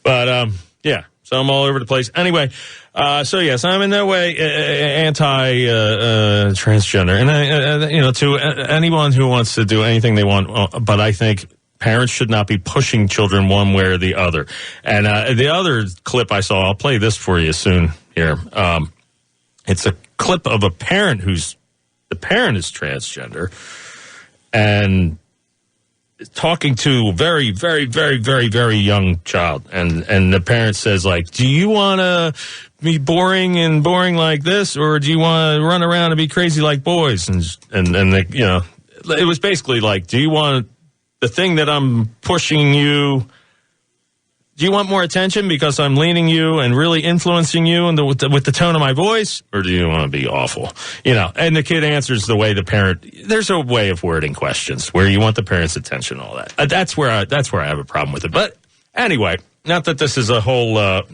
But, yeah, so I'm all over the place. Anyway, so yes, I'm in no way anti-transgender. And, to anyone who wants to do anything they want, but I think parents should not be pushing children one way or the other. And the other clip I saw, I'll play this for you soon here. It's a clip of a parent the parent is transgender and talking to a very, very, very, very, very young child. And the parent says, like, do you want to be boring like this, or do you want to run around and be crazy like boys? And they, it was basically like, do you want the thing that I'm pushing you, do you want more attention because I'm leaning you and really influencing you with the tone of my voice, or do you want to be awful? And the kid answers the way the parent, there's a way of wording questions where you want the parent's attention, all that. That's where I have a problem with it. But anyway, not that this is a whole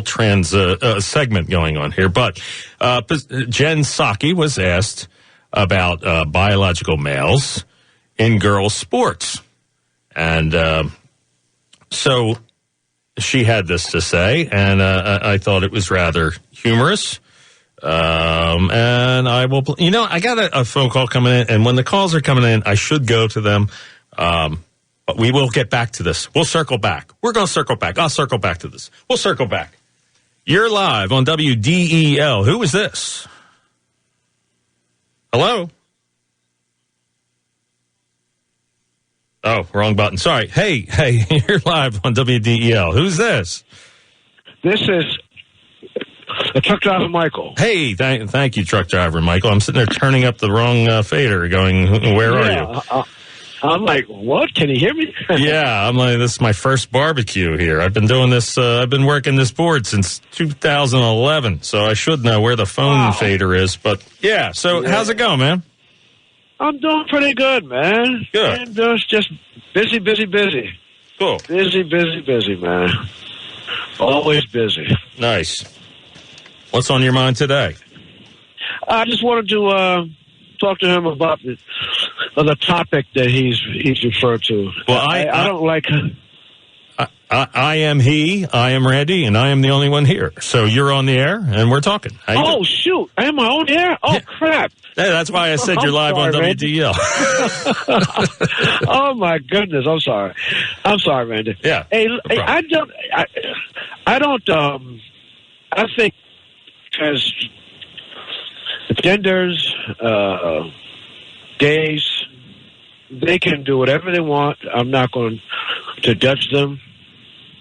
trans segment going on here, but Jen Psaki was asked about biological males in girls' sports. And so she had this to say, and I thought it was rather humorous. And I will, I got a phone call coming in, and when the calls are coming in, I should go to them. But we will get back to this. We'll circle back. We're going to circle back. I'll circle back to this. We'll circle back. You're live on WDEL. Who is this? Hello? Oh, wrong button. Sorry. Hey, you're live on WDEL. Who's this? This is a truck driver, Michael. Hey, thank you, truck driver, Michael. I'm sitting there turning up the wrong fader going, where are you? I'm like, what? Can you hear me? Yeah, I'm like, this is my first barbecue here. I've been doing this, I've been working this board since 2011, so I should know where the phone fader is. But, yeah, so how's it going, man? I'm doing pretty good, man. Good. And just busy. Cool. Busy, man. Always busy. Nice. What's on your mind today? I just wanted to talk to him about the topic that he's referred to. Well, I don't like. I am he, I am Randy, and I am the only one here. So you're on the air, and we're talking. Oh, shoot. Am I on the air? Oh, crap. Hey, that's why I said you're live on WDEL. Oh, my goodness. I'm sorry. I'm sorry, Randy. Yeah. Hey, I think as genders, gays, they can do whatever they want. I'm not going to judge them.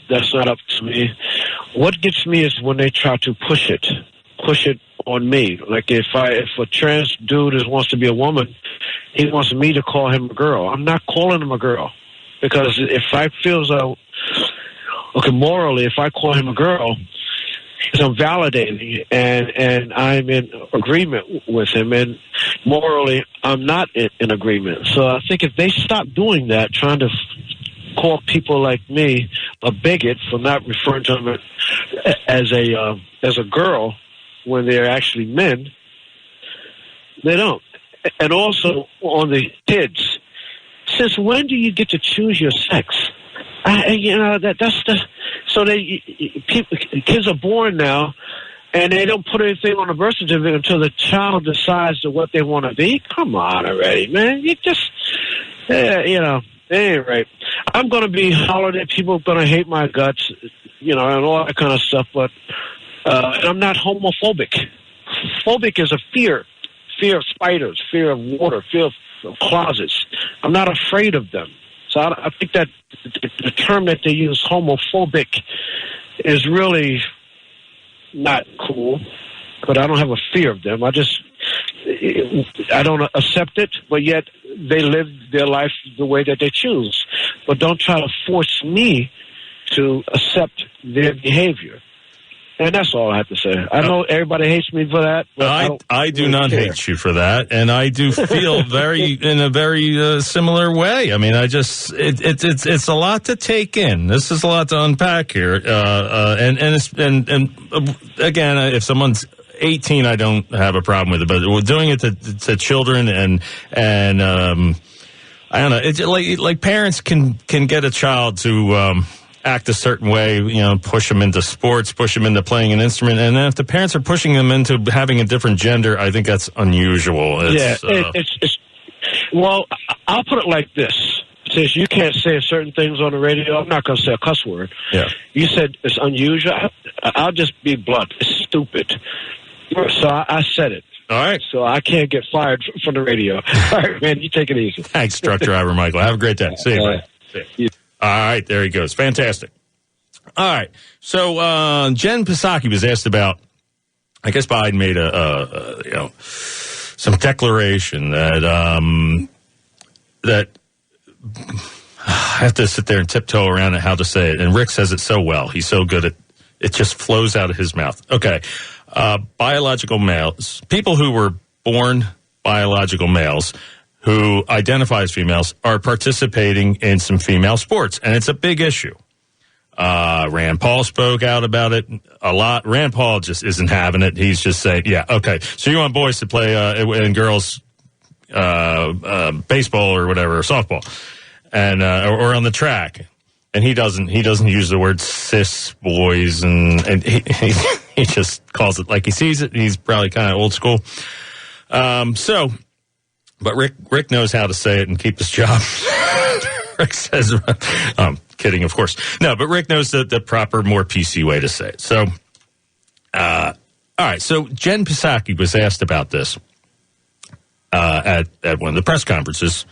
That's not up to me. What gets me is when they try to push it on me. Like if a trans dude wants to be a woman, he wants me to call him a girl. I'm not calling him a girl, because if I feel so, okay, morally, if I call him a girl, I'm validating and I'm in agreement with him, and morally, I'm not in agreement. So I think if they stop doing that, trying to call people like me a bigot for not referring to them as a girl when they're actually men, they don't. And also on the kids, since when do you get to choose your sex? Kids are born now, and they don't put anything on the birth certificate until the child decides what they want to be. Come on already, man. You just, it ain't right. I'm going to be hollered at. People are going to hate my guts, and all that kind of stuff, but and I'm not homophobic. Phobic is a fear of spiders, fear of water, fear of closets. I'm not afraid of them. So I think that the term that they use, homophobic, is really not cool, but I don't have a fear of them. I don't accept it, but yet they live their life the way that they choose. But don't try to force me to accept their behavior. And that's all I have to say. I know everybody hates me for that. But I do not hate you for that, and I do feel in a very similar way. I mean, it's a lot to take in. This is a lot to unpack here, and again, if someone's 18, I don't have a problem with it, but we're doing it to children, and I don't know. It's like parents can get a child to act a certain way, push them into sports, push them into playing an instrument, and then if the parents are pushing them into having a different gender, I think that's unusual. Well, I'll put it like this. Since you can't say certain things on the radio, I'm not going to say a cuss word. Yeah. You said it's unusual. I'll just be blunt. It's stupid. So I said it. All right. So I can't get fired from the radio. All right, man, you take it easy. Thanks, truck driver Michael. Have a great day. See you, man. All right, there he goes. Fantastic. All right. So Jen Psaki was asked about, I guess Biden made some declaration that I have to sit there and tiptoe around it how to say it. And Rick says it so well. He's so good at it, just flows out of his mouth. Okay. Biological males, people who were born biological males who identify as females are participating in some female sports, and it's a big issue. Rand Paul spoke out about it a lot. Rand Paul just isn't having it. He's just saying, yeah, okay, so you want boys to play and girls baseball or whatever, or softball, and or on the track. And he doesn't use the word cis boys, and he just calls it like he sees it. He's probably kind of old school. But Rick knows how to say it and keep his job. Rick says, I'm kidding, of course. No, but Rick knows the proper, more PC way to say it. So, all right. So Jen Psaki was asked about this at one of the press conferences.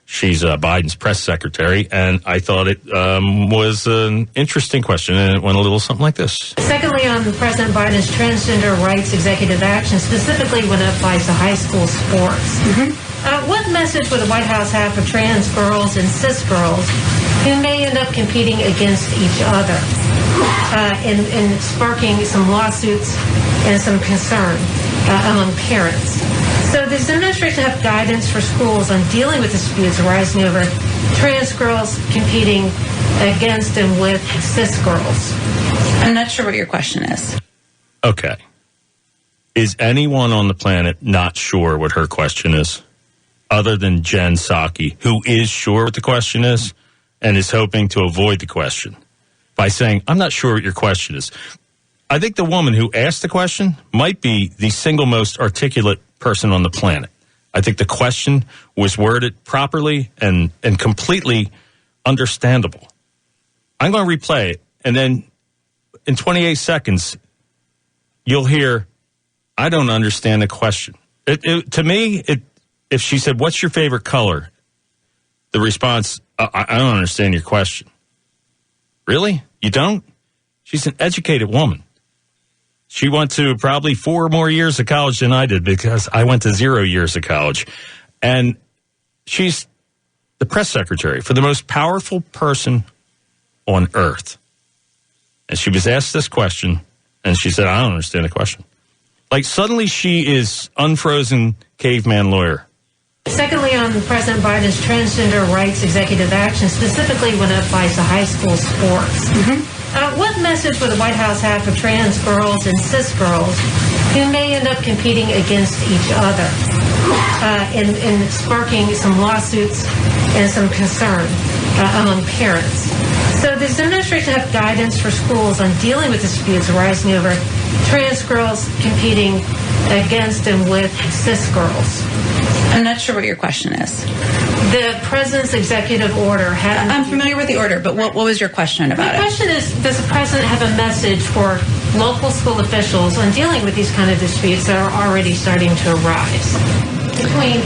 She's Biden's press secretary, and I thought it was an interesting question, and it went a little something like this. Secondly, on President Biden's transgender rights executive action, specifically when it applies to high school sports. Mm-hmm. What message would the White House have for trans girls and cis girls who may end up competing against each other and sparking some lawsuits and some concern among parents? So does the administration have guidance for schools on dealing with disputes arising over trans girls competing against and with cis girls? I'm not sure what your question is. Okay. Is anyone on the planet not sure what her question is? Other than Jen Psaki, who is sure what the question is and is hoping to avoid the question. by saying, I'm not sure what your question is. I think the woman who asked the question might be the single most articulate person on the planet. I think the question was worded properly and completely understandable. I'm going to replay it, and then in 28 seconds, you'll hear, I don't understand the question. To me, if she said, what's your favorite color? The response, I don't understand your question. Really? You don't? She's an educated woman. She went to probably 4 more years of college than I did because I went to 0 years of college. And she's the press secretary for the most powerful person on earth. And she was asked this question, and she said, I don't understand the question. Like, suddenly she is unfrozen caveman lawyer. Secondly, on President Biden's transgender rights executive action, specifically when it applies to high school sports. What message would the White House have for trans girls and cis girls who may end up competing against each other and sparking some lawsuits and some concern among parents? So does the administration have guidance for schools on dealing with disputes arising over trans girls competing against and with cis girls? I'm not sure what your question is. The president's executive order. I'm familiar with the order, but what was your question about it? My question is, does the president have a message for local school officials on dealing with these kind of disputes that are already starting to arise between,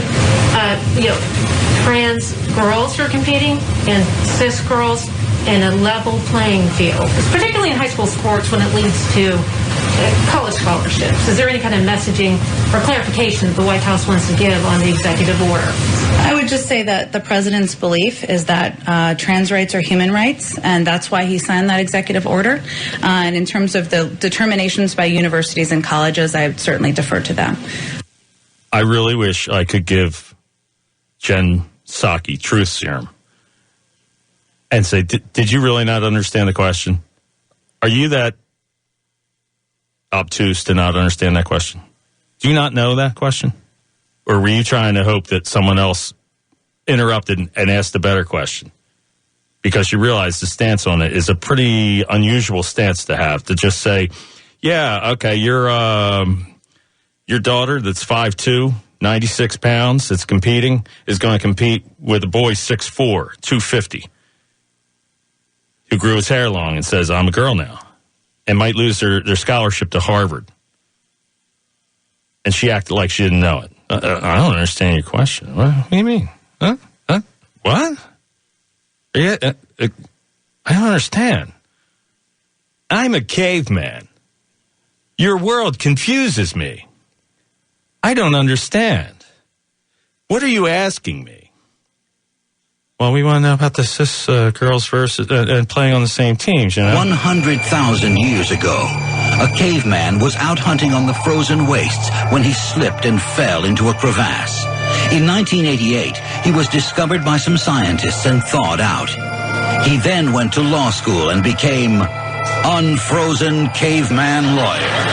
trans girls who are competing and cis girls in a level playing field, particularly in high school sports when it leads to college scholarships? Is there any kind of messaging or clarification that the White House wants to give on the executive order? I would just say that the president's belief is that trans rights are human rights, and that's why he signed that executive order. And in terms of the determinations by universities and colleges, I would certainly defer to them. I really wish I could give Jen Psaki truth serum and say, did you really not understand the question? Are you that obtuse to not understand that question? Do you not know that question? Or were you trying to hope that someone else interrupted and asked a better question? Because you realize the stance on it is a pretty unusual stance to have, to just say, yeah, okay, your daughter that's 5'2", 96 pounds, that's competing, is going to compete with a boy 6'4", 250, who grew his hair long and says, I'm a girl now, and might lose their scholarship to Harvard. And she acted like she didn't know it. I don't understand your question. What do you mean? Huh? What? Yeah, I don't understand. I'm a caveman. Your world confuses me. I don't understand. What are you asking me? Well, we want to know about the cis girls versus and playing on the same teams, you know? 100,000 years ago, a caveman was out hunting on the frozen wastes when he slipped and fell into a crevasse. In 1988, he was discovered by some scientists and thawed out. He then went to law school and became unfrozen caveman lawyer.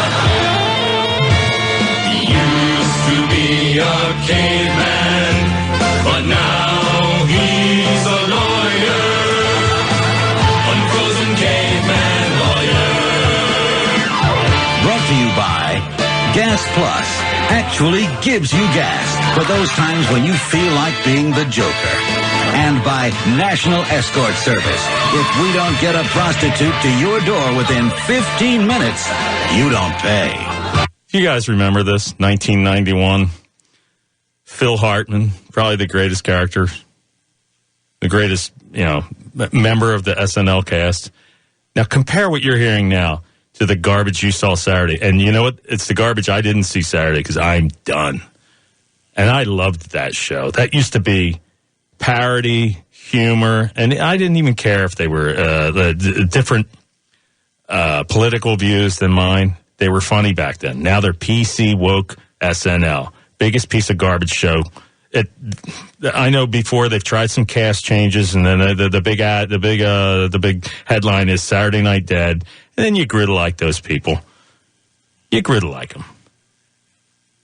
He used to be a caveman, but now he's a lawyer. Unfrozen caveman lawyer. Brought to you by Gas Plus. Actually gives you gas for those times when you feel like being the Joker. And by National Escort Service. If we don't get a prostitute to your door within 15 minutes, you don't pay. You guys remember this? 1991. Phil Hartman, probably the greatest character, the greatest, member of the SNL cast. Now compare what you're hearing now to the garbage you saw Saturday. And you know what? It's the garbage I didn't see Saturday because I'm done. And I loved that show. That used to be parody, humor, and I didn't even care if they were the different political views than mine. They were funny back then. Now they're PC woke SNL. Biggest piece of garbage show. I know before they've tried some cast changes, and then the big headline is Saturday Night Dead, and then you griddle like those people. You griddle like them.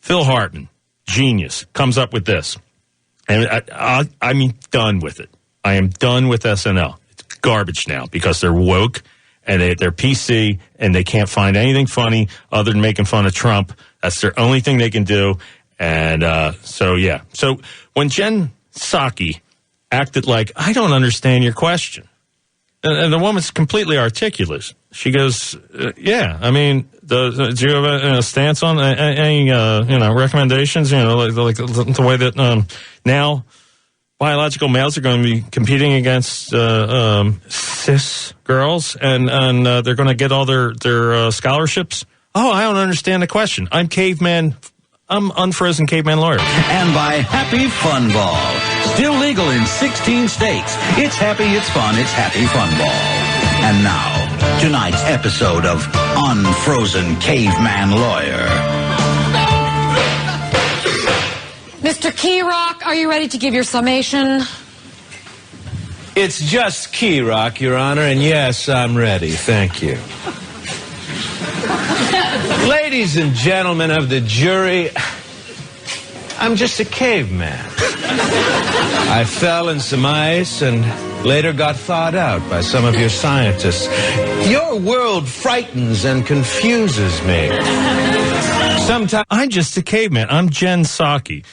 Phil Hartman, genius, comes up with this. And I'm done with it. I am done with SNL. It's garbage now because they're woke and they're PC, and they can't find anything funny other than making fun of Trump. That's their only thing they can do. And so when Jen Psaki acted like, I don't understand your question, and the woman's completely articulate. She goes, do you have a stance on any recommendations, like the way that now biological males are going to be competing against cis girls, and they're going to get all their scholarships? Oh, I don't understand the question. I'm unfrozen caveman lawyer. And by Happy Fun Ball. Still legal in 16 states. It's happy, it's fun, it's Happy Fun Ball. And now, tonight's episode of Unfrozen Caveman Lawyer. Mr. Key Rock, are you ready to give your summation? It's just Key Rock, Your Honor, and yes, I'm ready. Thank you. Ladies and gentlemen of the jury, I'm just a caveman. I fell in some ice and later got thawed out by some of your scientists. Your world frightens and confuses me. Sometimes I'm just a caveman. I'm Jen Psaki.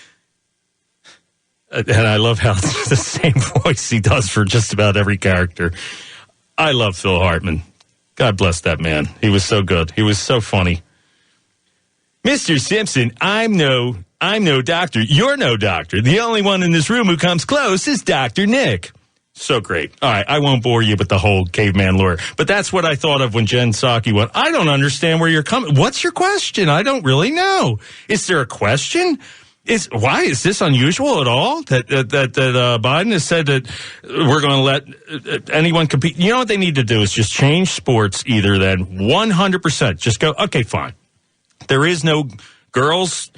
And I love how it's the same voice he does for just about every character. I love Phil Hartman. God bless that man. He was so good. He was so funny. Mr. Simpson, I'm no doctor. You're no doctor. The only one in this room who comes close is Dr. Nick. So great. All right, I won't bore you with the whole caveman lawyer. But that's what I thought of when Jen Psaki went, I don't understand where you're coming. What's your question? I don't really know. Is there a question? Why is this unusual at all? That Biden has said that we're going to let anyone compete. You know what they need to do is just change sports either then 100%. Just go, okay, fine. There is no girls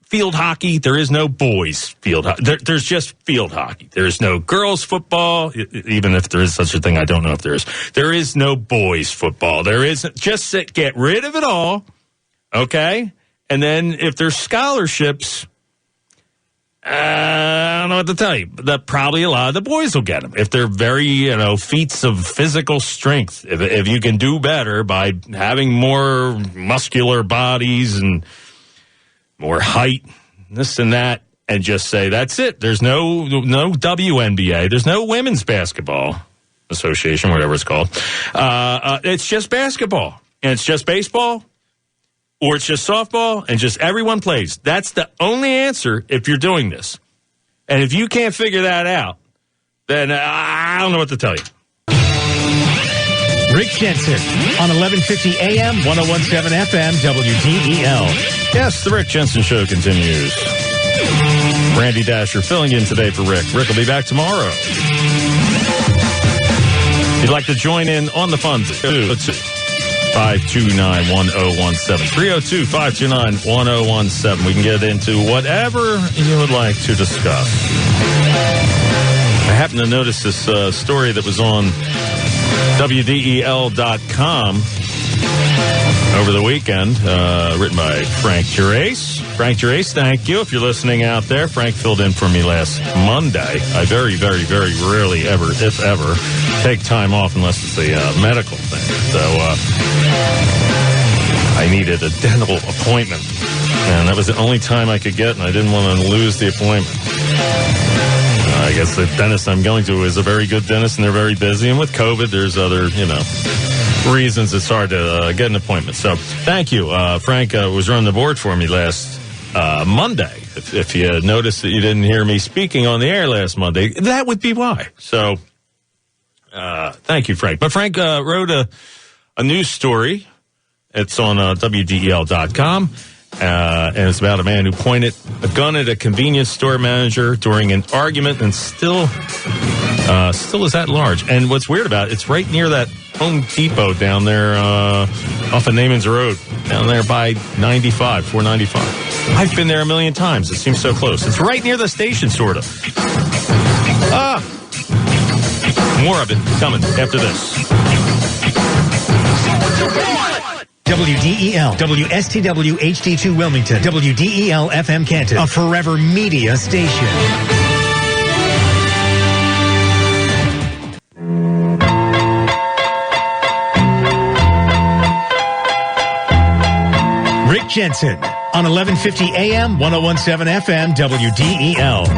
field hockey. There is no boys field hockey. There's just field hockey. There is no girls football, even if there is such a thing. I don't know if there is. There is no boys football. There isn't. Just get rid of it all, okay? And then if there's scholarships, I don't know what to tell you. But probably a lot of the boys will get them. If they're very, feats of physical strength. If you can do better by having more muscular bodies and more height, this and that, and just say, that's it. There's no WNBA. There's no Women's Basketball Association, whatever it's called. It's just basketball. And it's just baseball. Or it's just softball, and just everyone plays. That's the only answer if you're doing this. And if you can't figure that out, then I don't know what to tell you. Rick Jensen on 1150 AM, 1017 FM, WDEL. Yes, the Rick Jensen Show continues. Randy Dasher filling in today for Rick. Rick will be back tomorrow. If you'd like to join in on the fun, let's see. 529-1017. 302-529-1017. We can get into whatever you would like to discuss. I happened to notice this story that was on WDEL.com over the weekend, written by Frank Gerace. Frank Gerace, thank you. If you're listening out there, Frank filled in for me last Monday. I very, very, very rarely ever, if ever, take time off unless it's a medical thing. So I needed a dental appointment, and that was the only time I could get, and I didn't want to lose the appointment. I guess the dentist I'm going to is a very good dentist, and they're very busy, and with COVID, there's other, reasons it's hard to get an appointment. So thank you. Frank was running the board for me last Monday. If you noticed that you didn't hear me speaking on the air last Monday, that would be why. So thank you, Frank. But Frank wrote a news story. It's on WDEL.com. And it's about a man who pointed a gun at a convenience store manager during an argument and still is at large. And what's weird about it, it's right near that Home Depot down there off of Naaman's Road, down there by 495. I've been there a million times. It seems so close. It's right near the station, sort of. More of it coming after this. WDEL, WSTW HD2 Wilmington, WDEL FM Canton, a forever media station. Jensen on 1150 AM, 1017 FM, WDEL.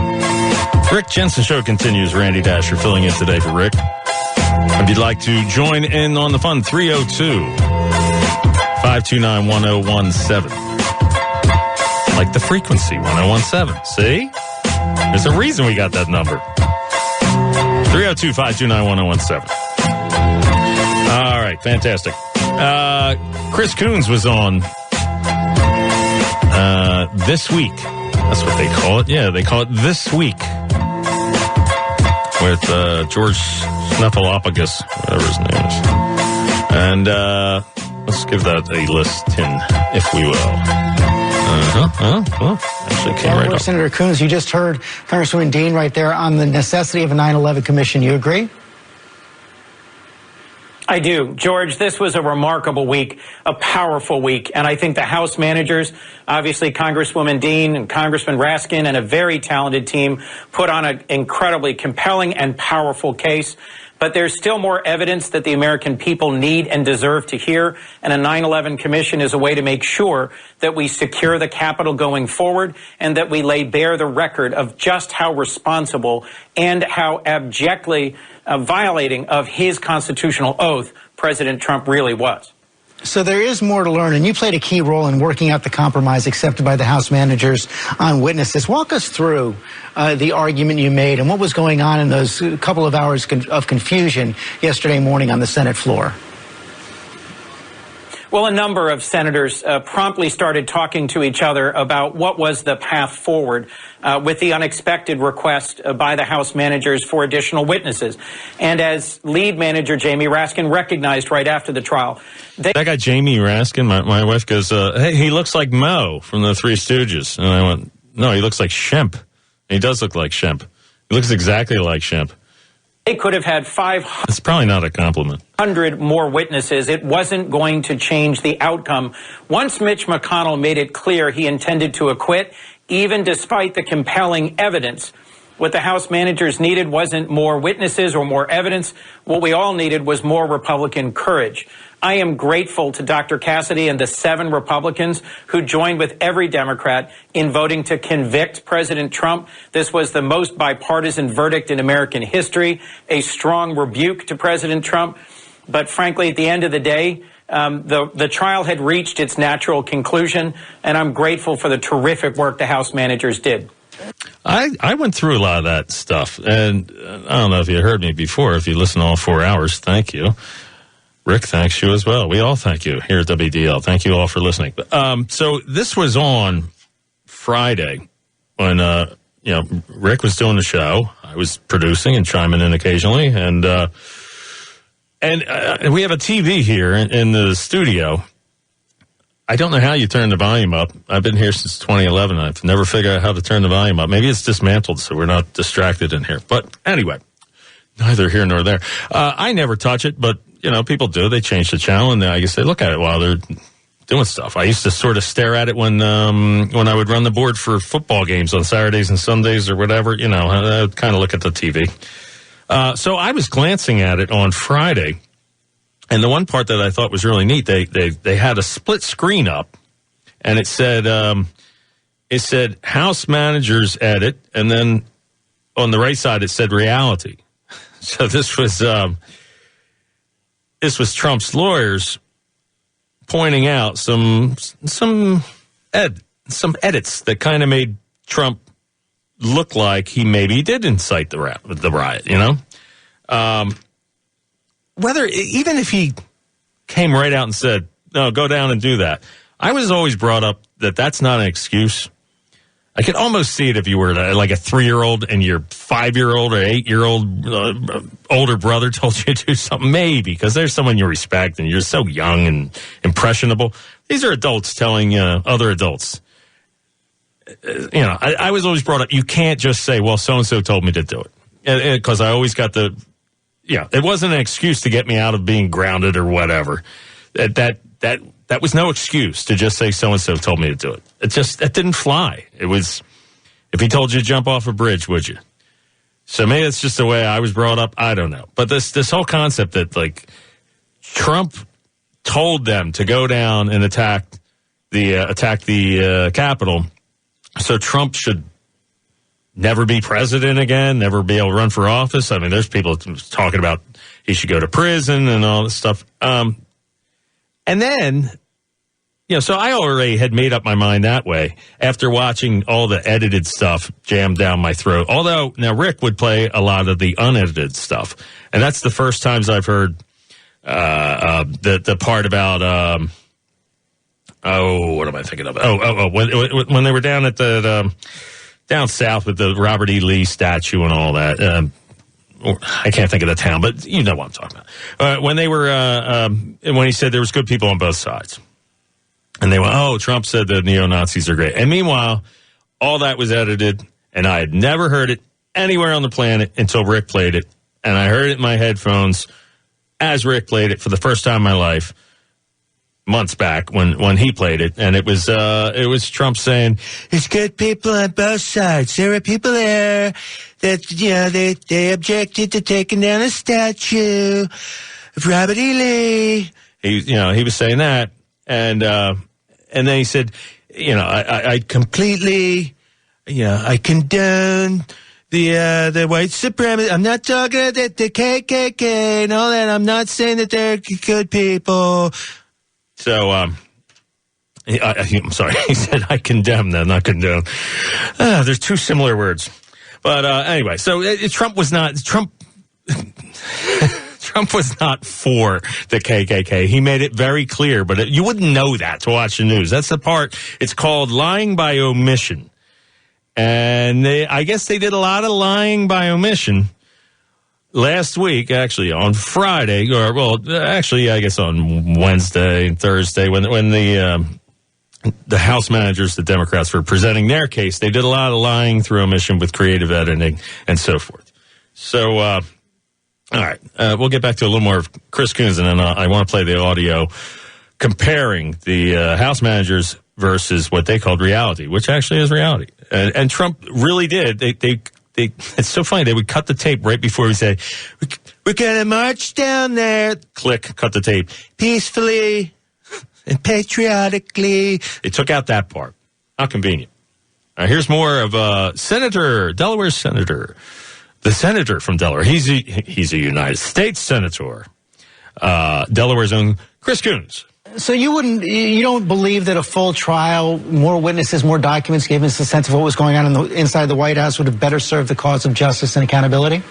Rick Jensen Show continues. Randy Dascher filling in today for Rick. If you'd like to join in on the fun, 302-529-1017. Like the frequency, 1017. See? There's a reason we got that number. 302-529-1017. All right, fantastic. Chris Coons was on This Week. That's what they call it. Yeah, they call it This Week. With George Snuffleupagus, whatever his name is. And let's give that a listen, if we will. Well, actually came right up. Senator Coons, you just heard Congresswoman Dean right there on the necessity of a 9/11 commission. You agree? I do. George, this was a remarkable week, a powerful week. And I think the House managers, obviously Congresswoman Dean and Congressman Raskin and a very talented team, put on an incredibly compelling and powerful case. But there's still more evidence that the American people need and deserve to hear. And a 9/11 commission is a way to make sure that we secure the Capitol going forward and that we lay bare the record of just how responsible and how abjectly violating of his constitutional oath President Trump really was. So there is more to learn, and you played a key role in working out the compromise accepted by the House managers on witnesses. Walk us through the argument you made and what was going on in those couple of hours of confusion yesterday morning on the Senate floor. Well, a number of senators promptly started talking to each other about what was the path forward with the unexpected request by the House managers for additional witnesses. And as lead manager Jamie Raskin recognized right after the trial. That guy Jamie Raskin, my wife goes, hey, he looks like Moe from the Three Stooges. And I went, no, he looks like Shemp. And he does look like Shemp. He looks exactly like Shemp. They could have had 500. It's probably not a compliment. 100 more witnesses. It wasn't going to change the outcome. Once Mitch McConnell made it clear he intended to acquit, even despite the compelling evidence, what the House managers needed wasn't more witnesses or more evidence. What we all needed was more Republican courage. I am grateful to Dr. Cassidy and the 7 Republicans who joined with every Democrat in voting to convict President Trump. This was the most bipartisan verdict in American history, a strong rebuke to President Trump. But frankly, at the end of the day, the trial had reached its natural conclusion, and I'm grateful for the terrific work the House managers did. I went through a lot of that stuff, and I don't know if you heard me before. If you listen to all 4 hours, thank you. Rick, thanks you as well. We all thank you here at WDEL. Thank you all for listening. So this was on Friday when, Rick was doing the show. I was producing and chiming in occasionally. And we have a TV here in the studio. I don't know how you turn the volume up. I've been here since 2011. I've never figured out how to turn the volume up. Maybe it's dismantled so we're not distracted in here. But anyway, neither here nor there. I never touch it, but people do. They change the channel, and I guess they look at it while they're doing stuff. I used to sort of stare at it when I would run the board for football games on Saturdays and Sundays or whatever. I would kind of look at the TV. So I was glancing at it on Friday, and the one part that I thought was really neat, they had a split screen up, and it said House Managers Edit, and then on the right side it said Reality. So this was Trump's lawyers pointing out some edits that kind of made Trump look like he maybe did incite the riot, whether, even if he came right out and said, no, go down and do that. I was always brought up that that's not an excuse. I could almost see it if you were like a 3-year-old and your 5-year-old or 8-year-old older brother told you to do something, maybe, because there's someone you respect and you're so young and impressionable. These are adults telling other adults. I was always brought up, you can't just say, well, so-and-so told me to do it. Because I always got it wasn't an excuse to get me out of being grounded or whatever. That was no excuse to just say so-and-so told me to do it. It didn't fly. It was, if he told you to jump off a bridge, would you? So maybe it's just the way I was brought up. I don't know. But this whole concept that, like, Trump told them to go down and attack attacked the Capitol. So Trump should never be president again, never be able to run for office. I mean, there's people talking about he should go to prison and all this stuff. And then, so I already had made up my mind that way after watching all the edited stuff jammed down my throat. Although, now Rick would play a lot of the unedited stuff. And that's the first times I've heard the part about, what am I thinking of? When they were down at the down south with the Robert E. Lee statue and all that. I can't think of the town, but you know what I'm talking about. When they were, when he said there was good people on both sides. And they went, Trump said the neo-Nazis are great. And meanwhile, all that was edited, and I had never heard it anywhere on the planet until Rick played it. And I heard it in my headphones as Rick played it for the first time in my life. Months back when he played it, and it was Trump saying it's good people on both sides. There are people there that they objected to taking down a statue of Robert E. Lee. He was saying that, and then he said, I completely, I condone the white supremacy. I'm not talking about the KKK and all that. I'm not saying that they're good people. So, I'm sorry. He said, I condemn them, not condone. There's two similar words. But anyway, so Trump was not for the KKK. He made it very clear, but you wouldn't know that to watch the news. That's the part. It's called lying by omission. And I guess they did a lot of lying by omission last week, actually, on Friday, I guess on Wednesday and Thursday, when the House managers, the Democrats, were presenting their case, they did a lot of lying through omission with creative editing and so forth. So, all right, we'll get back to a little more of Chris Coons, and then I want to play the audio comparing the House managers versus what they called reality, which actually is reality. And Trump really did. It's so funny. They would cut the tape right before we say, we're going to march down there. Click, cut the tape. Peacefully and patriotically. They took out that part. How convenient. Here's more of Delaware Senator. The senator from Delaware. He's a United States senator. Delaware's own Chris Coons. So you don't believe that a full trial, more witnesses, more documents, gave us a sense of what was going on inside the White House would have better served the cause of justice and accountability?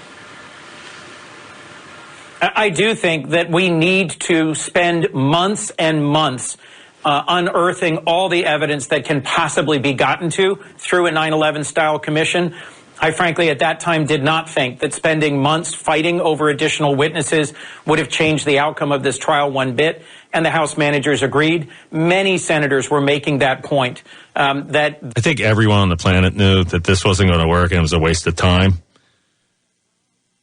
I do think that we need to spend months and months unearthing all the evidence that can possibly be gotten to through a 9/11 style commission. I frankly at that time did not think that spending months fighting over additional witnesses would have changed the outcome of this trial one bit, and the House managers agreed. Many senators were making that point. I think everyone on the planet knew that this wasn't going to work and it was a waste of time.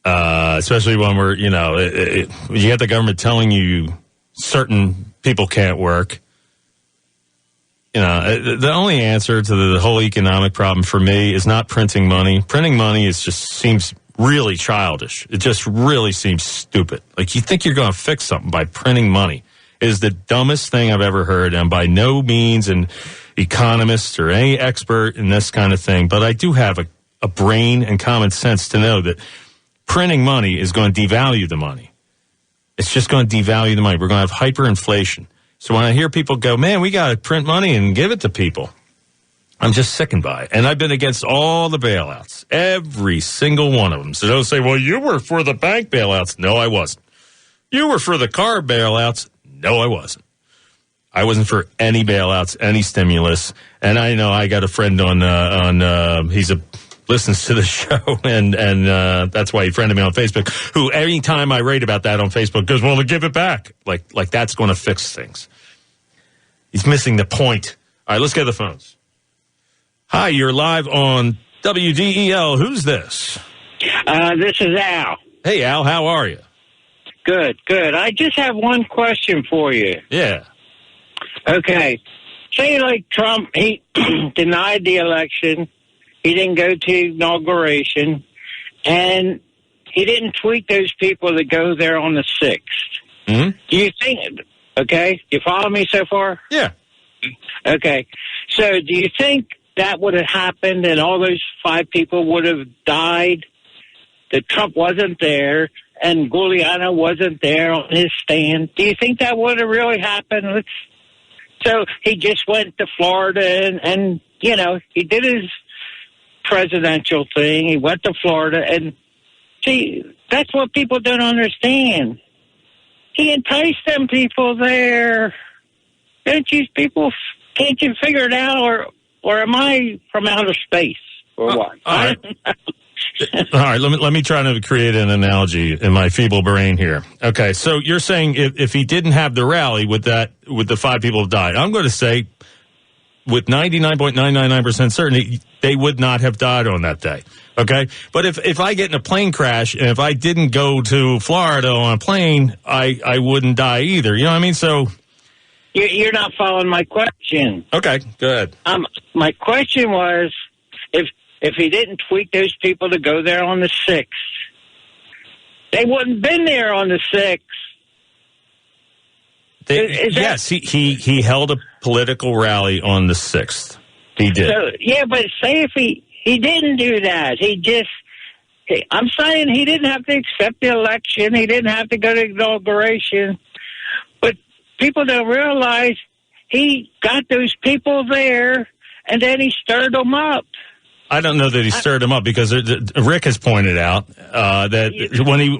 Especially when you have the government telling you certain people can't work. The only answer to the whole economic problem for me is not printing money. Printing money seems really childish. It just really seems stupid. Like you think you're going to fix something by printing money. It is the dumbest thing I've ever heard, and by no means an economist or any expert in this kind of thing. But I do have a brain and common sense to know that printing money is going to devalue the money. It's just going to devalue the money. We're going to have hyperinflation. So when I hear people go, man, we got to print money and give it to people, I'm just sickened by it. And I've been against all the bailouts, every single one of them. So don't say, well, you were for the bank bailouts. No, I wasn't. You were for the car bailouts. No, I wasn't. I wasn't for any bailouts, any stimulus. And I know I got a friend listens to the show, and that's why he friended me on Facebook, who every time I write about that on Facebook goes, well, to give it back. Like that's going to fix things. He's missing the point. All right, let's get the phones. Hi, you're live on WDEL. Who's this? This is Al. Hey, Al, how are you? Good. I just have one question for you. Yeah. Okay. Say like Trump, he denied the election. He didn't go to inauguration, and he didn't tweet those people that go there on the 6th. Mm-hmm. Do you think, okay, you follow me so far? Yeah. Okay. So do you think that would have happened and all those 5 people would have died? That Trump wasn't there and Giuliani wasn't there on his stand. Do you think that would have really happened? So he just went to Florida and you know, he did his presidential thing. He went to Florida and see, that's what people don't understand. He enticed them people there. Can't you figure it out, or am I from outer space or what? All right. All right, let me try to create an analogy in my feeble brain here. Okay, so you're saying if he didn't have the rally, would the 5 people have died? I'm going to say with 99.999% certainty, they would not have died on that day. Okay, but if I get in a plane crash and if I didn't go to Florida on a plane, I wouldn't die either. You know what I mean? So you're not following my question. Okay, go ahead. My question was if he didn't tweet those people to go there on the 6th, they wouldn't have been there on the 6th. Yes, he held a political rally on the 6th. He did. So, yeah, but say if he didn't do that. I'm saying he didn't have to accept the election. He didn't have to go to inauguration. But people don't realize he got those people there, and then he stirred them up. I don't know that he stirred him up because Rick has pointed out that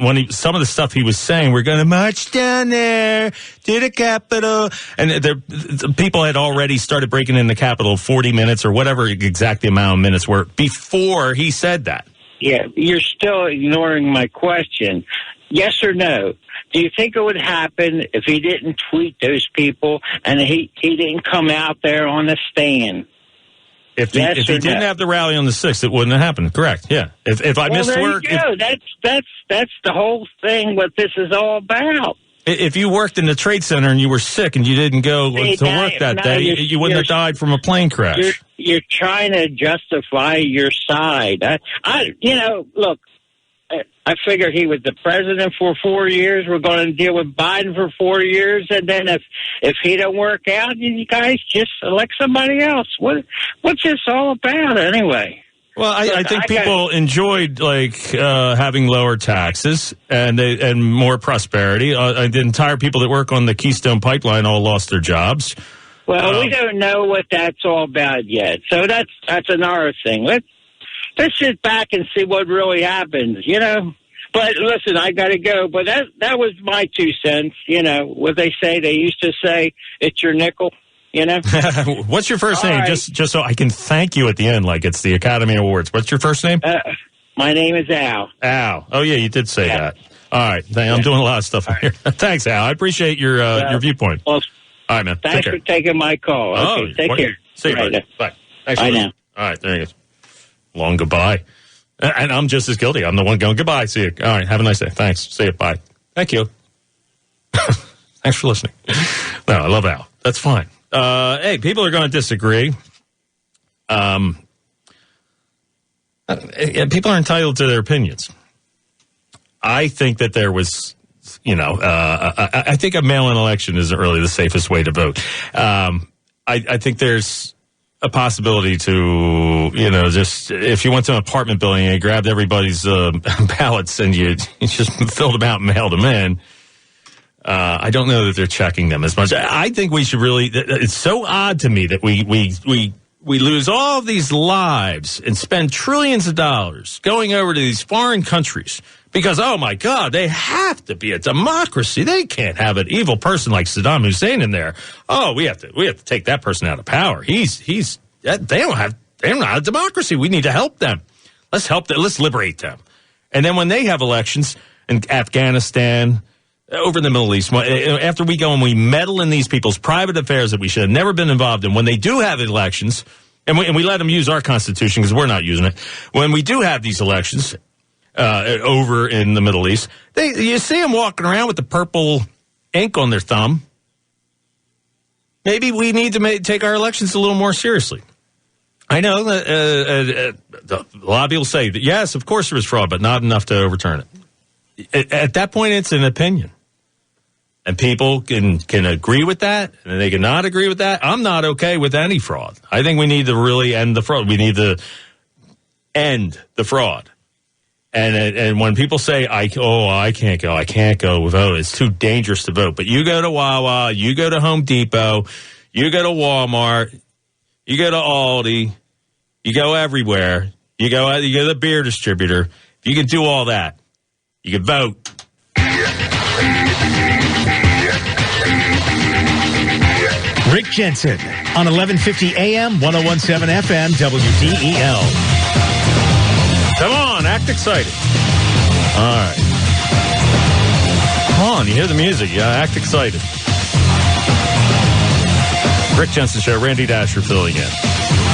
when he some of the stuff he was saying, we're going to march down there to the Capitol, and the people had already started breaking in the Capitol 40 minutes or whatever exact the amount of minutes were before he said that. Yeah, you're still ignoring my question. Yes or no? Do you think it would happen if he didn't tweet those people and he didn't come out there on the stand? If he didn't have the rally on the 6th, it wouldn't have happened. Correct. Yeah. If I missed work, that's the whole thing. What this is all about. If you worked in the trade center and you were sick and you didn't go to work that day, you wouldn't have died from a plane crash. You're trying to justify your side. Look. I figure he was the president for 4 years. We're going to deal with Biden for 4 years, and then if he don't work out, you guys just elect somebody else. What's this all about anyway? Well, I think people enjoyed having lower taxes and more prosperity. The entire people that work on the Keystone Pipeline all lost their jobs. Well, we don't know what that's all about yet, so that's another thing. Let's sit back and see what really happens, you know. But listen, I got to go. But that was my 2 cents, you know. What they used to say, it's your nickel, you know. What's your first name? Right. Just so I can thank you at the end, like it's the Academy Awards. What's your first name? My name is Al. Al. Oh yeah, you did say that. All right, I'm doing a lot of stuff here. Thanks, Al. I appreciate your viewpoint. Well, all right, man. Thanks for taking my call. Okay, take care. See you, buddy. Bye. Thanks. Bye now. All right, there you go. Long goodbye. And I'm just as guilty. I'm the one going, goodbye, see you. All right, have a nice day. Thanks. See you. Bye. Thank you. Thanks for listening. No, I love Al. That's fine. Hey, people are going to disagree. People are entitled to their opinions. I think that there was, I think a mail-in election isn't really the safest way to vote. I think there's a possibility to, just if you went to an apartment building and you grabbed everybody's ballots and you just filled them out and mailed them in, I don't know that they're checking them as much. I think we should really, it's so odd to me that we lose all of these lives and spend trillions of dollars going over to these foreign countries because, oh my God, they have to be a democracy. They can't have an evil person like Saddam Hussein in there. Oh, we have to take that person out of power. They don't have a democracy. We need to help them. Let's help them. Let's liberate them. And then when they have elections in Afghanistan, over in the Middle East, after we go and we meddle in these people's private affairs that we should have never been involved in, when they do have elections, and we let them use our Constitution because we're not using it, when we do have these elections over in the Middle East, you see them walking around with the purple ink on their thumb. Maybe we need to take our elections a little more seriously. I know that a lot of people say that, yes, of course there was fraud, but not enough to overturn it. At that point, it's an opinion. And people can agree with that, and they cannot agree with that. I'm not okay with any fraud. I think we need to really end the fraud. We need to end the fraud. And when people say, I can't go vote, it's too dangerous to vote. But you go to Wawa, you go to Home Depot, you go to Walmart, you go to Aldi, you go everywhere, you go to the beer distributor. If you can do all that, you can vote. Rick Jensen on 1150 AM, 1017 FM, WDEL. Come on, act excited. All right. Come on, you hear the music. Yeah, act excited. Rick Jensen Show, Randy Dascher filling in.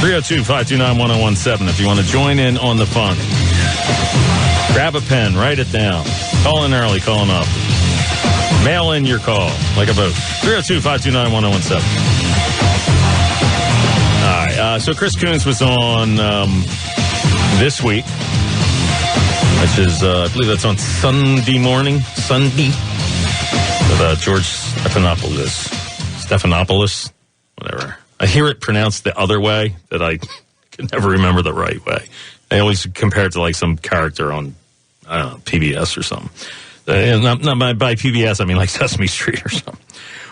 302-529-1017 if you want to join in on the fun. Grab a pen, write it down. Call in early, call in often. Mail in your call, like a vote. 302-529-1017. All right, so Chris Coons was on this week, which is, I believe that's on Sunday morning, with George Stephanopoulos, whatever. I hear it pronounced the other way, that I can never remember the right way. I always compare it to like some character on, I don't know, PBS or something. Not by PBS, I mean like Sesame Street or something.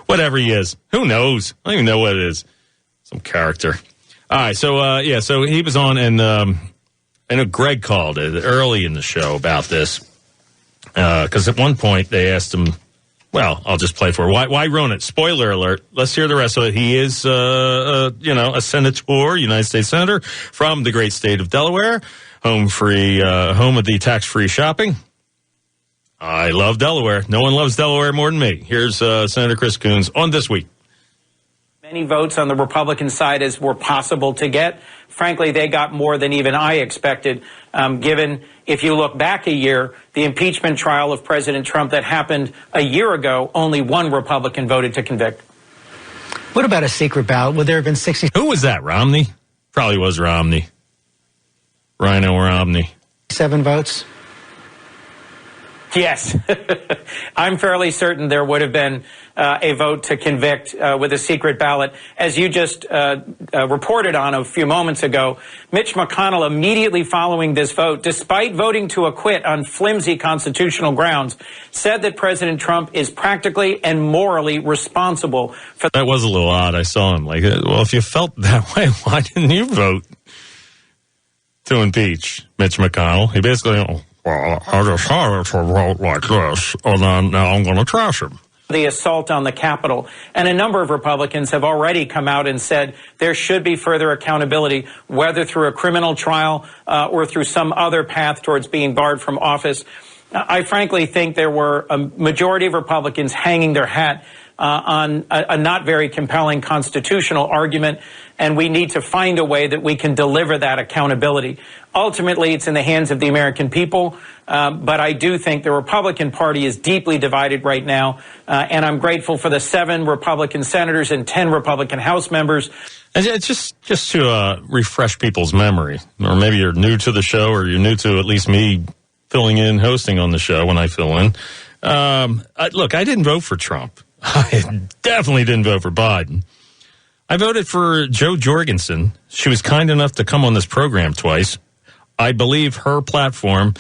Whatever he is. Who knows? I don't even know what it is. Some character. All right, so so he was on, and I know Greg called it early in the show about this, because at one point they asked him, well, I'll just play for it. Why ruin it? Spoiler alert. Let's hear the rest of it. He is, a senator, United States senator from the great state of Delaware, home of the tax-free shopping. I love Delaware. No one loves Delaware more than me. Here's Senator Chris Coons on This Week. Many votes on the Republican side as were possible to get. Frankly, they got more than even I expected, given, if you look back a year, the impeachment trial of President Trump that happened a year ago, only one Republican voted to convict. What about a secret ballot? Would there have been 60? Who was that, Romney? Probably was Romney. Rhino Romney. 7 votes? Yes. I'm fairly certain there would have been a vote to convict with a secret ballot. As you just reported on a few moments ago, Mitch McConnell, immediately following this vote, despite voting to acquit on flimsy constitutional grounds, said that President Trump is practically and morally responsible for... That was a little odd. I saw him like, well, if you felt that way, why didn't you vote to impeach Mitch McConnell? He basically... Well, I decided to vote like this, and then now I'm going to trash him. The assault on the Capitol. And a number of Republicans have already come out and said there should be further accountability, whether through a criminal trial or through some other path towards being barred from office. I frankly think there were a majority of Republicans hanging their hat on a not very compelling constitutional argument, and we need to find a way that we can deliver that accountability. Ultimately, it's in the hands of the American people, but I do think the Republican Party is deeply divided right now, and I'm grateful for the 7 Republican senators and 10 Republican House members. And just to refresh people's memory, or maybe you're new to the show, or you're new to at least me filling in, hosting on the show when I fill in. Look, I didn't vote for Trump. I definitely didn't vote for Biden. I voted for Jo Jorgensen. She was kind enough to come on this program twice. I believe her platform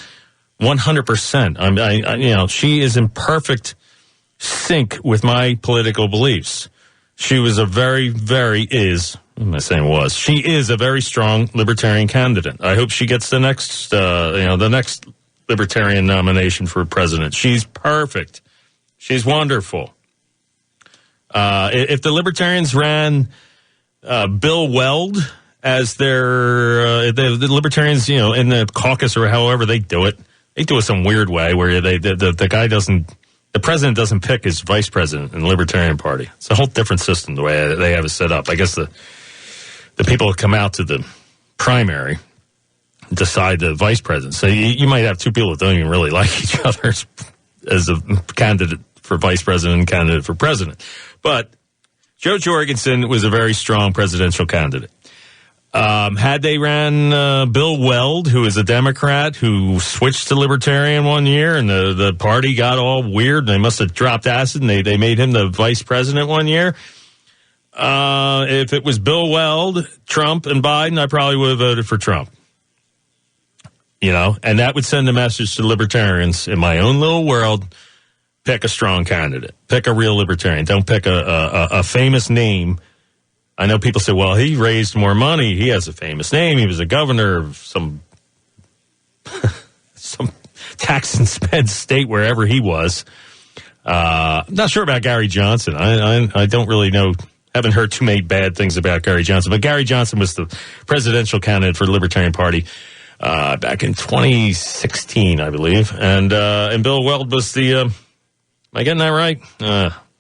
100%. She is in perfect sync with my political beliefs. She was a she is a very strong libertarian candidate. I hope she gets the next libertarian nomination for president. She's perfect. She's wonderful. If the Libertarians ran Bill Weld as their the Libertarians, in the caucus or however they do it some weird way where the president doesn't pick his vice president in the Libertarian Party. It's a whole different system the way they have it set up. I guess the people who come out to the primary decide the vice president. So you might have 2 people that don't even really like each other as a candidate for vice president and candidate for president. But Jo Jorgensen was a very strong presidential candidate. Had they ran Bill Weld, who is a Democrat, who switched to Libertarian one year, and the party got all weird, and they must have dropped acid, and they made him the vice president one year. If it was Bill Weld, Trump, and Biden, I probably would have voted for Trump. You know, and that would send a message to libertarians in my own little world. Pick a strong candidate. Pick a real libertarian. Don't pick a famous name. I know people say, well, he raised more money. He has a famous name. He was a governor of some tax and spend state wherever he was. I'm not sure about Gary Johnson. I don't really know. Haven't heard too many bad things about Gary Johnson. But Gary Johnson was the presidential candidate for the Libertarian Party back in 2016, I believe. And Bill Weld was the... am I getting that right?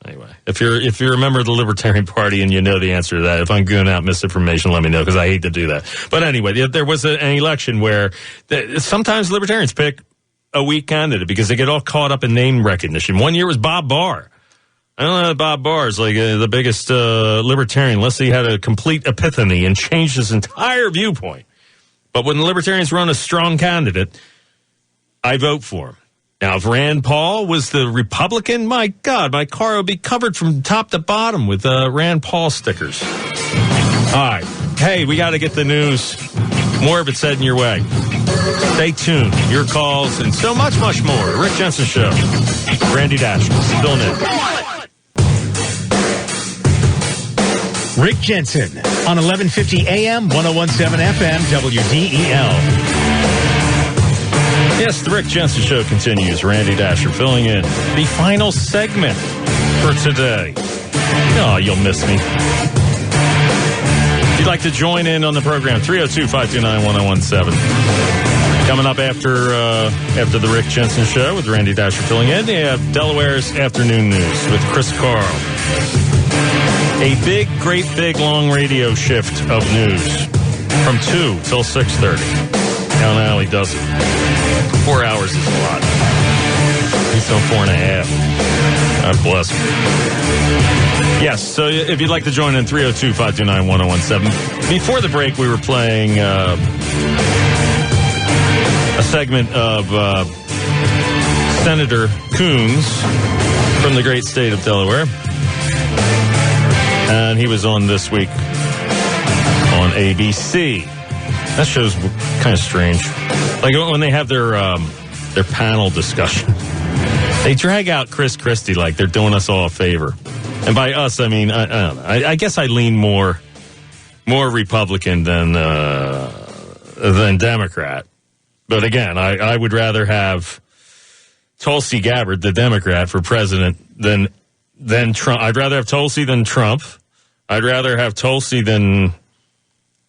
Anyway, if you're a member of the Libertarian Party and you know the answer to that, if I'm giving out misinformation, let me know, because I hate to do that. But anyway, there was an election where sometimes Libertarians pick a weak candidate because they get all caught up in name recognition. One year was Bob Barr. I don't know, Bob Barr is like the biggest Libertarian, unless he had a complete epiphany and changed his entire viewpoint. But when the Libertarians run a strong candidate, I vote for him. Now, if Rand Paul was the Republican, my God, my car would be covered from top to bottom with Rand Paul stickers. All right. Hey, we got to get the news. More of it said in your way. Stay tuned. Your calls and so much, much more. The Rick Jensen Show. Randy Dascher. Filling in. Rick Jensen on 1150 AM, 1017 FM, WDEL. Yes, the Rick Jensen Show continues. Randy Dascher filling in the final segment for today. Oh, you'll miss me. If you'd like to join in on the program, 302-529-1017. Coming up after the Rick Jensen Show with Randy Dascher filling in, you have Delaware's Afternoon News with Chris Carl. A great big, long radio shift of news from 2 till 6:30. Count how he does it. 4 hours is a lot. He's on 4.5. God bless him. Yes, so if you'd like to join in, 302-529-1017. Before the break, we were playing a segment of Senator Coons from the great state of Delaware. And he was on this week on ABC. That show's kind of strange. Like when they have their panel discussion, they drag out Chris Christie like they're doing us all a favor. And by us, I mean, I don't know. I guess I lean more Republican than Democrat. But again, I would rather have Tulsi Gabbard, the Democrat, for president than Trump. I'd rather have Tulsi than Trump. I'd rather have Tulsi than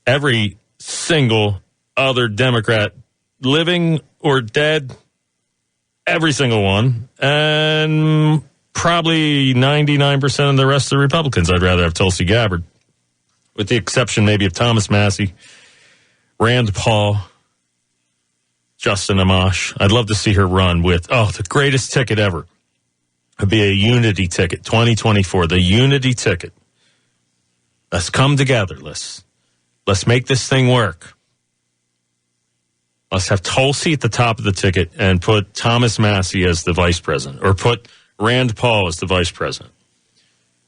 every single other Democrat, living or dead, every single one, and probably 99% of the rest of the Republicans. I'd rather have Tulsi Gabbard, with the exception maybe of Thomas Massey, Rand Paul, Justin Amash. I'd love to see her run with, the greatest ticket ever. It'd be a unity ticket, 2024, the unity ticket. Let's come together. Let's make this thing work. Let's have Tulsi at the top of the ticket and put Thomas Massey as the vice president, or put Rand Paul as the vice president,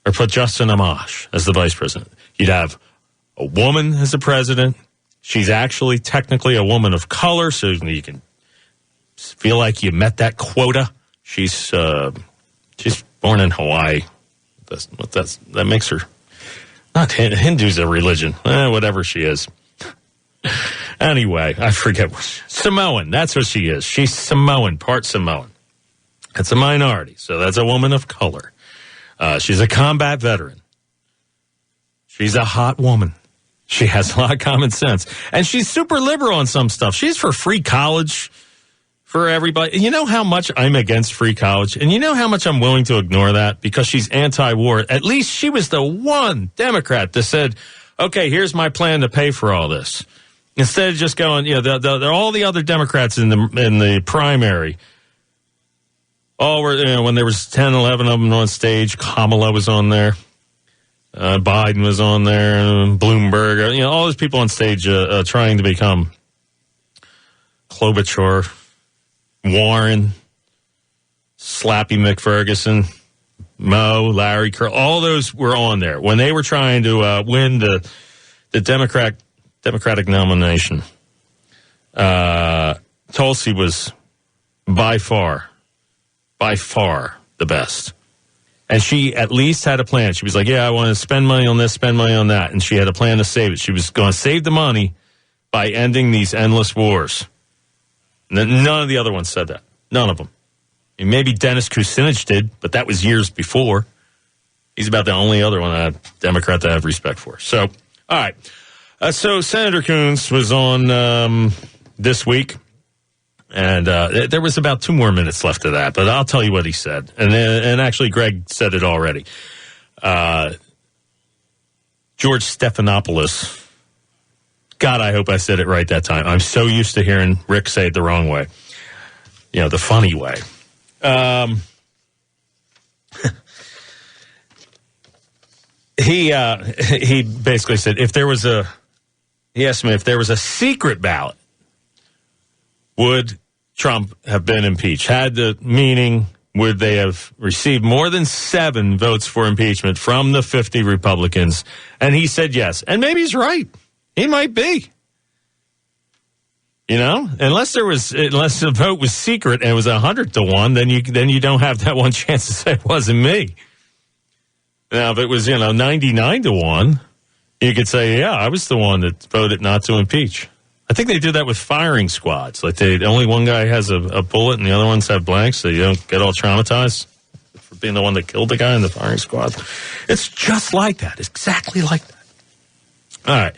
or put Justin Amash as the vice president. You'd have a woman as the president. She's actually technically a woman of color, so you can feel like you met that quota. She's born in Hawaii. That makes her not Hindu's a religion. Whatever she is. Anyway, I forget. Samoan. That's what she is. She's Samoan, part Samoan. That's a minority, so that's a woman of color. She's a combat veteran. She's a hot woman. She has a lot of common sense. And she's super liberal on some stuff. She's for free college for everybody. You know how much I'm against free college? And you know how much I'm willing to ignore that because she's anti-war? At least she was the one Democrat that said, okay, here's my plan to pay for all this. Instead of just going, they're all the other Democrats in the primary. All were, when there was 10, 11 of them on stage, Kamala was on there. Biden was on there, Bloomberg, all those people on stage trying to become Klobuchar, Warren, Slappy McFerguson, Mo, Larry, Kerr, all those were on there when they were trying to win the Democratic nomination. Tulsi was by far the best. And she at least had a plan. She was like, I want to spend money on this, spend money on that. And she had a plan to save it. She was going to save the money by ending these endless wars. None of the other ones said that. None of them. I mean, maybe Dennis Kucinich did, but that was years before. He's about the only other one, a Democrat that I have respect for. So, all right. So Senator Coons was on this week. And there was about 2 more minutes left of that, but I'll tell you what he said. And actually, Greg said it already. George Stephanopoulos. God, I hope I said it right that time. I'm so used to hearing Rick say it the wrong way. The funny way. He basically said he asked me if there was a secret ballot, would Trump have been impeached? Meaning, would they have received more than 7 votes for impeachment from the 50 Republicans? And he said yes. And maybe he's right. He might be. Unless the vote was secret and it was 100-1, then you don't have that one chance to say it wasn't me. Now, if it was 99-1, you could say, I was the one that voted not to impeach. I think they do that with firing squads. Like only one guy has a bullet and the other ones have blanks, so you don't get all traumatized for being the one that killed the guy in the firing squad. It's just like that. It's exactly like that. All right.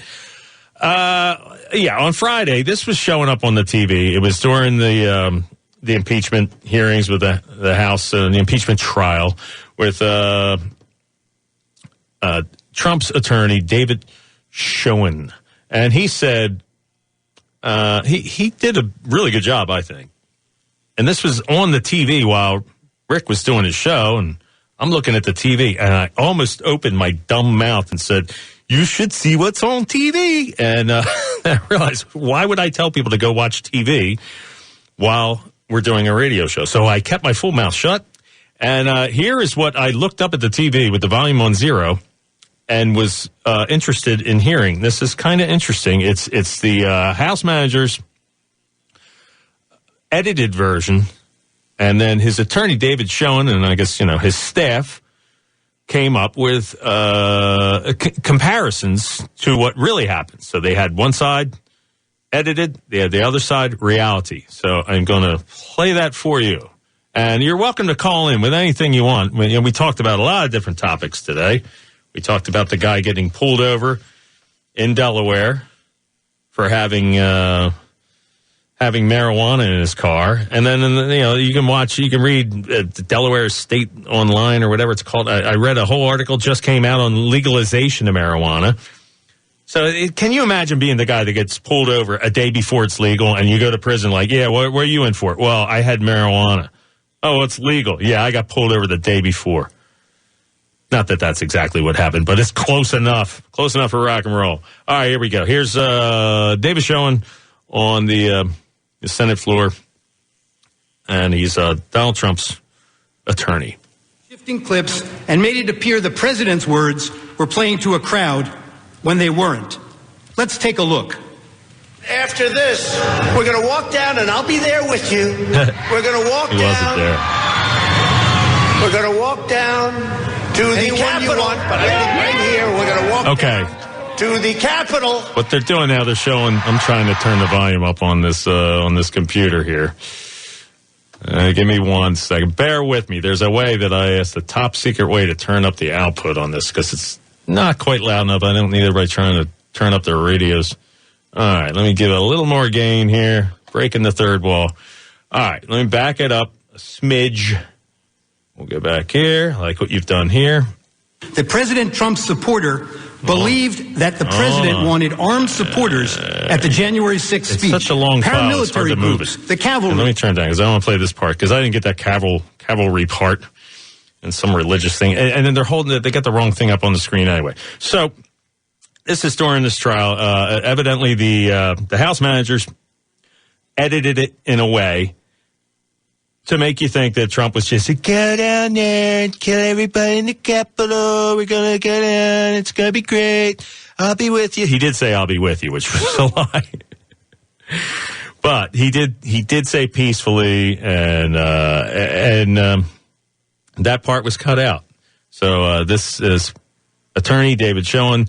On Friday, this was showing up on the TV. It was during the impeachment hearings with the House, the impeachment trial with Trump's attorney, David Schoen. And he said, he did a really good job, I think. And this was on the TV while Rick was doing his show, and I'm looking at the TV, and I almost opened my dumb mouth and said, you should see what's on TV. And I realized, why would I tell people to go watch TV while we're doing a radio show? So I kept my full mouth shut, and here is what I looked up at the TV with the volume on 0 and was interested in hearing. This is kind of interesting. It's the House manager's edited version, and then his attorney, David Schoen, and I guess, his staff came up with comparisons to what really happened. So they had one side edited, they had the other side reality. So I'm going to play that for you. And you're welcome to call in with anything you want. We talked about a lot of different topics today. We talked about the guy getting pulled over in Delaware for having marijuana in his car, and then you can read Delaware State Online or whatever it's called. I read a whole article just came out on legalization of marijuana. So can you imagine being the guy that gets pulled over a day before it's legal, and you go to prison like, what are you in for? Well, I had marijuana. Oh, it's legal. Yeah, I got pulled over the day before. Not that that's exactly what happened, but it's close enough. Close enough for rock and roll. All right, here we go. Here's David Schoen on the Senate floor, and he's Donald Trump's attorney. Shifting clips and made it appear the president's words were playing to a crowd when they weren't. Let's take a look. After this, we're going to walk down, and I'll be there with you. We're going to walk he down. Wasn't there. We're going to walk down to the Capitol, but I think right here we're going to walk down to the Capitol. What they're doing now, they're showing. I'm trying to turn the volume up on this computer here. Give me 1 second. Bear with me. There's a way that I asked, the top secret way to turn up the output on this because it's not quite loud enough. I don't need everybody trying to turn up their radios. All right, let me give it a little more gain here. Breaking the third wall. All right, let me back it up a smidge. We'll go back here, like what you've done here. The President Trump's supporter believed that the president wanted armed supporters at the January 6th speech. It's such a long file, it's hard to move it. The cavalry. Let me turn it down because I don't want to play this part because I didn't get that cavalry part. and some religious thing. And then they got the wrong thing up on the screen anyway. So this is during this trial. Evidently, the House managers edited it in a way to make you think that Trump was just, go down there and kill everybody in the Capitol. We're going to get in. It's going to be great. I'll be with you. He did say, I'll be with you, which was a lie. But he did say peacefully, and that part was cut out. So this is attorney David Schoen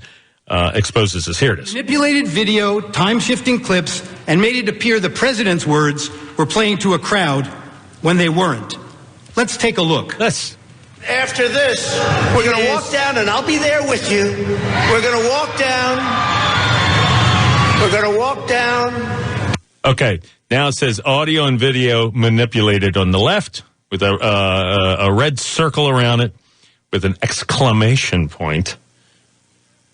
exposes this. Here it is. Manipulated video, time-shifting clips, and made it appear the president's words were playing to a crowd when they weren't. Let's take a look. After this, we're going to walk down, and I'll be there with you. We're going to walk down. We're going to walk down. Okay, now it says audio and video manipulated on the left with a red circle around it with an exclamation point.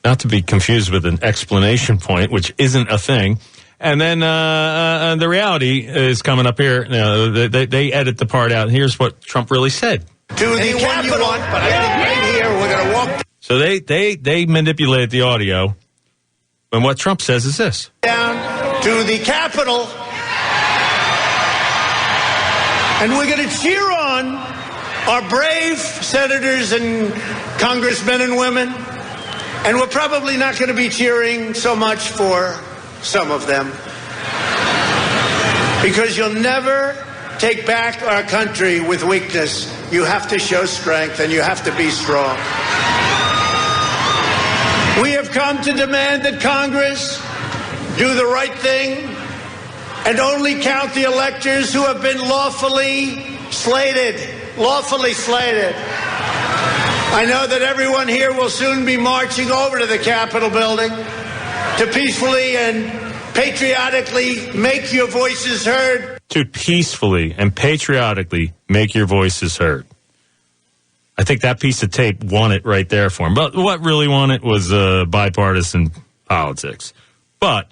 Not to be confused with an explanation point, which isn't a thing. And then the reality is coming up here. They edit the part out. Here's what Trump really said. To the Capitol, but I think right here we're going to walk So they manipulated the audio. And what Trump says is this. down to the Capitol, and we're going to cheer on our brave senators and congressmen and women. And we're probably not going to be cheering so much for some of them, because you'll never take back our country with weakness. You have to show strength, and you have to be strong. We have come to demand that Congress do the right thing and only count the electors who have been lawfully slated. Lawfully slated. I know that everyone here will soon be marching over to the Capitol building to peacefully and patriotically make your voices heard. To peacefully and patriotically make your voices heard. I think that piece of tape won it right there for him. But what really won it was bipartisan politics. But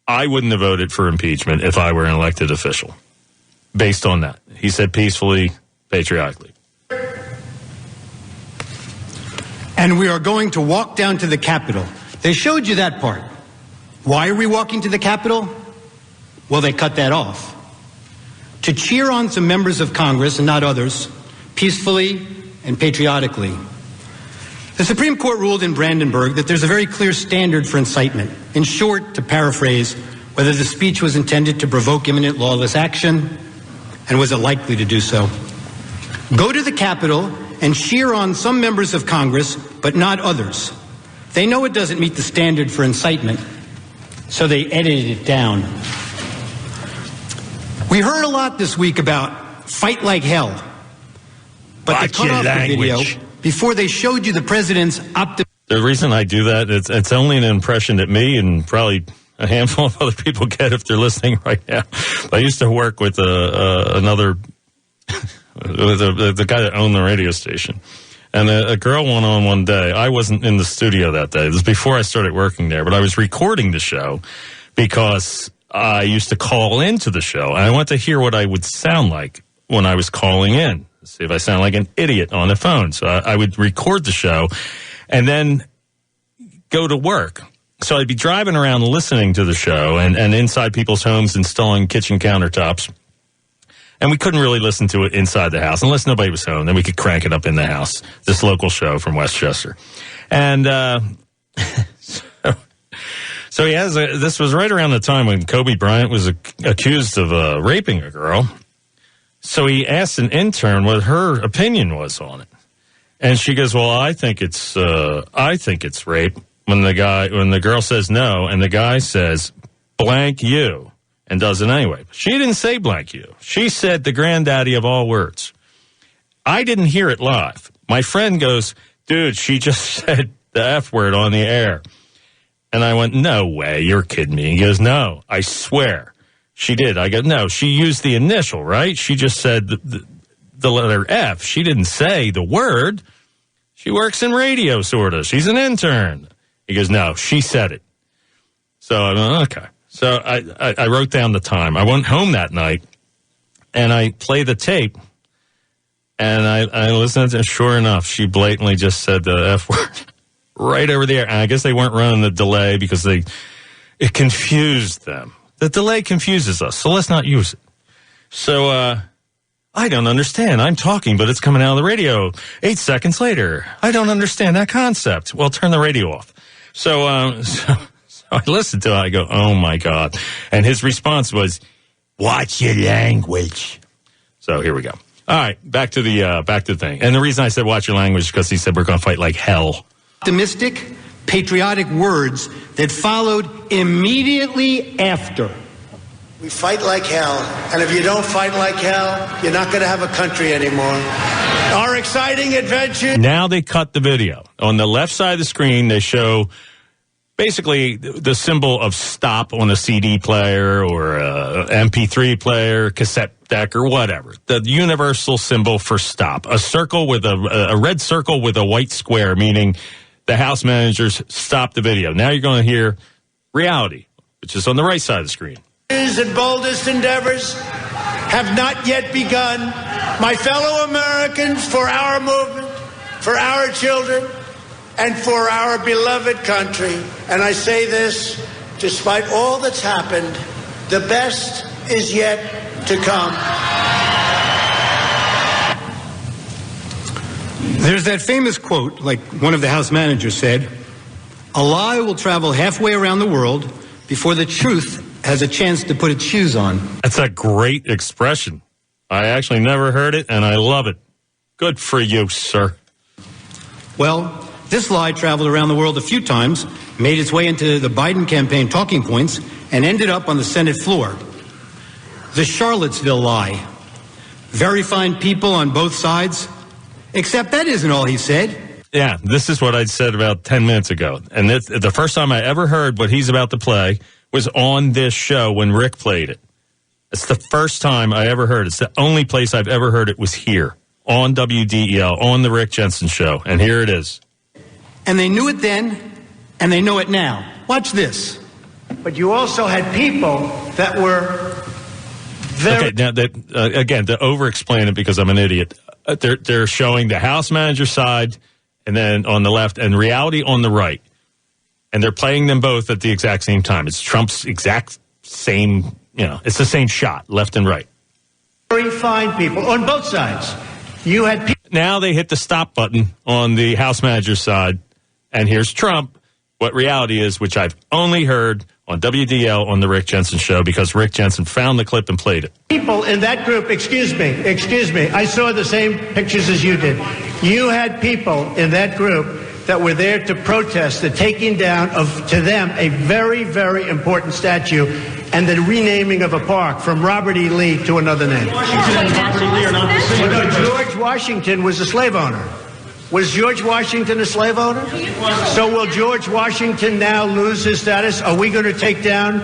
I wouldn't have voted for impeachment if I were an elected official. Based on that. He said peacefully, patriotically. And we are going to walk down to the Capitol. They showed you that part. Why are we walking to the Capitol? Well, they cut that off. To cheer on some members of Congress and not others, peacefully and patriotically. The Supreme Court ruled in Brandenburg that there's a very clear standard for incitement. In short, to paraphrase, whether the speech was intended to provoke imminent lawless action, and was it likely to do so. Go to the Capitol and cheer on some members of Congress, but not others. They know it doesn't meet the standard for incitement, so they edited it down. We heard a lot this week about fight like hell, but they cut off the video before they showed you the president's optimism. The reason I do that, it's only an impression that me and probably a handful of other people get if they're listening right now. I used to work with another, the guy that owned the radio station. And a girl went on one day. I wasn't in the studio that day. It was before I started working there, but I was recording the show because I used to call into the show. And I wanted to hear what I would sound like when I was calling in. See if I sound like an idiot on the phone. So I would record the show and then go to work. So I'd be driving around listening to the show and inside people's homes installing kitchen countertops. And we couldn't really listen to it inside the house unless nobody was home. Then we could crank it up in the house, this local show from Westchester. And so he has this was right around the time when Kobe Bryant was accused of raping a girl. So he asked an intern what her opinion was on it. And she goes, well, I think it's rape. When the girl says no, and the guy says blank you, and does it anyway. She didn't say blank you. She said the granddaddy of all words. I didn't hear it live. My friend goes, dude, she just said the F word on the air. And I went, no way, you're kidding me. He goes, no, I swear. She did. I go, no, she used the initial, right? She just said the letter F. She didn't say the word. She works in radio, sort of. She's an intern. He goes, no, she said it. So I went, okay. So I wrote down the time. I went home that night, and I played the tape, And I listened to it, and sure enough, she blatantly just said the F word right over the air. And I guess they weren't running the delay because it confused them. The delay confuses us, so let's not use it. So, I don't understand. I'm talking, but it's coming out of the radio 8 seconds later. I don't understand that concept. Well, turn the radio off. So I listened to it. I go, oh, my God. And his response was, watch your language. So here we go. All right, back to the thing. And the reason I said watch your language is because he said we're going to fight like hell. Optimistic, patriotic words that followed immediately after. We fight like hell, and if you don't fight like hell, you're not going to have a country anymore. Our exciting adventure. Now they cut the video. On the left side of the screen, they show basically the symbol of stop on a CD player or a MP3 player, cassette deck, or whatever. The universal symbol for stop. A circle with a red circle with a white square, meaning the House managers stop the video. Now you're going to hear reality, which is on the right side of the screen. And boldest endeavors have not yet begun. My fellow Americans, for our movement, for our children, and for our beloved country. And I say this, despite all that's happened, the best is yet to come. There's that famous quote, like one of the House managers said, a lie will travel halfway around the world before the truth has a chance to put its shoes on. That's a great expression. I actually never heard it, and I love it. Good for you, sir. Well, this lie traveled around the world a few times, made its way into the Biden campaign talking points, and ended up on the Senate floor. The Charlottesville lie. Very fine people on both sides. Except that isn't all he said. Yeah, this is what I said about 10 minutes ago. And the first time I ever heard what he's about to play was on this show when Rick played it. It's the first time I ever heard it. It's the only place I've ever heard it was here on WDEL, on the Rick Jensen show. And here it is. And they knew it then, and they know it now. Watch this. But you also had people that were very... Okay, now, again, to over-explain it because I'm an idiot, they're showing the House manager side and then on the left and reality on the right. And they're playing them both at the exact same time. It's Trump's exact same, it's the same shot, left and right. Very fine people on both sides. You had people. Now they hit the stop button on the House manager's side, and here's Trump, what reality is, which I've only heard on WDL on the Rick Jensen show because Rick Jensen found the clip and played it. People in that group, excuse me, I saw the same pictures as you did. You had people in that group that were there to protest the taking down of, to them, a very, very important statue and the renaming of a park from Robert E. Lee to another name. George Washington was a slave owner. Was George Washington a slave owner? So will George Washington now lose his status? Are we going to take down,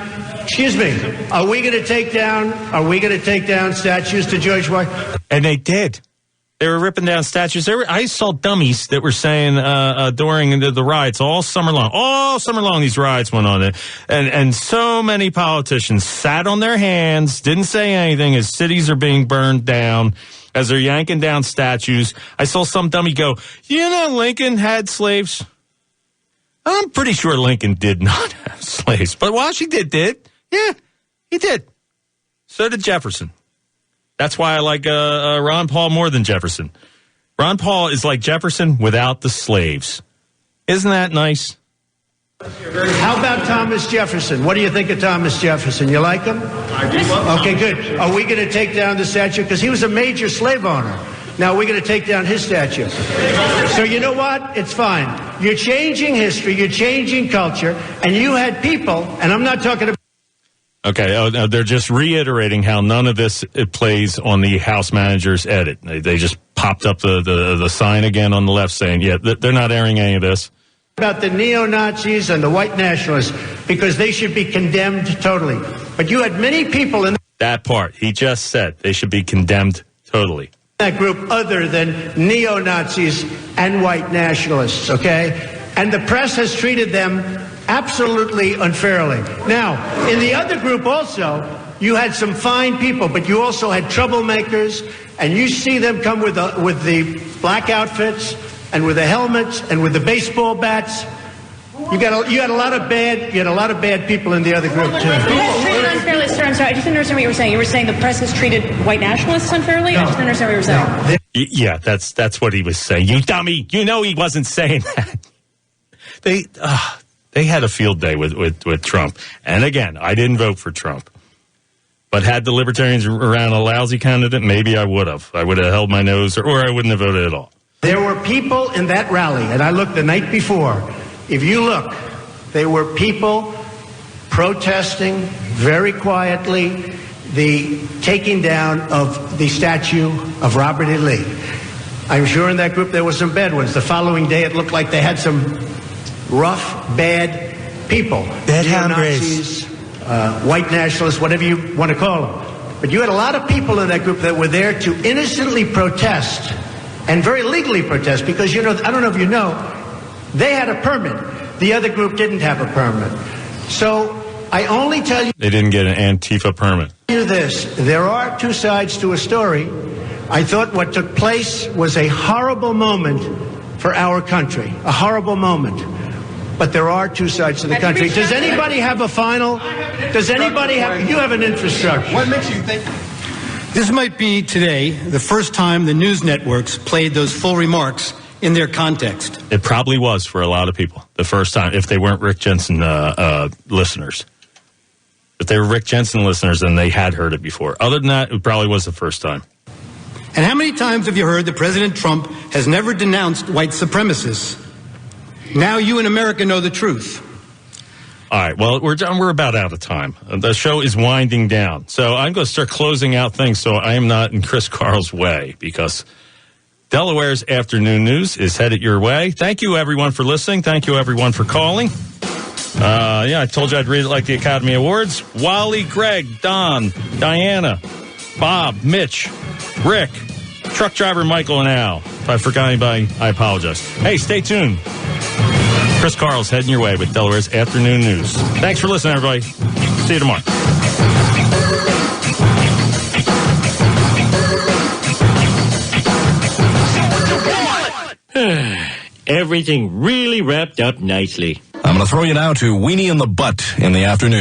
are we going to take down statues to George Washington? And they did. They were ripping down statues. I saw dummies that were saying during the riots all summer long. These riots went on, and so many politicians sat on their hands, didn't say anything as cities are being burned down, as they're yanking down statues. I saw some dummy go, Lincoln had slaves. I'm pretty sure Lincoln did not have slaves, but Washington did. Yeah, he did. So did Jefferson. That's why I like Ron Paul more than Jefferson. Ron Paul is like Jefferson without the slaves. Isn't that nice? How about Thomas Jefferson? What do you think of Thomas Jefferson? You like him? I do. Okay, good. Are we going to take down the statue? Because he was a major slave owner. Now we're going to take down his statue. So you know what? It's fine. You're changing history. You're changing culture. And you had people, and I'm not talking about... Okay, they're just reiterating how none of this plays on the House manager's edit. They just popped up the sign again on the left saying, yeah, they're not airing any of this. About the neo-Nazis and the white nationalists, because they should be condemned totally. But you had many people in that part. He just said they should be condemned totally. That group other than neo-Nazis and white nationalists, okay? And the press has treated them absolutely unfairly. Now, in the other group also, you had some fine people, but you also had troublemakers and you see them come with the black outfits and with the helmets and with the baseball bats. You had a lot of bad people in the other group too. Treated unfairly, sir. I'm sorry, I just didn't understand what you were saying. You were saying the press has treated white nationalists unfairly? No. I just didn't understand what you were saying. Yeah, that's what he was saying. You dummy! You know he wasn't saying that. They had a field day with Trump, and again, I didn't vote for Trump. But had the Libertarians around a lousy candidate, maybe I would have. I would have held my nose, or I wouldn't have voted at all. There were people in that rally, and I looked the night before. If you look, there were people protesting very quietly the taking down of the statue of Robert E. Lee. I'm sure in that group there were some bad ones. The following day it looked like they had some rough, bad people. Bad Neo-Nazis, white nationalists, whatever you want to call them. But you had a lot of people in that group that were there to innocently protest and very legally protest because, I don't know if you know, they had a permit. The other group didn't have a permit. So I only tell you... They didn't get an Antifa permit. This. There are two sides to a story. I thought what took place was a horrible moment for our country. A horrible moment. But there are two sides to the country. Does anybody have a final? Does anybody have... You have an infrastructure. What makes you think... This might be today the first time the news networks played those full remarks in their context. It probably was for a lot of people the first time, if they weren't Rick Jensen listeners. If they were Rick Jensen listeners, then they had heard it before. Other than that, it probably was the first time. And how many times have you heard that President Trump has never denounced white supremacists? Now you in America know the truth. All right, well, we're about out of time. The show is winding down. So I'm going to start closing out things so I am not in Chris Carl's way, because Delaware's Afternoon News is headed your way. Thank you, everyone, for listening. Thank you, everyone, for calling. I told you I'd read it like the Academy Awards. Wally, Greg, Don, Diana, Bob, Mitch, Rick, truck driver Michael, and Al. If I forgot anybody, I apologize. Hey, stay tuned. Chris Carl's heading your way with Delaware's Afternoon News. Thanks for listening, everybody. See you tomorrow. Everything really wrapped up nicely. I'm going to throw you now to Weenie in the Butt in the afternoon.